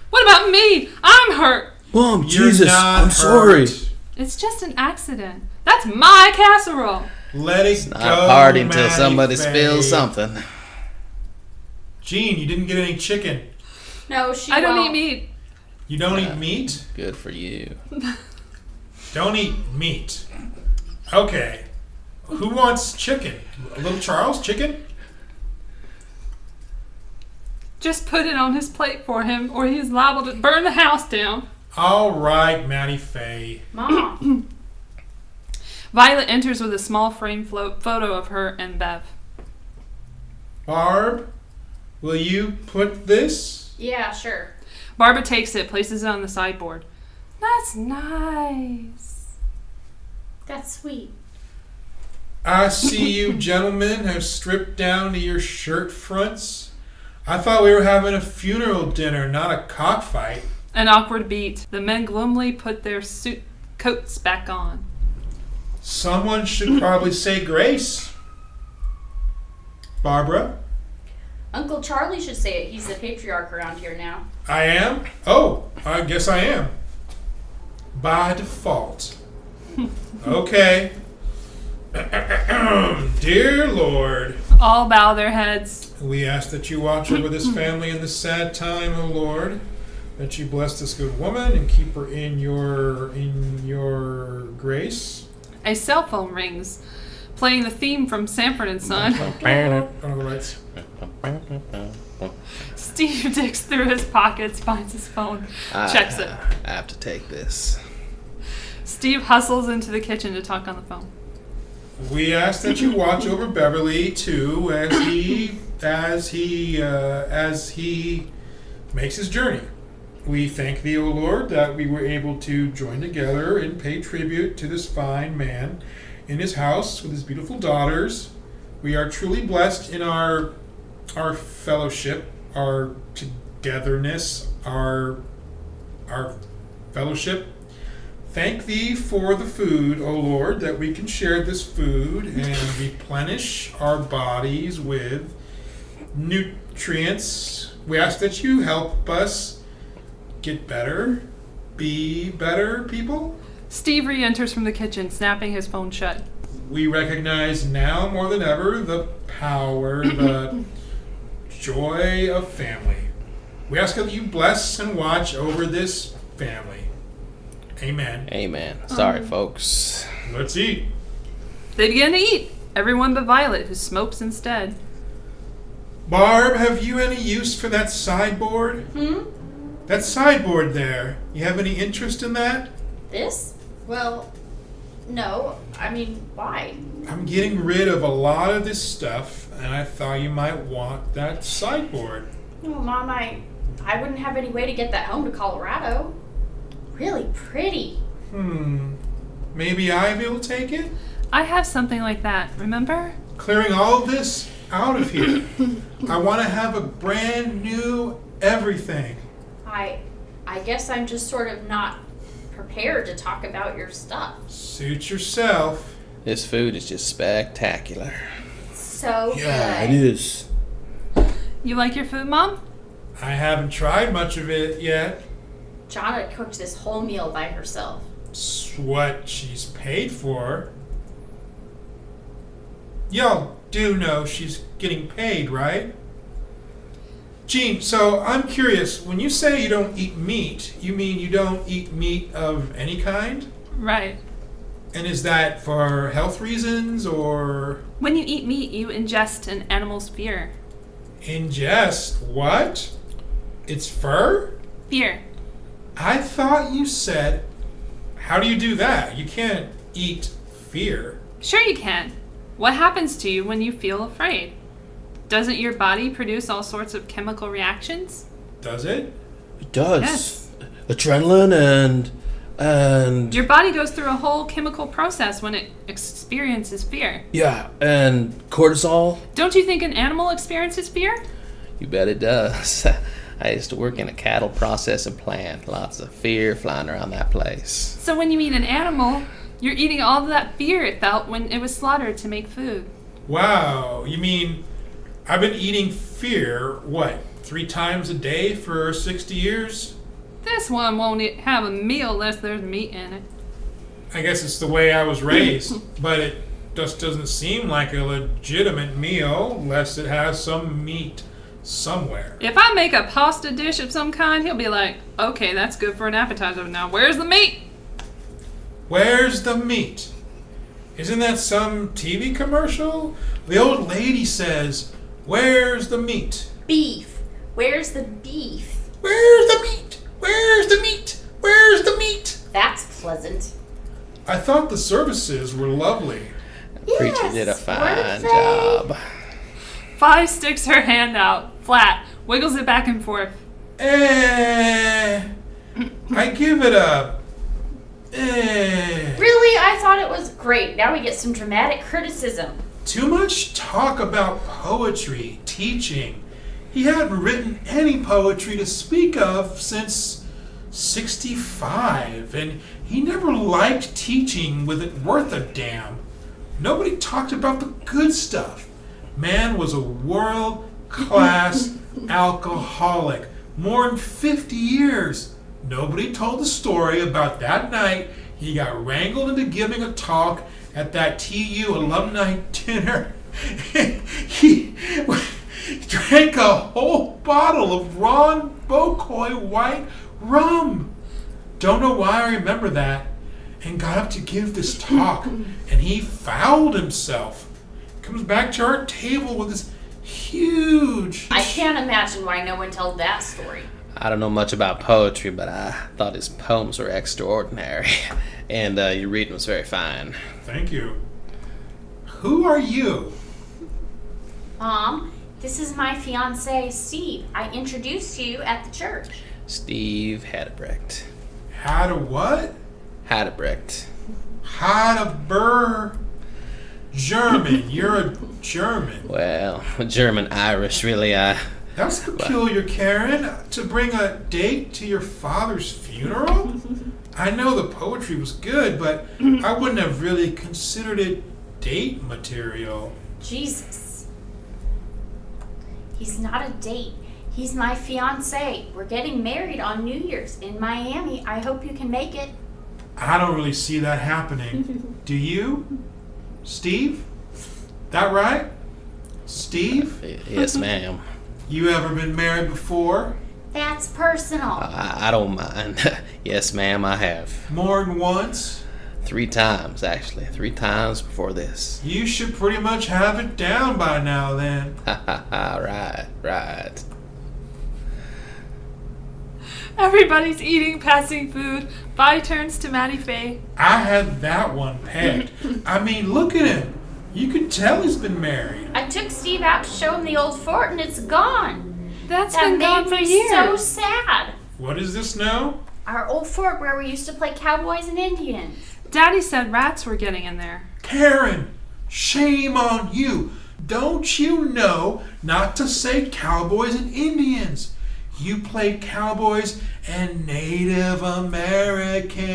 What about me? I'm hurt. Mom, You're Jesus, not I'm sorry. hurt. It's just an accident. That's my casserole. Let it Not go, a party until Maddie somebody Faye. spills something. Gene, you didn't get any chicken. No, she I don't eat won't. meat. You don't eat meat? Good for you. Don't eat meat. Okay. Who wants chicken? Little Charles, chicken? Just put it on his plate for him, or he's liable to burn the house down. All right, Maddie Faye. Mom. Violet enters with a small frame photo of her and Bev. Barb, will you put this? Yeah, sure. Barbara takes it, places it on the sideboard. That's nice. That's sweet. I see you gentlemen have stripped down to your shirt fronts. I thought we were having a funeral dinner, not a cockfight. An awkward beat. The men gloomily put their suit coats back on. Someone should probably say grace. Barbara? Uncle Charlie should say it. He's the patriarch around here now. I am? Oh, I guess I am. By default. Okay. Dear Lord, All bow their heads. we ask that you watch over this family in this sad time, O Lord. That you bless this good woman and keep her in your grace. A cell phone rings, playing the theme from Sanford and Son. I don't know the rights. Steve digs through his pockets, finds his phone, checks it. I have to take this. Steve hustles into the kitchen to talk on the phone. We ask that you watch over Beverly too, as he makes his journey. We thank thee, O Lord, that we were able to join together and pay tribute to this fine man in his house with his beautiful daughters. We are truly blessed in our fellowship, our togetherness, our fellowship. Thank thee for the food, O Lord, that we can share this food and replenish our bodies with nutrients. We ask that you help us get better, be better people. Steve re-enters from the kitchen, snapping his phone shut. We recognize now more than ever the power, the joy of family. We ask that you bless and watch over this family. Amen. Amen. Sorry, folks. Let's eat. They begin to eat, everyone but Violet, who smokes instead. Barb, have you any use for that sideboard? That sideboard there. You have any interest in that? This? Well, no. I mean, why? I'm getting rid of a lot of this stuff, and I thought you might want that sideboard. Oh, Mom, I wouldn't have any way to get that home to Colorado. Really pretty. Maybe Ivy will take it? I have something like that, remember? Clearing all of this out of here. I want to have a brand new everything. I guess I'm just sort of not prepared to talk about your stuff. Suit yourself. This food is just spectacular. So Yeah, good. it is. You like your food, Mom? I haven't tried much of it yet. Jonna cooked this whole meal by herself. It's what she's paid for. Y'all do know she's getting paid, right? Gene, so I'm curious, when you say you don't eat meat, you mean you don't eat meat of any kind? Right. And is that for health reasons or When you eat meat, you ingest an animal's fear. ingest? What? It's fur? Fear. I thought you said, how do you do that? You can't eat fear. Sure you can. What happens to you when you feel afraid? Doesn't your body produce all sorts of chemical reactions? Does it? It does. Yes. Adrenaline and Your body goes through a whole chemical process when it experiences fear. yeah, and cortisol. Don't you think an animal experiences fear? You bet it does. I used to work in a cattle processing plant. Lots of fear flying around that place. So when you eat an animal, you're eating all of that fear it felt when it was slaughtered to make food. Wow, you mean I've been eating fear, 3 times a day for 60 years? This one won't have a meal unless there's meat in it. I guess it's the way I was raised, but it just doesn't seem like a legitimate meal unless it has some meat somewhere. If I make a pasta dish of some kind, he'll be like, okay, that's good for an appetizer. Now, where's the meat? Where's the meat? Isn't that some TV commercial? The old lady says, where's the meat? Beef. Where's the beef? Where's the meat? Where's the meat? Where's the meat? That's pleasant. I thought the services were lovely. Preacher Yes, did a weren't fine they? job. Vi sticks her hand out, flat, wiggles it back and forth. I give it a... Really? I thought it was great. Now we get some dramatic criticism. Too much talk about poetry, teaching. He hadn't written any poetry to speak of since 65, and he never liked teaching with it worth a damn. Nobody talked about the good stuff. Man was a world-class alcoholic. More than 50 years. Nobody told the story about that night he got wrangled into giving a talk at that TU alumni dinner. He drank a whole bottle of Ron Bocoy white rum. Don't know why I remember that. And got up to give this talk, and he fouled himself. Comes back to our table with this huge... I can't imagine why no one told that story. I don't know much about poetry, but I thought his poems were extraordinary. And your reading was very fine. Thank you. Who are you? Mom, this is my fiancé, Steve. I introduced you at the church. Steve Hadebrecht. Had a what? Hadebrecht. Hadeber. German. You're a German. Well, German-Irish, really. That's peculiar, Karen. To bring a date to your father's funeral? I know the poetry was good, but I wouldn't have really considered it date material. Jesus. He's not a date. He's my fiancé. We're getting married on New Year's in Miami. I hope you can make it. I don't really see that happening. Do you? Steve? That right? Steve? Yes, ma'am. You ever been married before? That's personal. I don't mind. Yes, ma'am, I have. More than once? 3 times, actually. 3 times before this. You should pretty much have it down by now, then. Right. Everybody's eating, passing food. Vi turns to Maddie Faye. I had that one pegged. I mean, look at him. You can tell he's been married. I took Steve out to show him the old fort and it's gone. That been gone for made me years. so sad. What is this now? Our old fort where we used to play cowboys and Indians. Daddy said rats were getting in there. Karen, shame on you. Don't you know not to say cowboys and Indians? You played cowboys and Native Americans.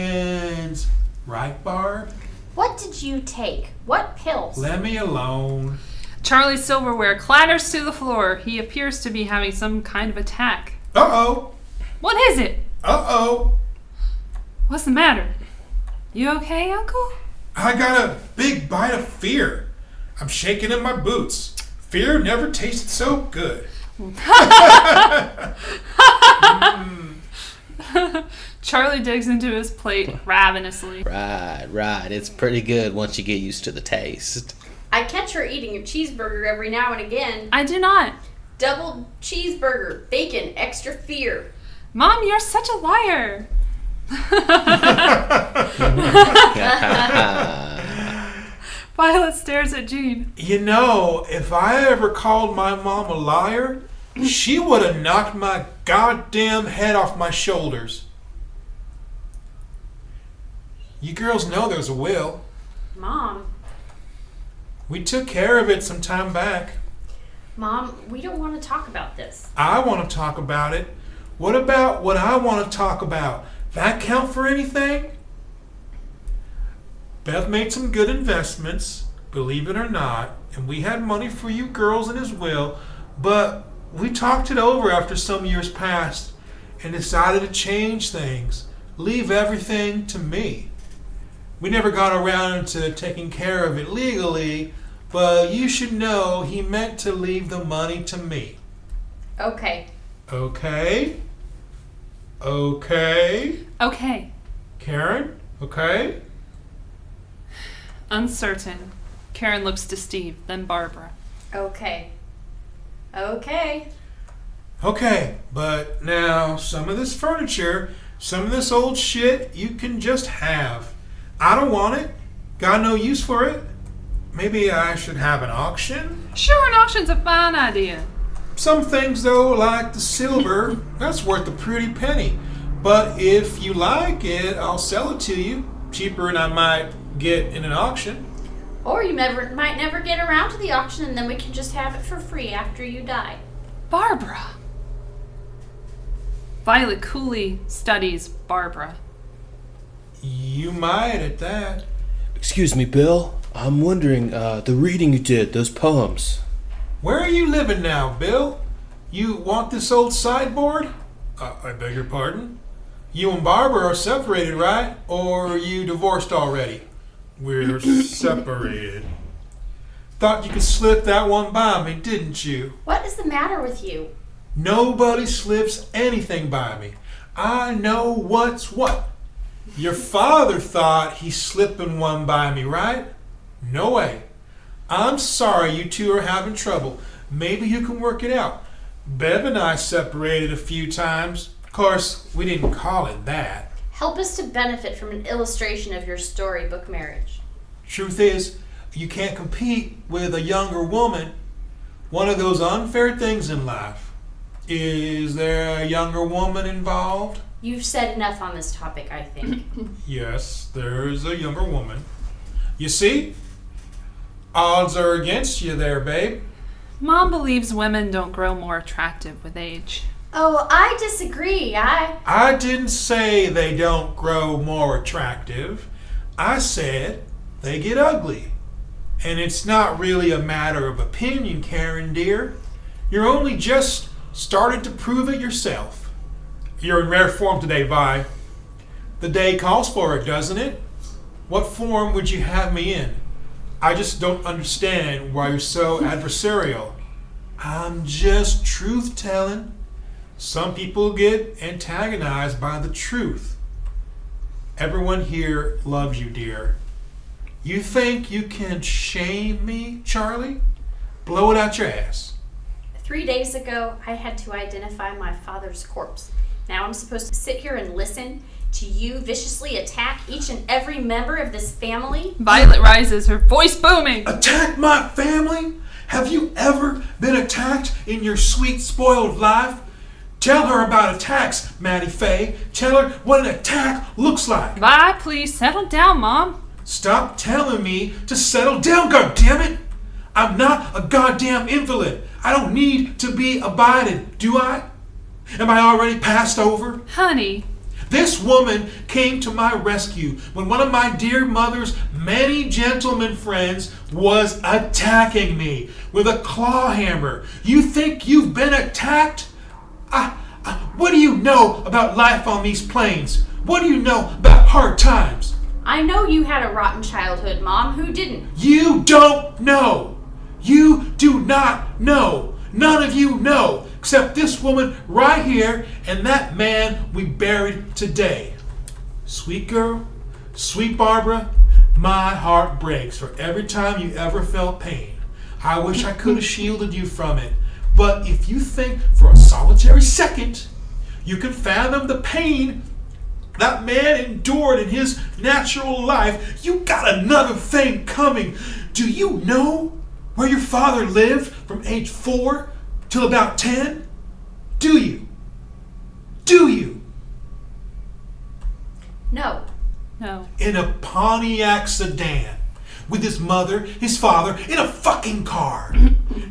Right, Barb? What did you take? What pills? Let me alone. Charlie's silverware clatters to the floor. He appears to be having some kind of attack. Uh-oh. What is it? Uh-oh. What's the matter? You okay, Uncle? I got a big bite of fear. I'm shaking in my boots. Fear never tasted so good. Charlie digs into his plate ravenously. Right. It's pretty good once you get used to the taste. I catch her eating a cheeseburger every now and again. I do not. Double cheeseburger, bacon, extra fear. Mom, you're such a liar. Violet stares at Jean. You know, if I ever called my mom a liar, she would have knocked my goddamn head off my shoulders. You girls know there's a will. Mom. We took care of it some time back. Mom, we don't want to talk about this. I want to talk about it. What about what I want to talk about? That count for anything? Beth made some good investments, believe it or not, and we had money for you girls in his will, but we talked it over after some years passed and decided to change things, leave everything to me. We never got around to taking care of it legally, but you should know he meant to leave the money to me. Okay. Okay? Okay. Karen? Okay? Uncertain. Karen looks to Steve, then Barbara. Okay, but now some of this furniture, some of this old shit, you can just have. I don't want it. Got no use for it. Maybe I should have an auction? Sure, an auction's a fine idea. Some things, though, like the silver, that's worth a pretty penny. But if you like it, I'll sell it to you. Cheaper than I might get in an auction. Or you might never get around to the auction, and then we can just have it for free after you die. Barbara. Violet coolly studies Barbara. You might at that. Excuse me, Bill. I'm wondering, the reading you did, those poems. Where are you living now, Bill? You want this old sideboard? I beg your pardon? You and Barbara are separated, right? Or are you divorced already? We're separated. Thought you could slip that one by me, didn't you? What is the matter with you? Nobody slips anything by me. I know what's what. Your father thought he's slipping one by me, right? No way. I'm sorry you two are having trouble. Maybe you can work it out. Bev and I separated a few times. Of course, we didn't call it that. Help us to benefit from an illustration of your storybook marriage. Truth is, you can't compete with a younger woman. One of those unfair things in life. Is there a younger woman involved? You've said enough on this topic, I think. Yes, there's a younger woman. You see? Odds are against you there, babe. Mom believes women don't grow more attractive with age. Oh, I disagree. I didn't say they don't grow more attractive. I said they get ugly. And it's not really a matter of opinion, Karen dear. You're only just started to prove it yourself. You're in rare form today, Vi. The day calls for it, doesn't it? What form would you have me in? I just don't understand why you're so adversarial. I'm just truth-telling. Some people get antagonized by the truth. Everyone here loves you, dear. You think you can shame me, Charlie? Blow it out your ass. 3 days ago, I had to identify my father's corpse. Now I'm supposed to sit here and listen to you viciously attack each and every member of this family? Violet rises, her voice booming. Attack my family? Have you ever been attacked in your sweet, spoiled life? Tell her about attacks, Maddie Faye. Tell her what an attack looks like. Vi, please settle down, Mom. Stop telling me to settle down, goddammit! I'm not a goddamn invalid. I don't need to be abided, do I? Am I already passed over? Honey. This woman came to my rescue when one of my dear mother's many gentleman friends was attacking me with a claw hammer. You think you've been attacked? What do you know about life on these plains? What do you know about hard times? I know you had a rotten childhood, Mom. Who didn't? You don't know. You do not know. None of you know, except this woman right here and that man we buried today. Sweet girl, sweet Barbara, my heart breaks for every time you ever felt pain. I wish I could have shielded you from it. But if you think for a solitary second you can fathom the pain that man endured in his natural life, you got another thing coming. Do you know where your father lived from age 4 till about 10? Do you? Do you? No. No. In a Pontiac sedan. With his mother, his father, in a fucking car.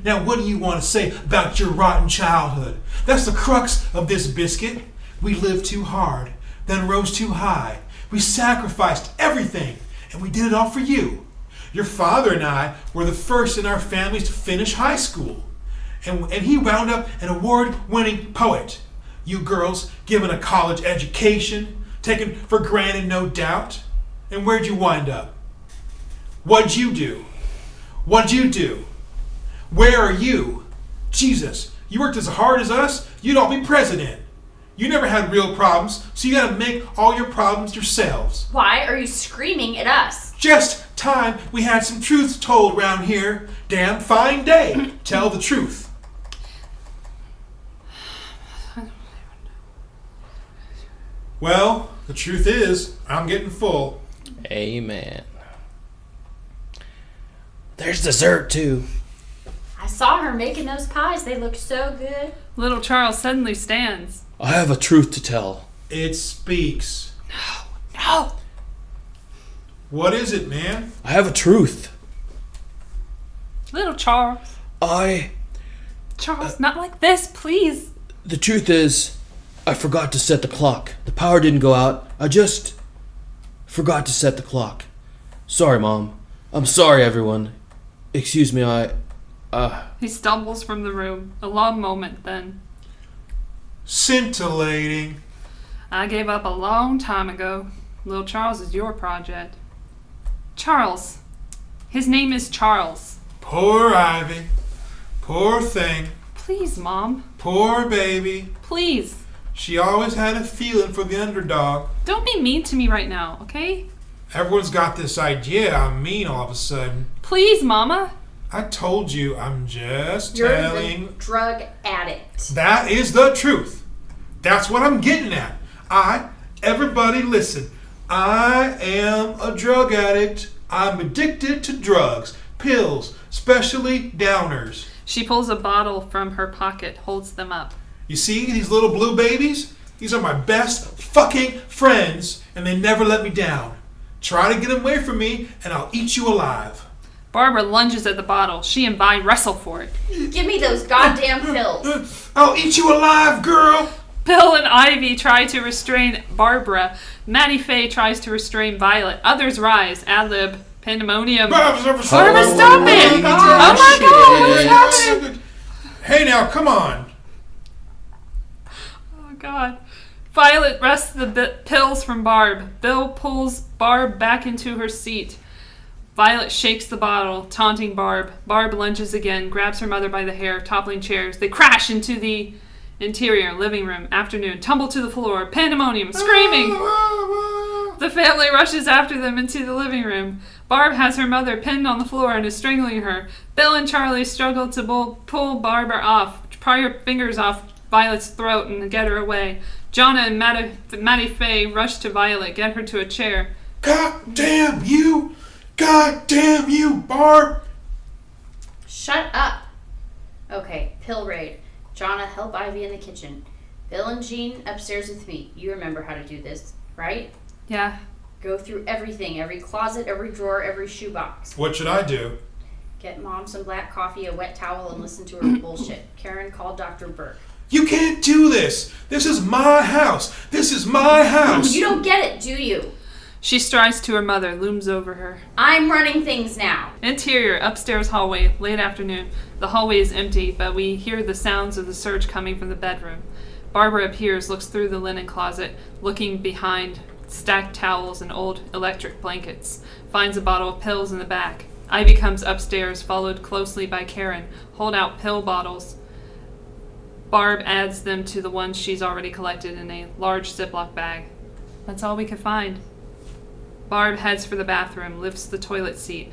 Now what do you want to say about your rotten childhood? That's the crux of this biscuit. We lived too hard, then rose too high. We sacrificed everything, and we did it all for you. Your father and I were the first in our families to finish high school. And he wound up an award-winning poet. You girls given a college education, taken for granted no doubt. And where'd you wind up? What'd you do? What'd you do? Where are you? Jesus, you worked as hard as us, you'd all be president. You never had real problems, so you gotta make all your problems yourselves. Why are you screaming at us? Just time we had some truths told round here. Damn fine day. Tell the truth. Well, the truth is, I'm getting full. Amen. There's dessert, too. I saw her making those pies. They looked so good. Little Charles suddenly stands. I have a truth to tell. It speaks. No! What is it, man? I have a truth. Little Charles. Charles, not like this, please. The truth is, I forgot to set the clock. The power didn't go out. I just forgot to set the clock. Sorry, Mom. I'm sorry, everyone. Excuse me, He stumbles from the room. A long moment, then. Scintillating. I gave up a long time ago. Little Charles is your project. Charles. His name is Charles. Poor Ivy. Poor thing. Please, Mom. Poor baby. Please. She always had a feeling for the underdog. Don't be mean to me right now, okay? Everyone's got this idea I'm mean all of a sudden. Please, Mama. I told you, I'm just You're telling. the drug addict. That is the truth. That's what I'm getting at. Everybody listen. I am a drug addict. I'm addicted to drugs, pills, especially downers. She pulls a bottle from her pocket, holds them up. You see these little blue babies? These are my best fucking friends, and they never let me down. Try to get them away from me, and I'll eat you alive. Barbara lunges at the bottle. She and Vi wrestle for it. Give me those goddamn pills. I'll eat you alive, girl! Bill and Ivy try to restrain Barbara. Maddie Faye tries to restrain Violet. Others rise. Ad-lib. Pandemonium. Barbara, stop it! Oh my God, what's happening? Hey now, come on. Oh God. Violet wrests the pills from Barb. Bill pulls Barb back into her seat. Violet shakes the bottle, taunting Barb. Barb lunges again, grabs her mother by the hair, toppling chairs. They crash into the interior, living room, afternoon, tumble to the floor, pandemonium, screaming. The family rushes after them into the living room. Barb has her mother pinned on the floor and is strangling her. Bill and Charlie struggle to pull Barbara off, pry her fingers off Violet's throat and get her away. Jonna and Maddie Faye rush to Violet, get her to a chair. God damn you! God damn you, Barb! Shut up. Okay, pill raid. Jonna, help Ivy in the kitchen. Bill and Jean upstairs with me. You remember how to do this, right? Yeah. Go through everything, every closet, every drawer, every shoebox. What should I do? Get Mom some black coffee, a wet towel, and listen to her bullshit. Karen, call Dr. Burke. You can't do this! This is my house! This is my house! You don't get it, do you? She strides to her mother, looms over her. I'm running things now. Interior, upstairs hallway, late afternoon. The hallway is empty, but we hear the sounds of the search coming from the bedroom. Barbara appears, looks through the linen closet, looking behind stacked towels and old electric blankets. Finds a bottle of pills in the back. Ivy comes upstairs, followed closely by Karen. Hold out pill bottles. Barb adds them to the ones she's already collected in a large Ziploc bag. That's all we could find. Barb heads for the bathroom, lifts the toilet seat,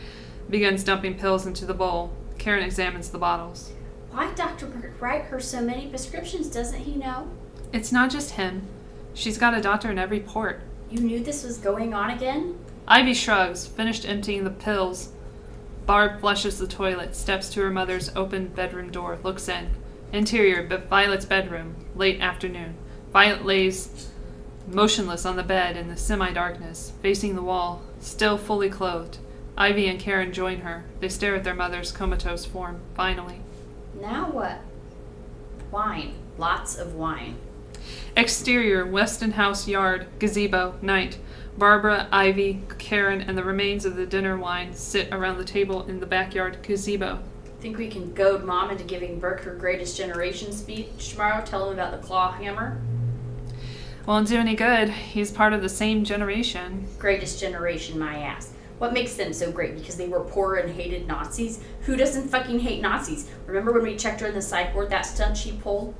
begins dumping pills into the bowl. Karen examines the bottles. Why Dr. Burke write her so many prescriptions, doesn't he know? It's not just him. She's got a doctor in every port. You knew this was going on again? Ivy shrugs, finished emptying the pills. Barb flushes the toilet, steps to her mother's open bedroom door, looks in. Interior, but Violet's bedroom, late afternoon. Violet lays motionless on the bed in the semi-darkness, facing the wall, still fully clothed. Ivy and Karen join her. They stare at their mother's comatose form, finally. Now what? Wine. Lots of wine. Exterior, Weston House yard, gazebo, night. Barbara, Ivy, Karen, and the remains of the dinner wine sit around the table in the backyard gazebo. Think we can goad Mom into giving Burke her greatest generation speech tomorrow? Tell him about the claw hammer? Won't do any good. He's part of the same generation. Greatest generation, my ass. What makes them so great? Because they were poor and hated Nazis? Who doesn't fucking hate Nazis? Remember when we checked her in the psych ward, that stunt she pulled?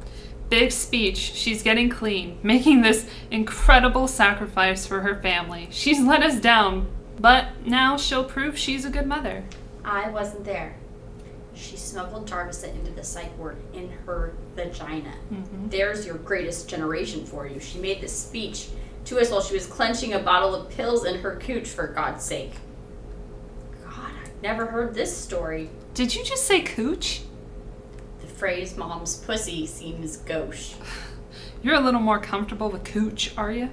Big speech. She's getting clean, making this incredible sacrifice for her family. She's let us down, but now she'll prove she's a good mother. I wasn't there. She smuggled Jarvisa into the psych ward in her vagina. Mm-hmm. There's your greatest generation for you. She made this speech to us while she was clenching a bottle of pills in her cooch, for God's sake. God, I Never heard this story. Did you just say cooch? The phrase mom's pussy seems gauche. You're a little more comfortable with cooch, are you?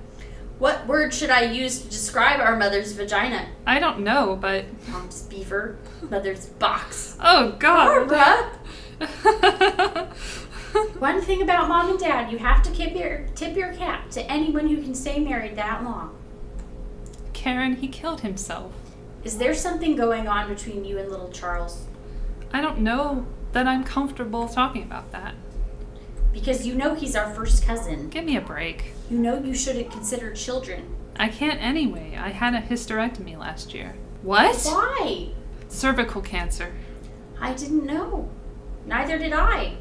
What word should I use to describe our mother's vagina? I don't know, but... Mom's beaver, mother's box. Oh, God. Barbara! One thing about Mom and Dad, you have to tip your cap to anyone who can stay married that long. Karen, he killed himself. Is there something going on between you and little Charles? I don't know that I'm comfortable talking about that. Because you know he's our first cousin. Give me a break. You know you shouldn't consider children. I can't anyway. I had a hysterectomy last year. What? Why? Cervical cancer. I didn't know. Neither did I.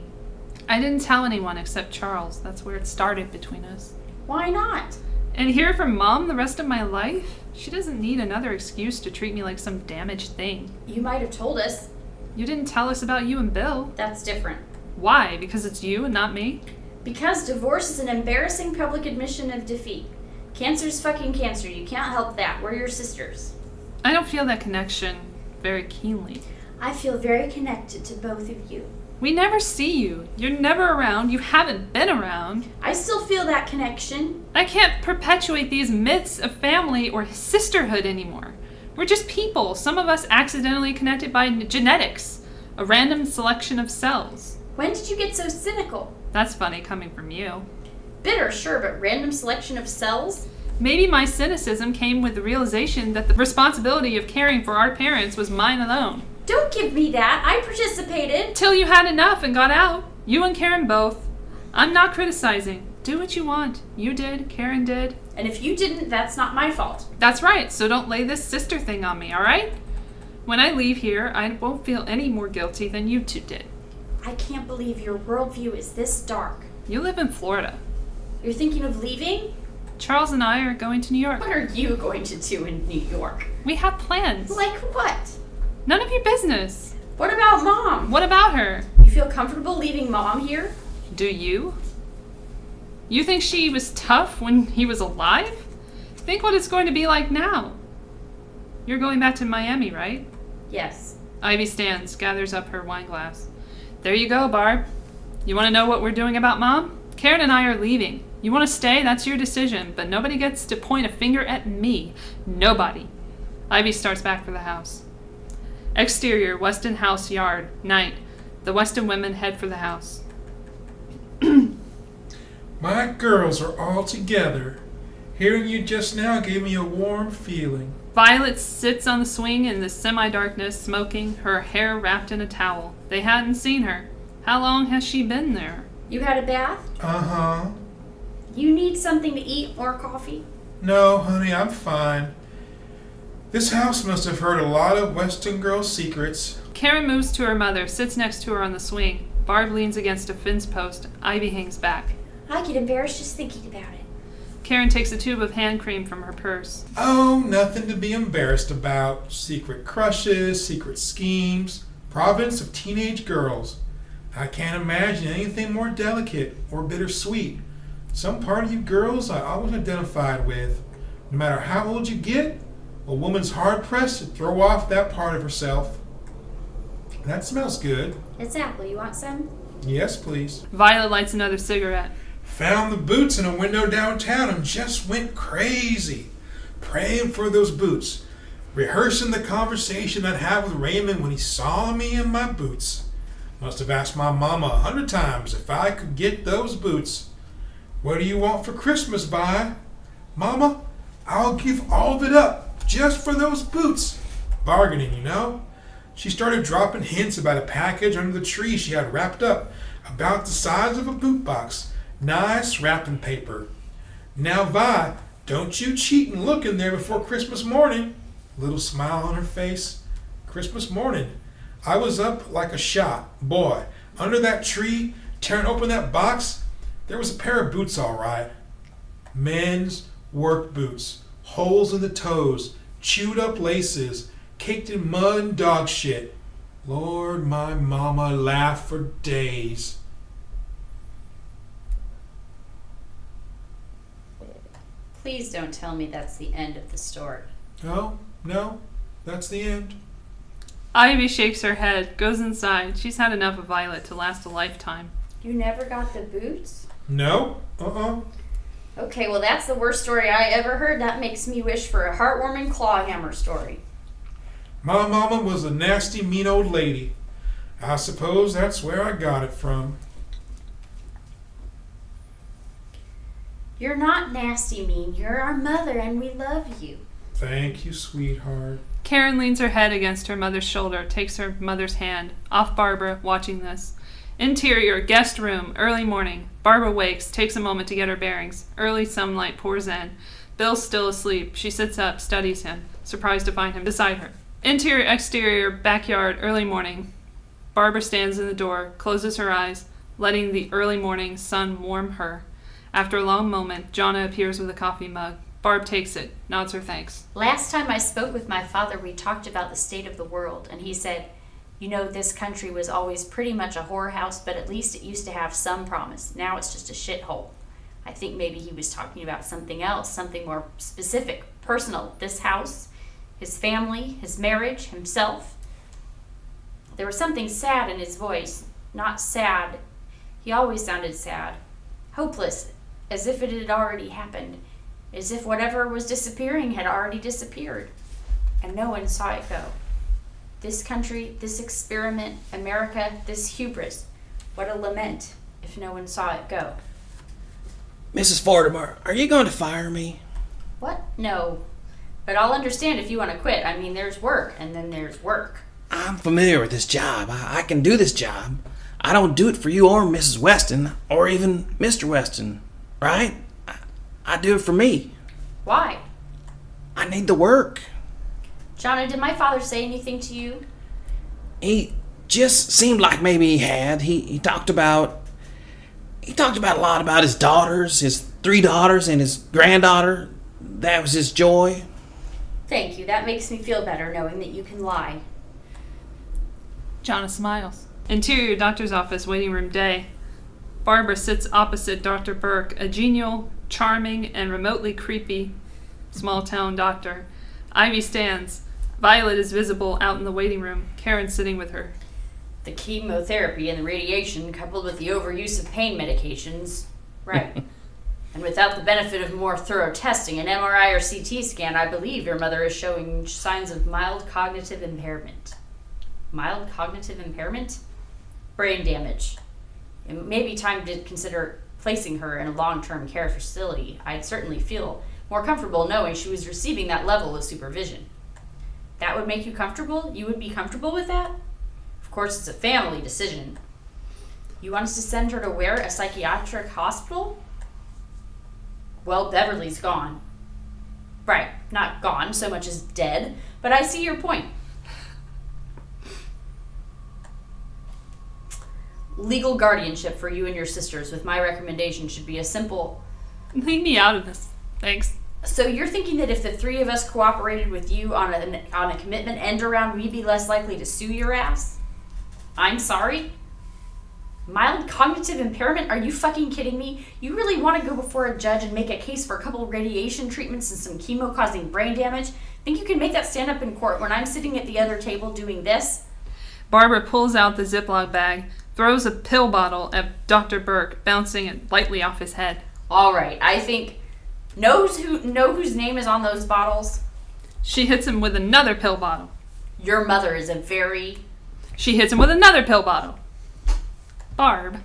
I didn't tell anyone except Charles. That's where it started between us. Why not? And hear from Mom the rest of my life? She doesn't need another excuse to treat me like some damaged thing. You might have told us. You didn't tell us about you and Bill. That's different. Why? Because it's you and not me? Because divorce is an embarrassing public admission of defeat. Cancer's fucking cancer. You can't help that. We're your sisters. I don't feel that connection very keenly. I feel very connected to both of you. We never see you. You're never around. You haven't been around. I still feel that connection. I can't perpetuate these myths of family or sisterhood anymore. We're just people, some of us accidentally connected by genetics, a random selection of cells. When did you get so cynical? That's funny coming from you. Bitter, sure, but random selection of cells? Maybe my cynicism came with the realization that the responsibility of caring for our parents was mine alone. Don't give me that. I participated. Till you had enough and got out. You and Karen both. I'm not criticizing. Do what you want. You did. Karen did. And if you didn't, that's not my fault. That's right. So don't lay this sister thing on me, all right? When I leave here, I won't feel any more guilty than you two did. I can't believe your worldview is this dark. You live in Florida. You're thinking of leaving? Charles and I are going to New York. What are you going to do in New York? We have plans. Like what? None of your business. What about Mom? What about her? You feel comfortable leaving Mom here? Do you? You think she was tough when he was alive? Think what it's going to be like now. You're going back to Miami, right? Yes. Ivy stands, gathers up her wine glass. There you go, Barb. You want to know what we're doing about Mom? Karen and I are leaving. You want to stay? That's your decision. But nobody gets to point a finger at me. Nobody. Ivy starts back for the house. Exterior, Weston house yard. Night. The Weston women head for the house. My girls are all together. Hearing you just now gave me a warm feeling. Violet sits on the swing in the semi-darkness, smoking, her hair wrapped in a towel. They hadn't seen her. How long has she been there? You had a bath? Uh-huh. You need something to eat or coffee? No, honey, I'm fine. This house must have heard a lot of Weston girl secrets. Karen moves to her mother, sits next to her on the swing. Barb leans against a fence post. Ivy hangs back. I get embarrassed just thinking about it. Karen takes a tube of hand cream from her purse. Oh, nothing to be embarrassed about. Secret crushes, secret schemes, province of teenage girls. I can't imagine anything more delicate or bittersweet. Some part of you girls I always identified with. No matter how old you get, a woman's hard-pressed to throw off that part of herself. That smells good. It's apple. You want some? Yes, please. Violet lights another cigarette. Found the boots in a window downtown and just went crazy. Praying for those boots. Rehearsing the conversation I'd have with Raymond when he saw me in my boots. Must have asked my mama 100 times if I could get those boots. What do you want for Christmas, Vi? Mama, I'll give all of it up just for those boots. Bargaining, you know. She started dropping hints about a package under the tree she had wrapped up, about the size of a boot box. Nice wrapping paper. Now, Vi, don't you cheat and look in there before Christmas morning. Little smile on her face. Christmas morning. I was up like a shot. Boy, under that tree, tearing open that box, there was a pair of boots all right. Men's work boots. Holes in the toes. Chewed up laces. Caked in mud and dog shit. Lord, my mama laughed for days. Please don't tell me that's the end of the story. Oh, no, that's the end. Ivy shakes her head, goes inside. She's had enough of Violet to last a lifetime. You never got the boots? No? Okay, well that's the worst story I ever heard. That makes me wish for a heartwarming clawhammer story. My mama was a nasty, mean old lady. I suppose that's where I got it from. You're not nasty mean. You're our mother and we love you. Thank you, sweetheart. Karen leans her head against her mother's shoulder, takes her mother's hand. Off Barbara, watching this. Interior, guest room, early morning. Barbara wakes, takes a moment to get her bearings. Early sunlight pours in. Bill's still asleep. She sits up, studies him, surprised to find him beside her. Interior, exterior, backyard, early morning. Barbara stands in the door, closes her eyes, letting the early morning sun warm her. After a long moment, Jonna appears with a coffee mug. Barb takes it, nods her thanks. Last time I spoke with my father, we talked about the state of the world, and he said, you know, this country was always pretty much a whorehouse, but at least it used to have some promise. Now it's just a shithole. I think maybe he was talking about something else, something more specific, personal. This house, his family, his marriage, himself. There was something sad in his voice. Not sad. He always sounded sad. Hopeless, as if it had already happened. As if whatever was disappearing had already disappeared. And no one saw it go. This country, this experiment, America, this hubris. What a lament if no one saw it go. Mrs. Fortimer, are you going to fire me? What? No. But I'll understand if you want to quit. I mean, there's work, and then there's work. I'm familiar with this job. I can do this job. I don't do it for you or Mrs. Weston, or even Mr. Weston, right? I do it for me. Why? I need the work. Jonna, did my father say anything to you? He just seemed like maybe he had. He talked about a lot about his daughters, his 3 daughters and his granddaughter. That was his joy. Thank you. That makes me feel better knowing that you can lie. Jonna smiles. Interior, doctor's office, waiting room day. Barbara sits opposite Dr. Burke, a genial, charming, and remotely creepy small-town doctor. Ivy stands. Violet is visible out in the waiting room. Karen's sitting with her. The chemotherapy and the radiation, coupled with the overuse of pain medications. Right. And without the benefit of more thorough testing, an MRI or CT scan, I believe your mother is showing signs of mild cognitive impairment. Mild cognitive impairment? Brain damage. It may be time to consider placing her in a long-term care facility. I'd certainly feel more comfortable knowing she was receiving that level of supervision. That would make you comfortable? You would be comfortable with that? Of course, it's a family decision. You want us to send her to where? A psychiatric hospital? Well, Beverly's gone. Right, not gone so much as dead, but I see your point. Legal guardianship for you and your sisters with my recommendation should be a simple... Leave me out of this. Thanks. So you're thinking that if the 3 of us cooperated with you on a commitment end around, we'd be less likely to sue your ass? I'm sorry? Mild cognitive impairment? Are you fucking kidding me? You really want to go before a judge and make a case for a couple radiation treatments and some chemo causing brain damage? Think you can make that stand up in court when I'm sitting at the other table doing this? Barbara pulls out the Ziploc bag, throws a pill bottle at Dr. Burke, bouncing it lightly off his head. All right, I think... Know whose name is on those bottles? She hits him with another pill bottle. Your mother is a very... She hits him with another pill bottle. Barb.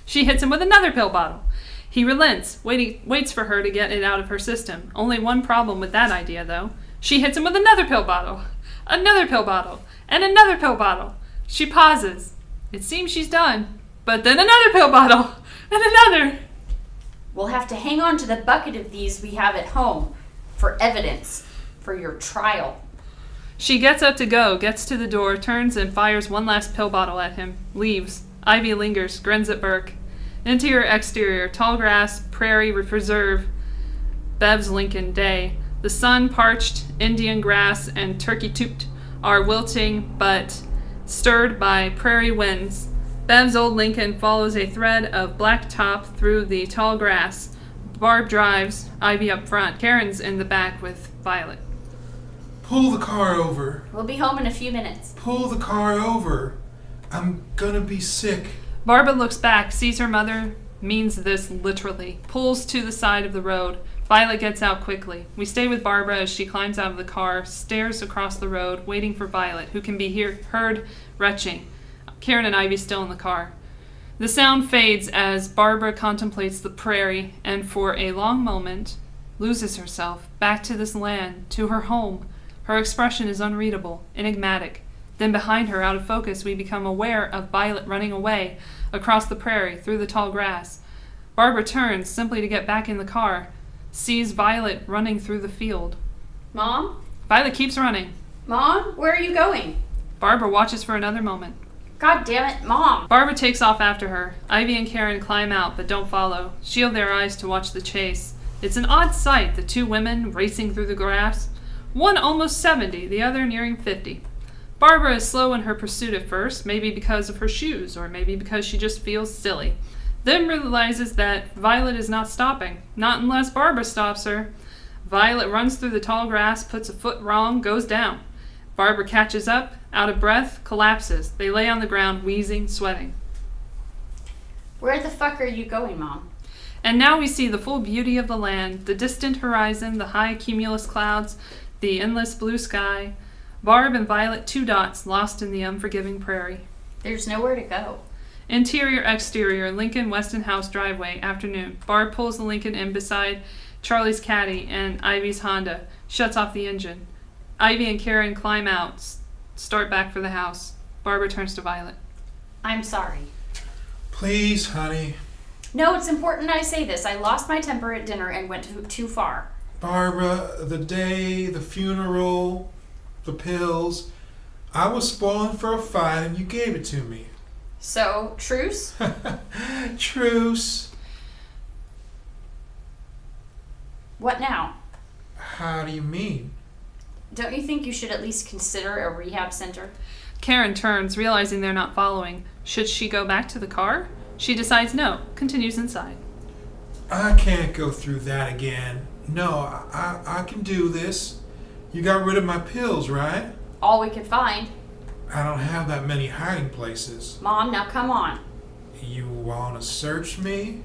She hits him with another pill bottle. He relents, waits for her to get it out of her system. Only one problem with that idea, though. She hits him with another pill bottle, and another pill bottle. She pauses. It seems she's done. But then another pill bottle, and another. We'll have to hang on to the bucket of these we have at home for evidence for your trial. She gets up to go, gets to the door, turns and fires one last pill bottle at him, leaves. Ivy lingers, grins at Burke. Interior, exterior, tall grass, prairie, preserve, Bev's Lincoln day. The sun, parched Indian grass, and turkey-tooped are wilting but stirred by prairie winds. Bev's old Lincoln follows a thread of black top through the tall grass. Barb drives, Ivy up front. Karen's in the back with Violet. Pull the car over. We'll be home in a few minutes. Pull the car over. I'm gonna be sick. Barbara looks back, sees her mother means this literally, pulls to the side of the road. Violet gets out quickly. We stay with Barbara as she climbs out of the car, stares across the road, waiting for Violet, who can be heard retching. Karen and Ivy still in the car. The sound fades as Barbara contemplates the prairie and for a long moment loses herself back to this land, to her home. Her expression is unreadable, enigmatic. Then behind her, out of focus, we become aware of Violet running away across the prairie through the tall grass. Barbara turns simply to get back in the car, sees Violet running through the field. Mom? Violet keeps running. Mom? Where are you going? Barbara watches for another moment. God damn it, Mom! Barbara takes off after her. Ivy and Karen climb out but don't follow, shield their eyes to watch the chase. It's an odd sight, the two women racing through the grass. One almost 70, the other nearing 50. Barbara is slow in her pursuit at first, maybe because of her shoes, or maybe because she just feels silly. Then realizes that Violet is not stopping, not unless Barbara stops her. Violet runs through the tall grass, puts a foot wrong, goes down. Barbara catches up, out of breath, collapses. They lay on the ground, wheezing, sweating. Where the fuck are you going, Mom? And now we see the full beauty of the land, the distant horizon, the high cumulus clouds, the endless blue sky. Barb and Violet, 2 dots, lost in the unforgiving prairie. There's nowhere to go. Interior, exterior, Lincoln Weston House driveway, afternoon. Barb pulls the Lincoln in beside Charlie's Caddy and Ivy's Honda, shuts off the engine. Ivy and Karen climb out, start back for the house. Barbara turns to Violet. I'm sorry. Please, honey. No, it's important I say this. I lost my temper at dinner and went too far. Barbara, the day, the funeral, the pills. I was spoiling for a fight and you gave it to me. So, truce? Truce. What now? How do you mean? Don't you think you should at least consider a rehab center? Karen turns, realizing they're not following. Should she go back to the car? She decides no, continues inside. I can't go through that again. No, I can do this. You got rid of my pills, right? All we could find. I don't have that many hiding places. Mom, now come on. You want to search me?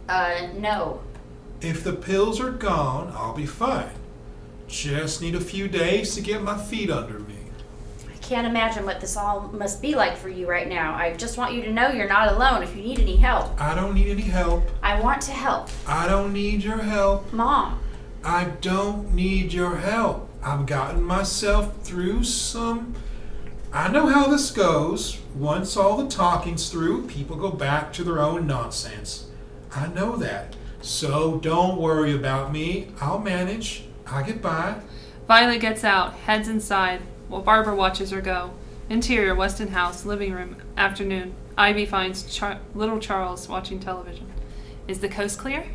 No. If the pills are gone, I'll be fine. Just need a few days to get my feet under me. I can't imagine what this all must be like for you right now. I just want you to know you're not alone if you need any help. I don't need any help. I want to help. I don't need your help. Mom. I don't need your help. I've gotten myself through some... I know how this goes. Once all the talking's through, people go back to their own nonsense. I know that. So don't worry about me. I'll manage. I'll get by. Violet gets out, heads inside, while Barbara watches her go. Interior, Weston House, living room, afternoon. Ivy finds little Charles watching television. Is the coast clear?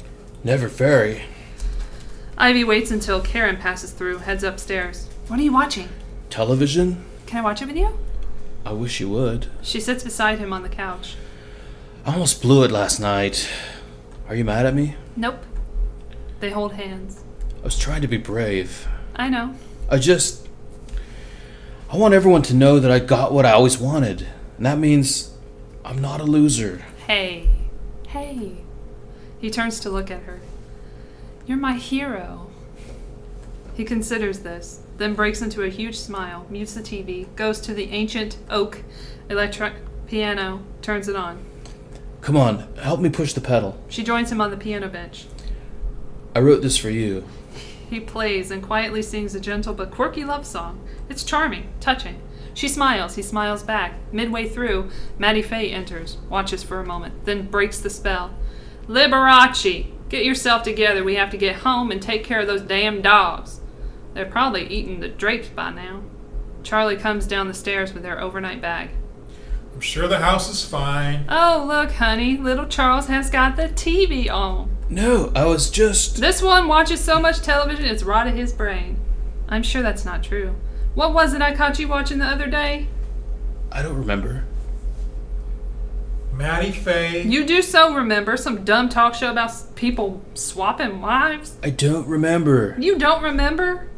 Never very. Ivy waits until Karen passes through, heads upstairs. What are you watching? Television? Can I watch it with you? I wish you would. She sits beside him on the couch. I almost blew it last night. Are you mad at me? Nope. They hold hands. I was trying to be brave. I know. I want everyone to know that I got what I always wanted. And that means I'm not a loser. Hey. He turns to look at her. You're my hero. He considers this, then breaks into a huge smile, mutes the TV, goes to the ancient oak electric piano, turns it on. Come on, help me push the pedal. She joins him on the piano bench. I wrote this for you. He plays and quietly sings a gentle but quirky love song. It's charming, touching. She smiles, he smiles back. Midway through, Maddie Faye enters, watches for a moment, then breaks the spell. Liberace! Get yourself together, we have to get home and take care of those damn dogs. They're probably eating the drapes by now. Charlie comes down the stairs with their overnight bag. I'm sure the house is fine. Oh, look, honey, little Charles has got the TV on. No, I was just... This one watches so much television it's rotted his brain. I'm sure that's not true. What was it I caught you watching the other day? I don't remember. Maddie Faye. You do so remember some dumb talk show about people swapping wives? I don't remember. You don't remember?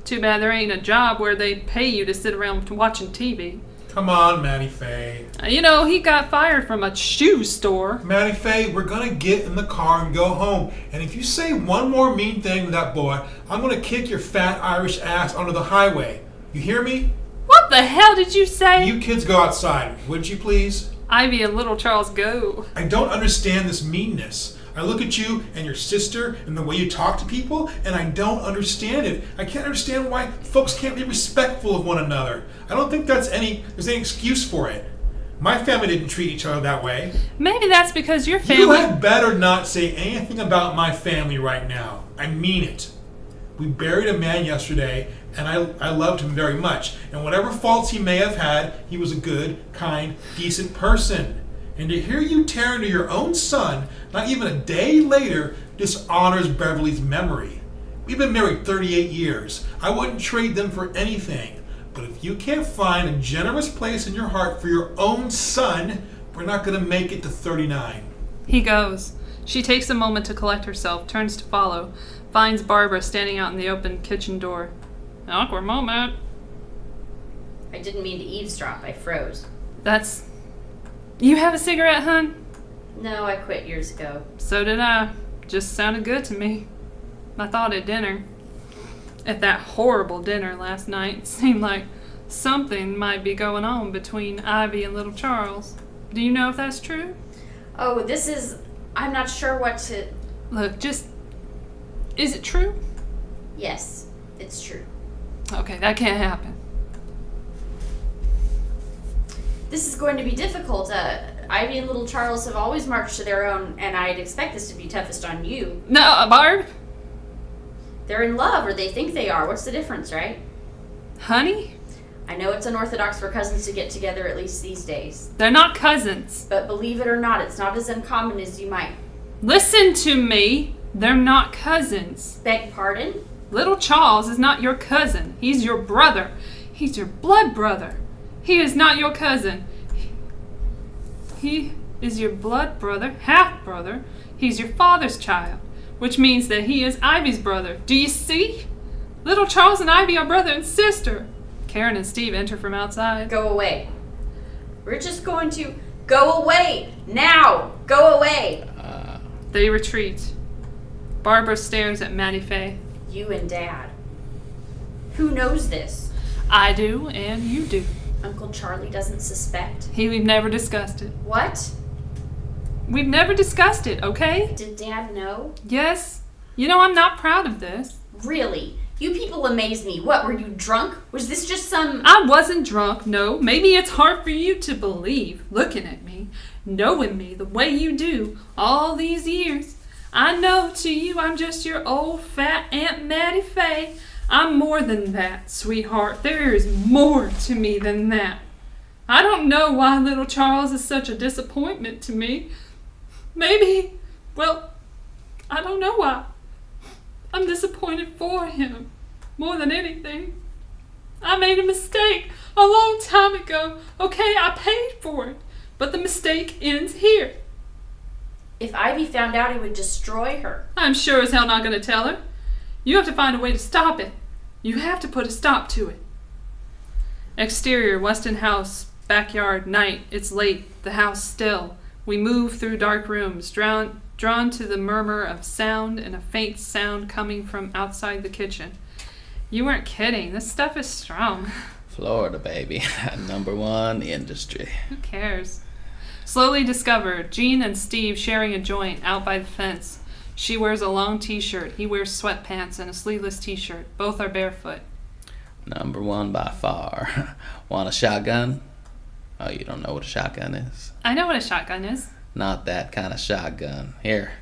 Too bad there ain't a job where they pay you to sit around watching TV. Come on, Maddie Faye. You know, he got fired from a shoe store. Maddie Faye, we're gonna get in the car and go home. And if you say one more mean thing to that boy, I'm gonna kick your fat Irish ass onto the highway. You hear me? What the hell did you say? You kids go outside, would you please? Ivy and little Charles go. I don't understand this meanness. I look at you and your sister and the way you talk to people, and I don't understand it. I can't understand why folks can't be respectful of one another. I don't think there's any excuse for it. My family didn't treat each other that way. Maybe that's because your family... You had better not say anything about my family right now. I mean it. We buried a man yesterday, and I loved him very much. And whatever faults he may have had, he was a good, kind, decent person. And to hear you tear into your own son, not even a day later, dishonors Beverly's memory. We've been married 38 years. I wouldn't trade them for anything. But if you can't find a generous place in your heart for your own son, we're not going to make it to 39. He goes. She takes a moment to collect herself, turns to follow, finds Barbara standing out in the open kitchen door. An awkward moment. I didn't mean to eavesdrop. I froze. That's... You have a cigarette, hun? No, I quit years ago. So did I. Just sounded good to me. I thought at dinner. At that horrible dinner last night, it seemed like something might be going on between Ivy and little Charles. Do you know if that's true? Oh, this is... I'm not sure what to... Look, just... Is it true? Yes, it's true. Okay, that can't happen. This is going to be difficult. Ivy and little Charles have always marched to their own, and I'd expect this to be toughest on you. No, Barb? They're in love, or they think they are. What's the difference, right? Honey? I know it's unorthodox for cousins to get together, at least these days. They're not cousins. But believe it or not, it's not as uncommon as you might. Listen to me. They're not cousins. Beg pardon? Little Charles is not your cousin. He's your brother. He's your blood brother. He is not your cousin. He is your blood brother, half-brother. He's your father's child, which means that he is Ivy's brother. Do you see? Little Charles and Ivy are brother and sister. Karen and Steve enter from outside. Go away. We're just going to... Go away! Now! Go away! They retreat. Barbara stares at Maddie Faye. You and Dad. Who knows this? I do, and you do. Uncle Charlie doesn't suspect? We've never discussed it. What? We've never discussed it, okay? Did Dad know? Yes. You know, I'm not proud of this. Really? You people amaze me. What, were you drunk? Was this just some... I wasn't drunk, no. Maybe it's hard for you to believe, looking at me, knowing me the way you do all these years. I know to you I'm just your old fat Aunt Maddie Faye. I'm more than that, sweetheart. There is more to me than that. I don't know why little Charles is such a disappointment to me. Maybe, well, I don't know why. I'm disappointed for him, more than anything. I made a mistake a long time ago. Okay, I paid for it, but the mistake ends here. If Ivy found out, it would destroy her. I'm sure as hell not going to tell her. You have to find a way to stop it. You have to put a stop to it. Exterior, Weston House, backyard, night. It's late, the house still. We move through dark rooms, drawn to the murmur of sound and a faint sound coming from outside the kitchen. You weren't kidding. This stuff is strong. Florida, baby. #1 industry. Who cares? Slowly discovered, Jean and Steve sharing a joint out by the fence. She wears a long t-shirt. He wears sweatpants and a sleeveless t-shirt. Both are barefoot. #1 by far. Want a shotgun? Oh, you don't know what a shotgun is? I know what a shotgun is. Not that kind of shotgun. Here,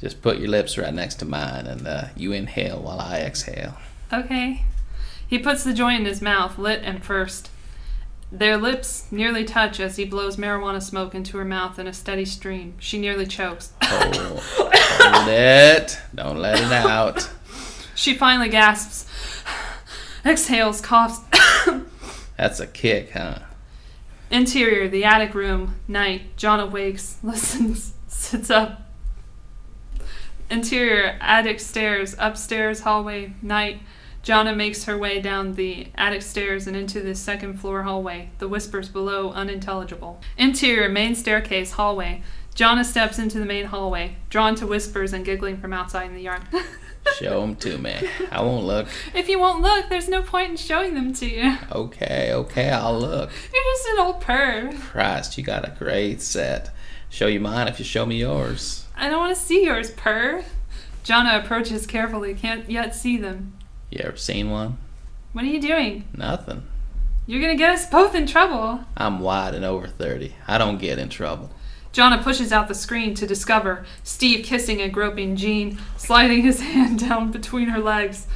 just put your lips right next to mine and you inhale while I exhale. Okay. He puts the joint in his mouth, lit and first. Their lips nearly touch as he blows marijuana smoke into her mouth in a steady stream. She nearly chokes. Hold it. Don't let it out. She finally gasps, exhales, coughs. That's a kick, huh? Interior, the attic room, night. John awakes, listens, sits up. Interior, attic stairs, upstairs, hallway, night. Jonna makes her way down the attic stairs and into the second floor hallway, the whispers below unintelligible. Interior, main staircase, hallway. Jonna steps into the main hallway, drawn to whispers and giggling from outside in the yard. Show 'em to me. I won't look. If you won't look, there's no point in showing them to you. Okay, I'll look. You're just an old perv. Christ, you got a great set. Show you mine if you show me yours. I don't want to see yours, perv. Jonna approaches carefully, can't yet see them. You ever seen one? What are you doing? Nothing. You're gonna get us both in trouble. I'm wide and over 30. I don't get in trouble. Jonna pushes out the screen to discover Steve kissing and groping Jean, sliding his hand down between her legs.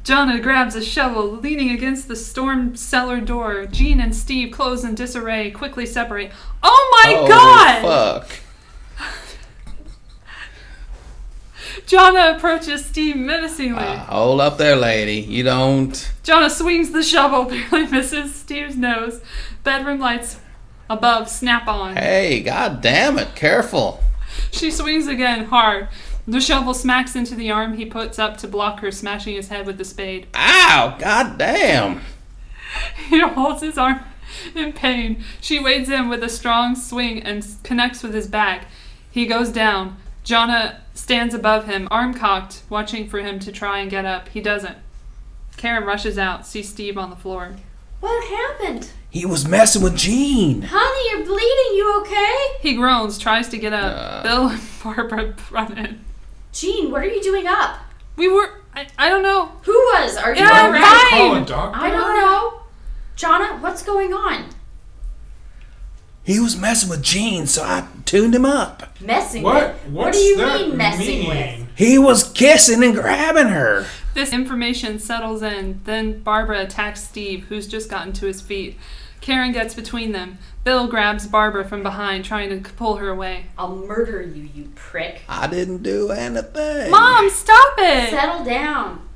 Jonna grabs a shovel, leaning against the storm cellar door. Jean and Steve, clothes in disarray, quickly separate. Oh my God! Fuck. Jonna approaches Steve menacingly. Hold up there, lady. You don't... Jonna swings the shovel, barely misses Steve's nose. Bedroom lights above snap on. Hey, god damn it. Careful. She swings again, hard. The shovel smacks into the arm he puts up to block her, smashing his head with the spade. Ow! God damn. He holds his arm in pain. She wades in with a strong swing and connects with his back. He goes down. Jonna stands above him, arm cocked, watching for him to try and get up. He doesn't. Karen rushes out, sees Steve on the floor. What happened? He was messing with Jean. Honey, you're bleeding. You okay? He groans, tries to get up. Bill and Barbara run in. Jean, what are you doing up? We were... I don't know. Who was? Are you Yeah, alright? fine. Call a doctor. I don't know. Jonna, what's going on? He was messing with Jean, so I tuned him up. Messing What? with? What's What do you that mean messing mean? with? He was kissing and grabbing her. This information settles in. Then Barbara attacks Steve, who's just gotten to his feet. Karen gets between them. Bill grabs Barbara from behind, trying to pull her away. I'll murder you, you prick. I didn't do anything. Mom, stop it! Settle down.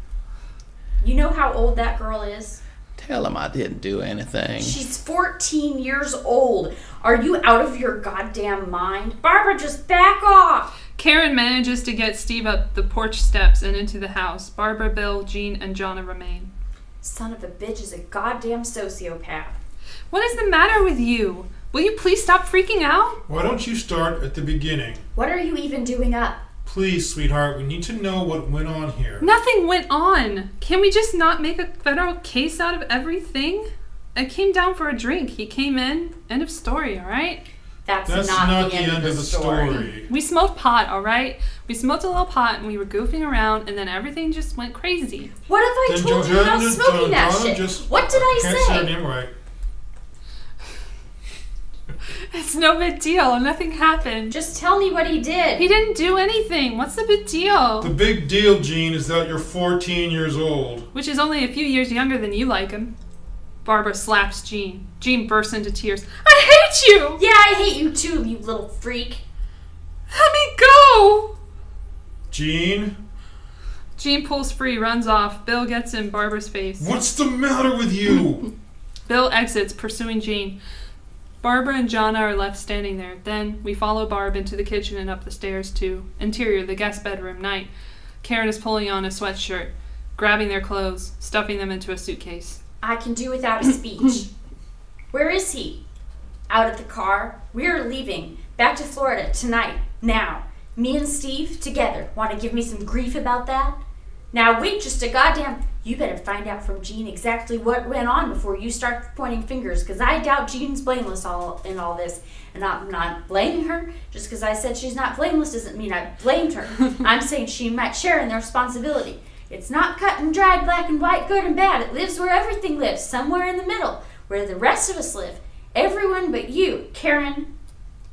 You know how old that girl is? Tell him I didn't do anything. She's 14 years old. Are you out of your goddamn mind? Barbara, just back off. Karen manages to get Steve up the porch steps and into the house. Barbara, Bill, Jean, and Jonna remain. Son of a bitch is a goddamn sociopath. What is the matter with you? Will you please stop freaking out? Why don't you start at the beginning? What are you even doing up? Please, sweetheart, we need to know what went on here. Nothing went on. Can we just not make a federal case out of everything? I came down for a drink. He came in. End of story, alright? That's That's not the end of the story. We smoked pot, alright? We smoked a little pot and we were goofing around and then everything just went crazy. What if I told you about smoking that shit? What did I can't say her say? name right. It's no big deal. Nothing happened. Just tell me what he did. He didn't do anything. What's the big deal? The big deal, Jean, is that you're 14 years old. Which is only a few years younger than you like him. Barbara slaps Jean. Jean bursts into tears. I hate you! Yeah, I hate you too, you little freak. Let me go! Jean? Jean pulls free, runs off. Bill gets in Barbara's face. What's the matter with you? Bill exits, pursuing Jean. Barbara and Jonna are left standing there. Then we follow Barb into the kitchen and up the stairs to interior, the guest bedroom. Night. Karen is pulling on a sweatshirt, grabbing their clothes, stuffing them into a suitcase. I can do without a speech. Where is he? Out at the car. We're leaving. Back to Florida tonight. Now. Me and Steve together. Want to give me some grief about that? Now wait just a goddamn... You better find out from Jean exactly what went on before you start pointing fingers, because I doubt Jean's blameless in all this. And I'm not blaming her. Just because I said she's not blameless doesn't mean I blamed her. I'm saying she might share in the responsibility. It's not cut and dried, black and white, good and bad. It lives where everything lives, somewhere in the middle, where the rest of us live. Everyone but you, Karen.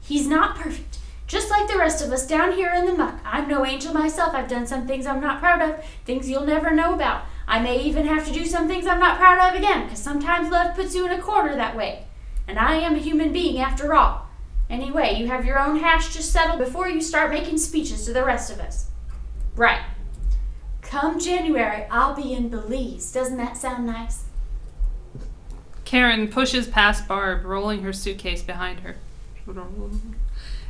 He's not perfect. Just like the rest of us down here in the muck. I'm no angel myself. I've done some things I'm not proud of, things you'll never know about. I may even have to do some things I'm not proud of again, because sometimes love puts you in a corner that way. And I am a human being after all. Anyway, you have your own hash just settled before you start making speeches to the rest of us. Right. Come January, I'll be in Belize. Doesn't that sound nice? Karen pushes past Barb, rolling her suitcase behind her.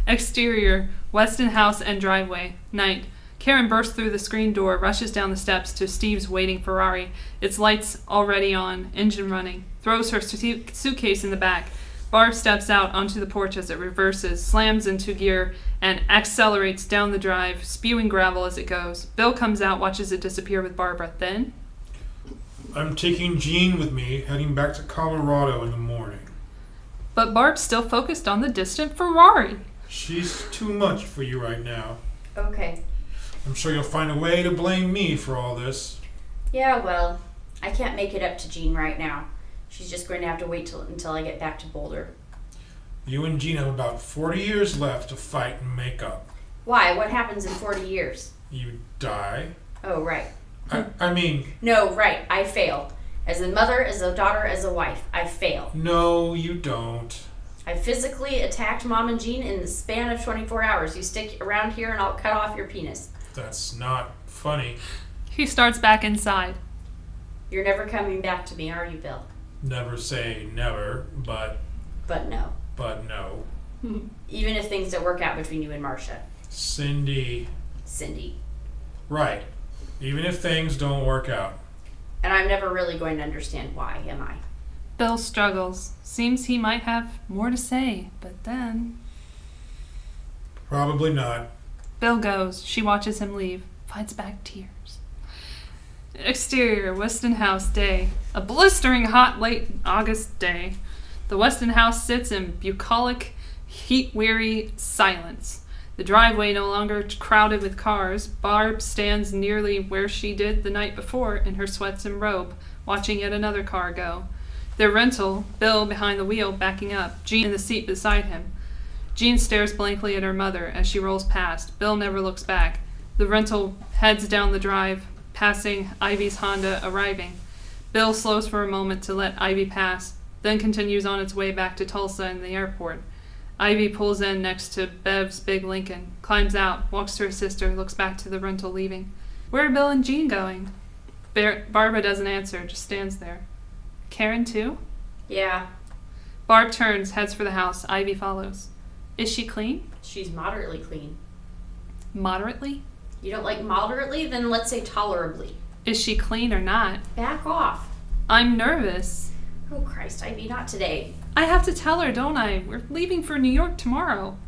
Exterior, Weston house and driveway. Night. Karen bursts through the screen door, rushes down the steps to Steve's waiting Ferrari, its lights already on, engine running, throws her suitcase in the back. Barb steps out onto the porch as it reverses, slams into gear, and accelerates down the drive, spewing gravel as it goes. Bill comes out, watches it disappear with Barbara. Then, I'm taking Jean with me, heading back to Colorado in the morning. but Barb's still focused on the distant Ferrari. She's too much for you right now. Okay. I'm sure you'll find a way to blame me for all this. Yeah, well, I can't make it up to Jean right now. She's just going to have to wait until I get back to Boulder. You and Jean have about 40 years left to fight and make up. Why? What happens in 40 years? You die? Oh, right. I mean... No, right. I fail. As a mother, as a daughter, as a wife. I fail. No, you don't. I physically attacked Mom and Jean in the span of 24 hours. You stick around here and I'll cut off your penis. That's not funny. He starts back inside. You're never coming back to me, are you, Bill? Never say never, but no. no. Even if things don't work out between you and Marcia. Cindy. Right. Even if things don't work out. And I'm never really going to understand why, am I? Bill struggles. Seems he might have more to say, but then... Probably not. Bill goes. She watches him leave. Fights back tears. Exterior, Weston House day. A blistering hot late August day. The Weston House sits in bucolic, heat-weary silence. The driveway no longer crowded with cars. Barb stands nearly where she did the night before in her sweats and robe, watching yet another car go. Their rental, Bill behind the wheel, backing up, Jean in the seat beside him. Jean stares blankly at her mother as she rolls past. Bill never looks back. The rental heads down the drive, passing Ivy's Honda arriving. Bill slows for a moment to let Ivy pass, then continues on its way back to Tulsa and the airport. Ivy pulls in next to Bev's big Lincoln, climbs out, walks to her sister, looks back to the rental leaving. Where are Bill and Jean going? Barbara doesn't answer, just stands there. Karen too? Yeah. Barb turns, heads for the house. Ivy follows. Is she clean? She's moderately clean. Moderately? You don't like moderately? Then let's say tolerably. Is she clean or not? Back off. I'm nervous. Oh, Christ, Ivy, not today. I have to tell her, don't I? We're leaving for New York tomorrow.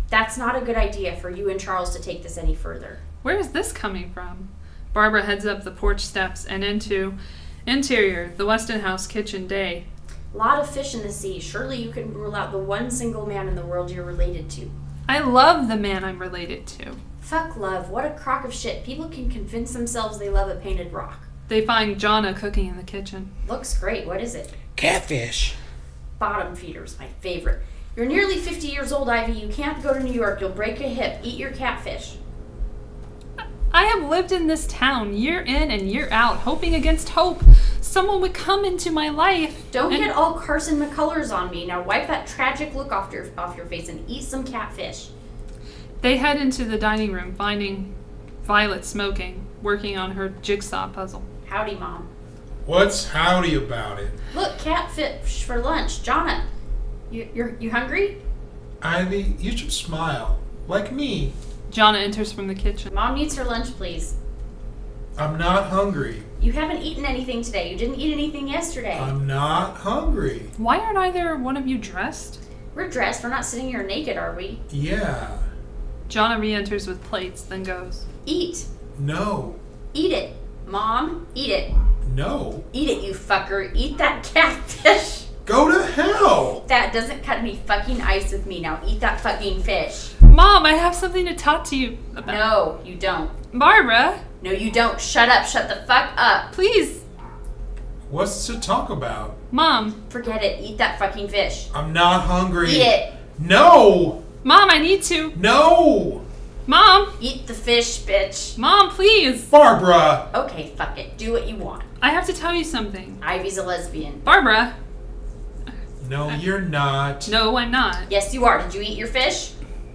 That's not a good idea for you and Charles to take this any further. Where is this coming from? Barbara heads up the porch steps and into interior, the Weston House kitchen day. Lot of fish in the sea. Surely you can rule out the one single man in the world you're related to. I love the man I'm related to. Fuck love. What a crock of shit. People can convince themselves they love a painted rock. They find Jonna cooking in the kitchen. Looks great. What is it? Catfish. Bottom feeders, my favorite. You're nearly 50 years old, Ivy. You can't go to New York. You'll break a hip. Eat your catfish. I have lived in this town year in and year out, hoping against hope someone would come into my life. Don't get all Carson McCullers on me. Now wipe that tragic look off your face and eat some catfish. They head into the dining room, finding Violet smoking, working on her jigsaw puzzle. Howdy, Mom. What's howdy about it? Look, catfish for lunch. Jonna, you hungry? Ivy, you should smile. Like me. Jonna enters from the kitchen. Mom needs her lunch, please. I'm not hungry. You haven't eaten anything today. You didn't eat anything yesterday. I'm not hungry. Why aren't either one of you dressed? We're dressed. We're not sitting here naked, are we? Yeah. Jonna re-enters with plates, then goes. Eat. No. Eat it. Mom, eat it. No. Eat it, you fucker. Eat that catfish. Go to hell! That doesn't cut any fucking ice with me. Now eat that fucking fish. Mom, I have something to talk to you about. No, you don't. Barbara! No, you don't. Shut up. Shut the fuck up. Please! What's to talk about? Mom! Forget it. Eat that fucking fish. I'm not hungry. Eat it. No! Mom, I need to. No! Mom! Eat the fish, bitch. Mom, please! Barbara! Okay, fuck it. Do what you want. I have to tell you something. Ivy's a lesbian. Barbara! No, you're not. No, I'm not. Yes, you are. Did you eat your fish?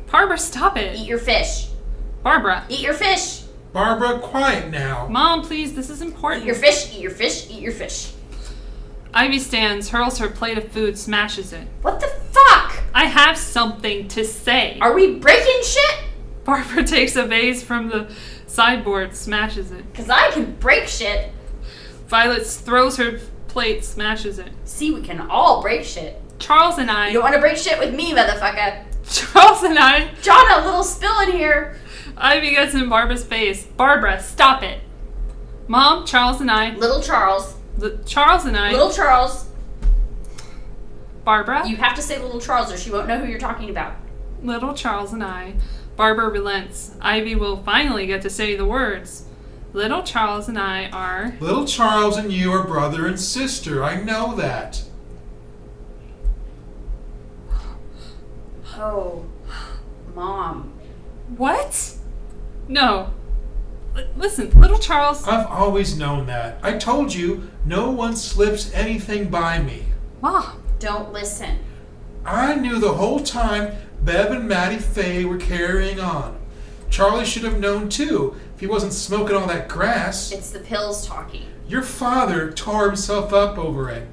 Barbara, stop it. Eat your fish. Barbara. Eat your fish. Barbara, quiet now. Mom, please, this is important. Eat your fish. Eat your fish. Eat your fish. Ivy stands, hurls her plate of food, smashes it. What the fuck? I have something to say. Are we breaking shit? Barbara takes a vase from the Sideboard smashes it. Because I can break shit. Violet throws her plate, smashes it. See, we can all break shit. Charles and I... You don't want to break shit with me, motherfucker. Charles and I... John, a little spill in here. Ivy gets in Barbara's face. Barbara, stop it. Mom, Charles and I... Little Charles. Charles and I... Little Charles. Barbara? You have to say Little Charles or she won't know who you're talking about. Little Charles and I... Barbara relents. Ivy will finally get to say the words. Little Charles and I are... Little Charles and you are brother and sister. I know that. Oh, Mom. What? No. Listen, Little Charles... I've always known that. I told you, no one slips anything by me. Mom. Don't listen. I knew the whole time Bev and Maddie Faye were carrying on. Charlie should have known too, if he wasn't smoking all that grass. It's the pills talking. Your father tore himself up over it.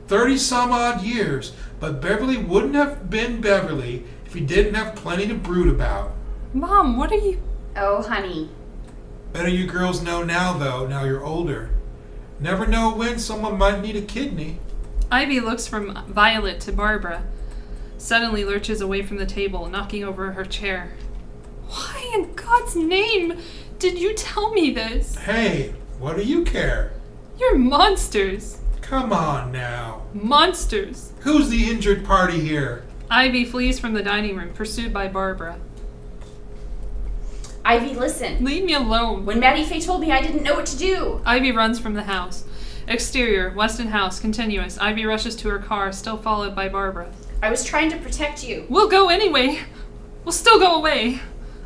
30-some-odd years, but Beverly wouldn't have been Beverly if he didn't have plenty to brood about. Mom, what are you... Oh, honey. Better you girls know now, though, now you're older. Never know when someone might need a kidney. Ivy looks from Violet to Barbara. Suddenly lurches away from the table, knocking over her chair. Why in God's name did you tell me this? Hey, what do you care? You're monsters. Come on now. Monsters. Who's the injured party here? Ivy flees from the dining room, pursued by Barbara. Ivy, listen. Leave me alone. When Maddie Faye told me, I didn't know what to do. Ivy runs from the house. Exterior, Weston House, continuous. Ivy rushes to her car, still followed by Barbara. I was trying to protect you. We'll go anyway. We'll still go away.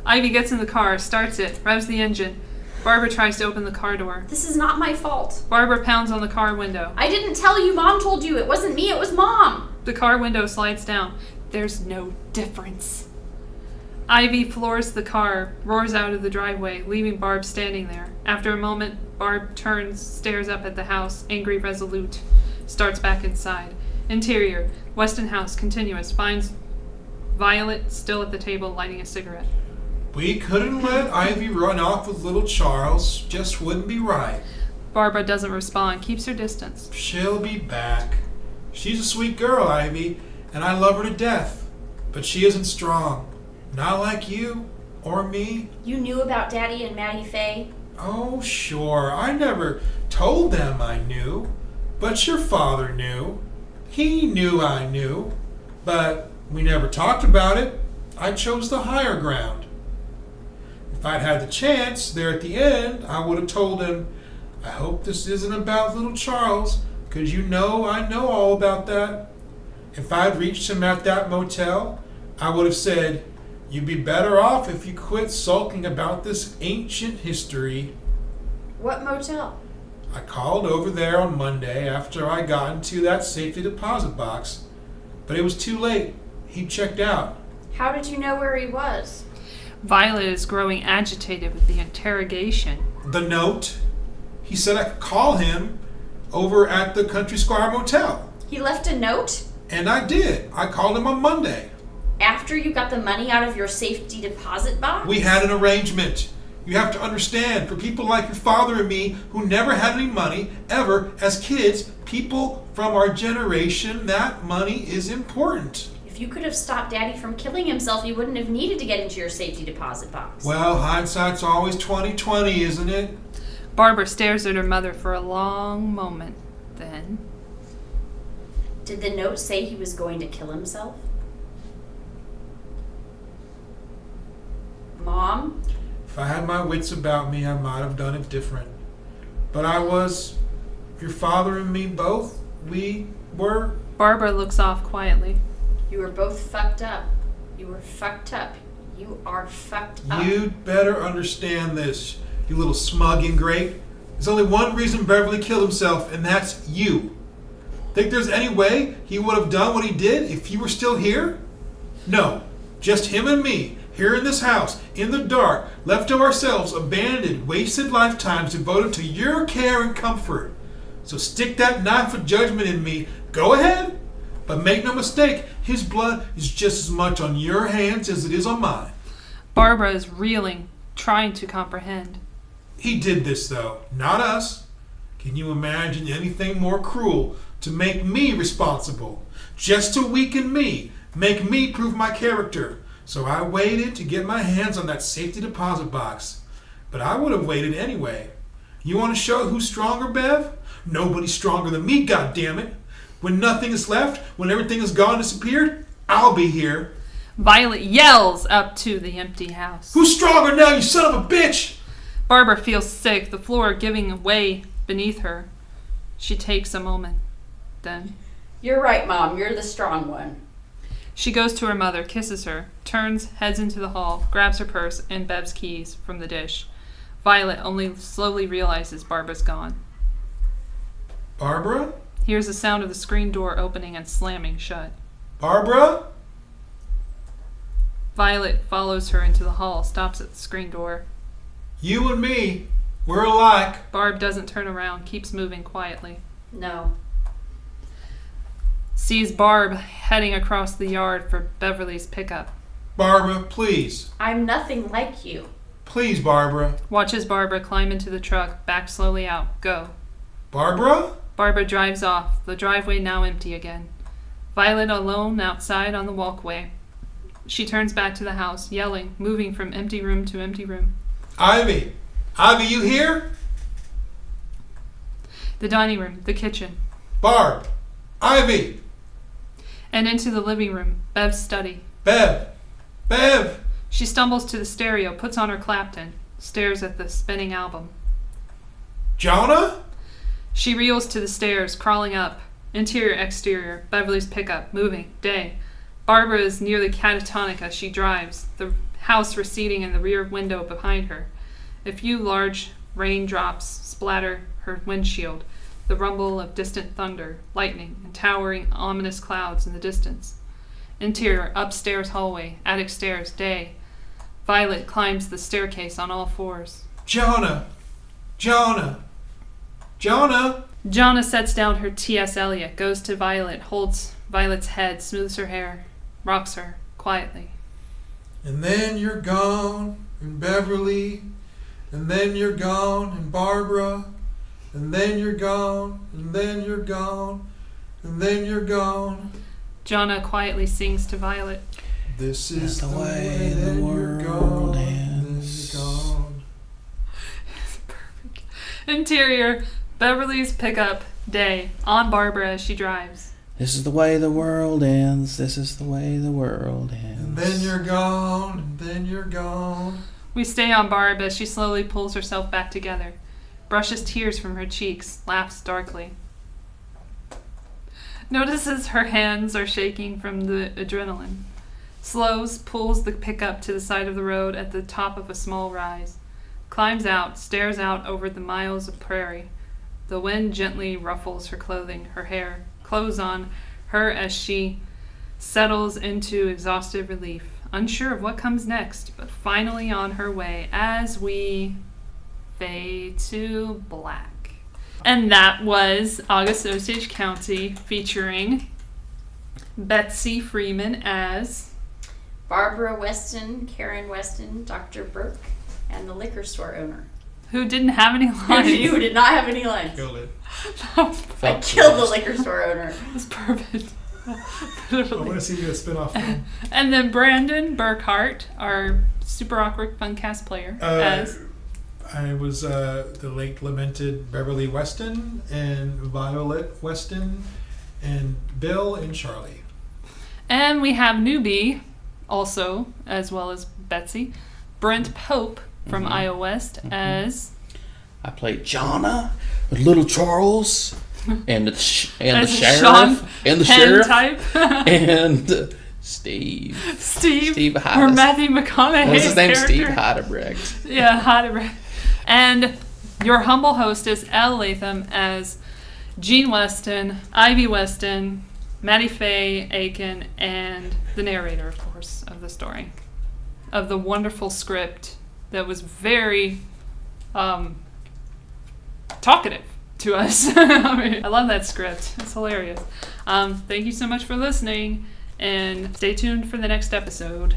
Ivy gets in the car, starts it, revs the engine. Barbara tries to open the car door. This is not my fault. Barbara pounds on the car window. I didn't tell you. Mom told you. It wasn't me. It was Mom. The car window slides down. There's no difference. Ivy floors the car, roars out of the driveway, leaving Barb standing there. After a moment, Barb turns, stares up at the house, angry, resolute, starts back inside. Interior, Weston House, continuous, finds Violet still at the table, lighting a cigarette. We couldn't let Ivy run off with little Charles. Just wouldn't be right. Barbara doesn't respond, keeps her distance. She'll be back. She's a sweet girl, Ivy, and I love her to death. But she isn't strong. Not like you or me. You knew about Daddy and Maddie Faye? Oh, sure. I never told them I knew. But your father knew. He knew I knew. But we never talked about it. I chose the higher ground. If I'd had the chance, there at the end, I would have told him, I hope this isn't about little Charles, because you know I know all about that. If I'd reached him at that motel, I would have said, you'd be better off if you quit sulking about this ancient history. What motel? I called over there on Monday after I got into that safety deposit box, but it was too late. He checked out. How did you know where he was? Violet is growing agitated with the interrogation. The note. He said I could call him over at the Country Squire Motel. He left a note? And I did. I called him on Monday. After you got the money out of your safety deposit box? We had an arrangement. You have to understand, for people like your father and me who never had any money, ever, as kids, people from our generation, that money is important. If you could have stopped Daddy from killing himself, you wouldn't have needed to get into your safety deposit box. Well, hindsight's always 20/20, isn't it? Barbara stares at her mother for a long moment. Then... Did the note say he was going to kill himself? Mom? If I had my wits about me, I might have done it different. But I was... Your father and me both, we were... Barbara looks off quietly. You were both fucked up. You were fucked up. You are fucked up. You'd better understand this, you little smug ingrate. There's only one reason Beverly killed himself, and that's you. Think there's any way he would have done what he did if you were still here? No. Just him and me, here in this house, in the dark, left to ourselves, abandoned, wasted lifetimes devoted to your care and comfort. So stick that knife of judgment in me. Go ahead. But make no mistake, his blood is just as much on your hands as it is on mine. Barbara is reeling, trying to comprehend. He did this, though, not us. Can you imagine anything more cruel to make me responsible? Just to weaken me, make me prove my character. So I waited to get my hands on that safety deposit box. But I would have waited anyway. You want to show who's stronger, Bev? Nobody's stronger than me, goddammit. When nothing is left, when everything is gone and disappeared, I'll be here. Violet yells up to the empty house. Who's stronger now, you son of a bitch? Barbara feels sick, the floor giving way beneath her. She takes a moment. Then You're right, Mom. You're the strong one. she goes to her mother, kisses her, turns, heads into the hall, grabs her purse and Bev's keys from the dish. Violet only slowly realizes Barbara's gone. Barbara? Hears the sound of the screen door opening and slamming shut. Barbara? Violet follows her into the hall, stops at the screen door. You and me, we're alike. Barb doesn't turn around, keeps moving quietly. No. Sees Barb heading across the yard for Beverly's pickup. Barbara, please. I'm nothing like you. Please, Barbara. Watches Barbara climb into the truck, back slowly out. Go. Barbara? Barbara drives off, the driveway now empty again. Violet alone outside on the walkway. She turns back to the house, yelling, moving from empty room to empty room. Ivy! Ivy, you here? The dining room, the kitchen, Barb! Ivy! and into the living room, Bev's study. Bev! Bev! She stumbles to the stereo, puts on her Clapton, stares at the spinning album. Jonah? She reels to the stairs, crawling up. Interior, exterior, Beverly's pickup, moving, day. Barbara is nearly catatonic as she drives, the house receding in the rear window behind her. A few large raindrops splatter her windshield, the rumble of distant thunder, lightning, and towering ominous clouds in the distance. Interior, upstairs hallway, attic stairs, day. Violet climbs the staircase on all fours. Jonah! Jonah! Jonah! Jonna sets down her T.S. Eliot, goes to Violet, holds Violet's head, smooths her hair, rocks her quietly. And then you're gone, and Beverly, and then you're gone, and Barbara, and then you're gone, and then you're gone, and then you're gone. Jonna quietly sings to Violet. This is That's the way the that you're world gone, ends. then you're gone. Perfect. Interior, Beverly's pickup, day, on Barbara as she drives. This is the way the world ends. This is the way the world ends. And then you're gone, and then you're gone. We stay on Barb as she slowly pulls herself back together, brushes tears from her cheeks, laughs darkly. Notices her hands are shaking from the adrenaline. Slows, pulls the pickup to the side of the road at the top of a small rise. Climbs out, stares out over the miles of prairie. The wind gently ruffles her clothing, her hair, clothes on her as she settles into exhausted relief, unsure of what comes next, but finally on her way as we fade to black. And that was August Osage County, featuring Betsy Freeman as Barbara Weston, Karen Weston, Dr. Burke, and the liquor store owner. who didn't have any lines. You did not have any lines. Killed it. I killed the liquor store owner. It was perfect. I want to see you do a spin-off film. And then Brandon Burkhart, our Super Awkward Funcast player, as I was the late lamented Beverly Weston and Violet Weston and Bill and Charlie. and we have newbie also, as well as Betsy, Brent Pope from Iowa West as I played Jonna, Little Charles, and the as sheriff, Sean and the Penn sheriff, type. and Steve Steve or Hodges. Matthew McConaughey's What's his name? character. Steve Heidebrecht. Yeah, Heidelberg. And your humble hostess, Elle Latham, as Jean Weston, Ivy Weston, Maddie Faye Aiken, and the narrator, of course, of the story. Of the wonderful script that was very talkative to us. I love that script. It's hilarious. Thank you so much for listening, and stay tuned for the next episode.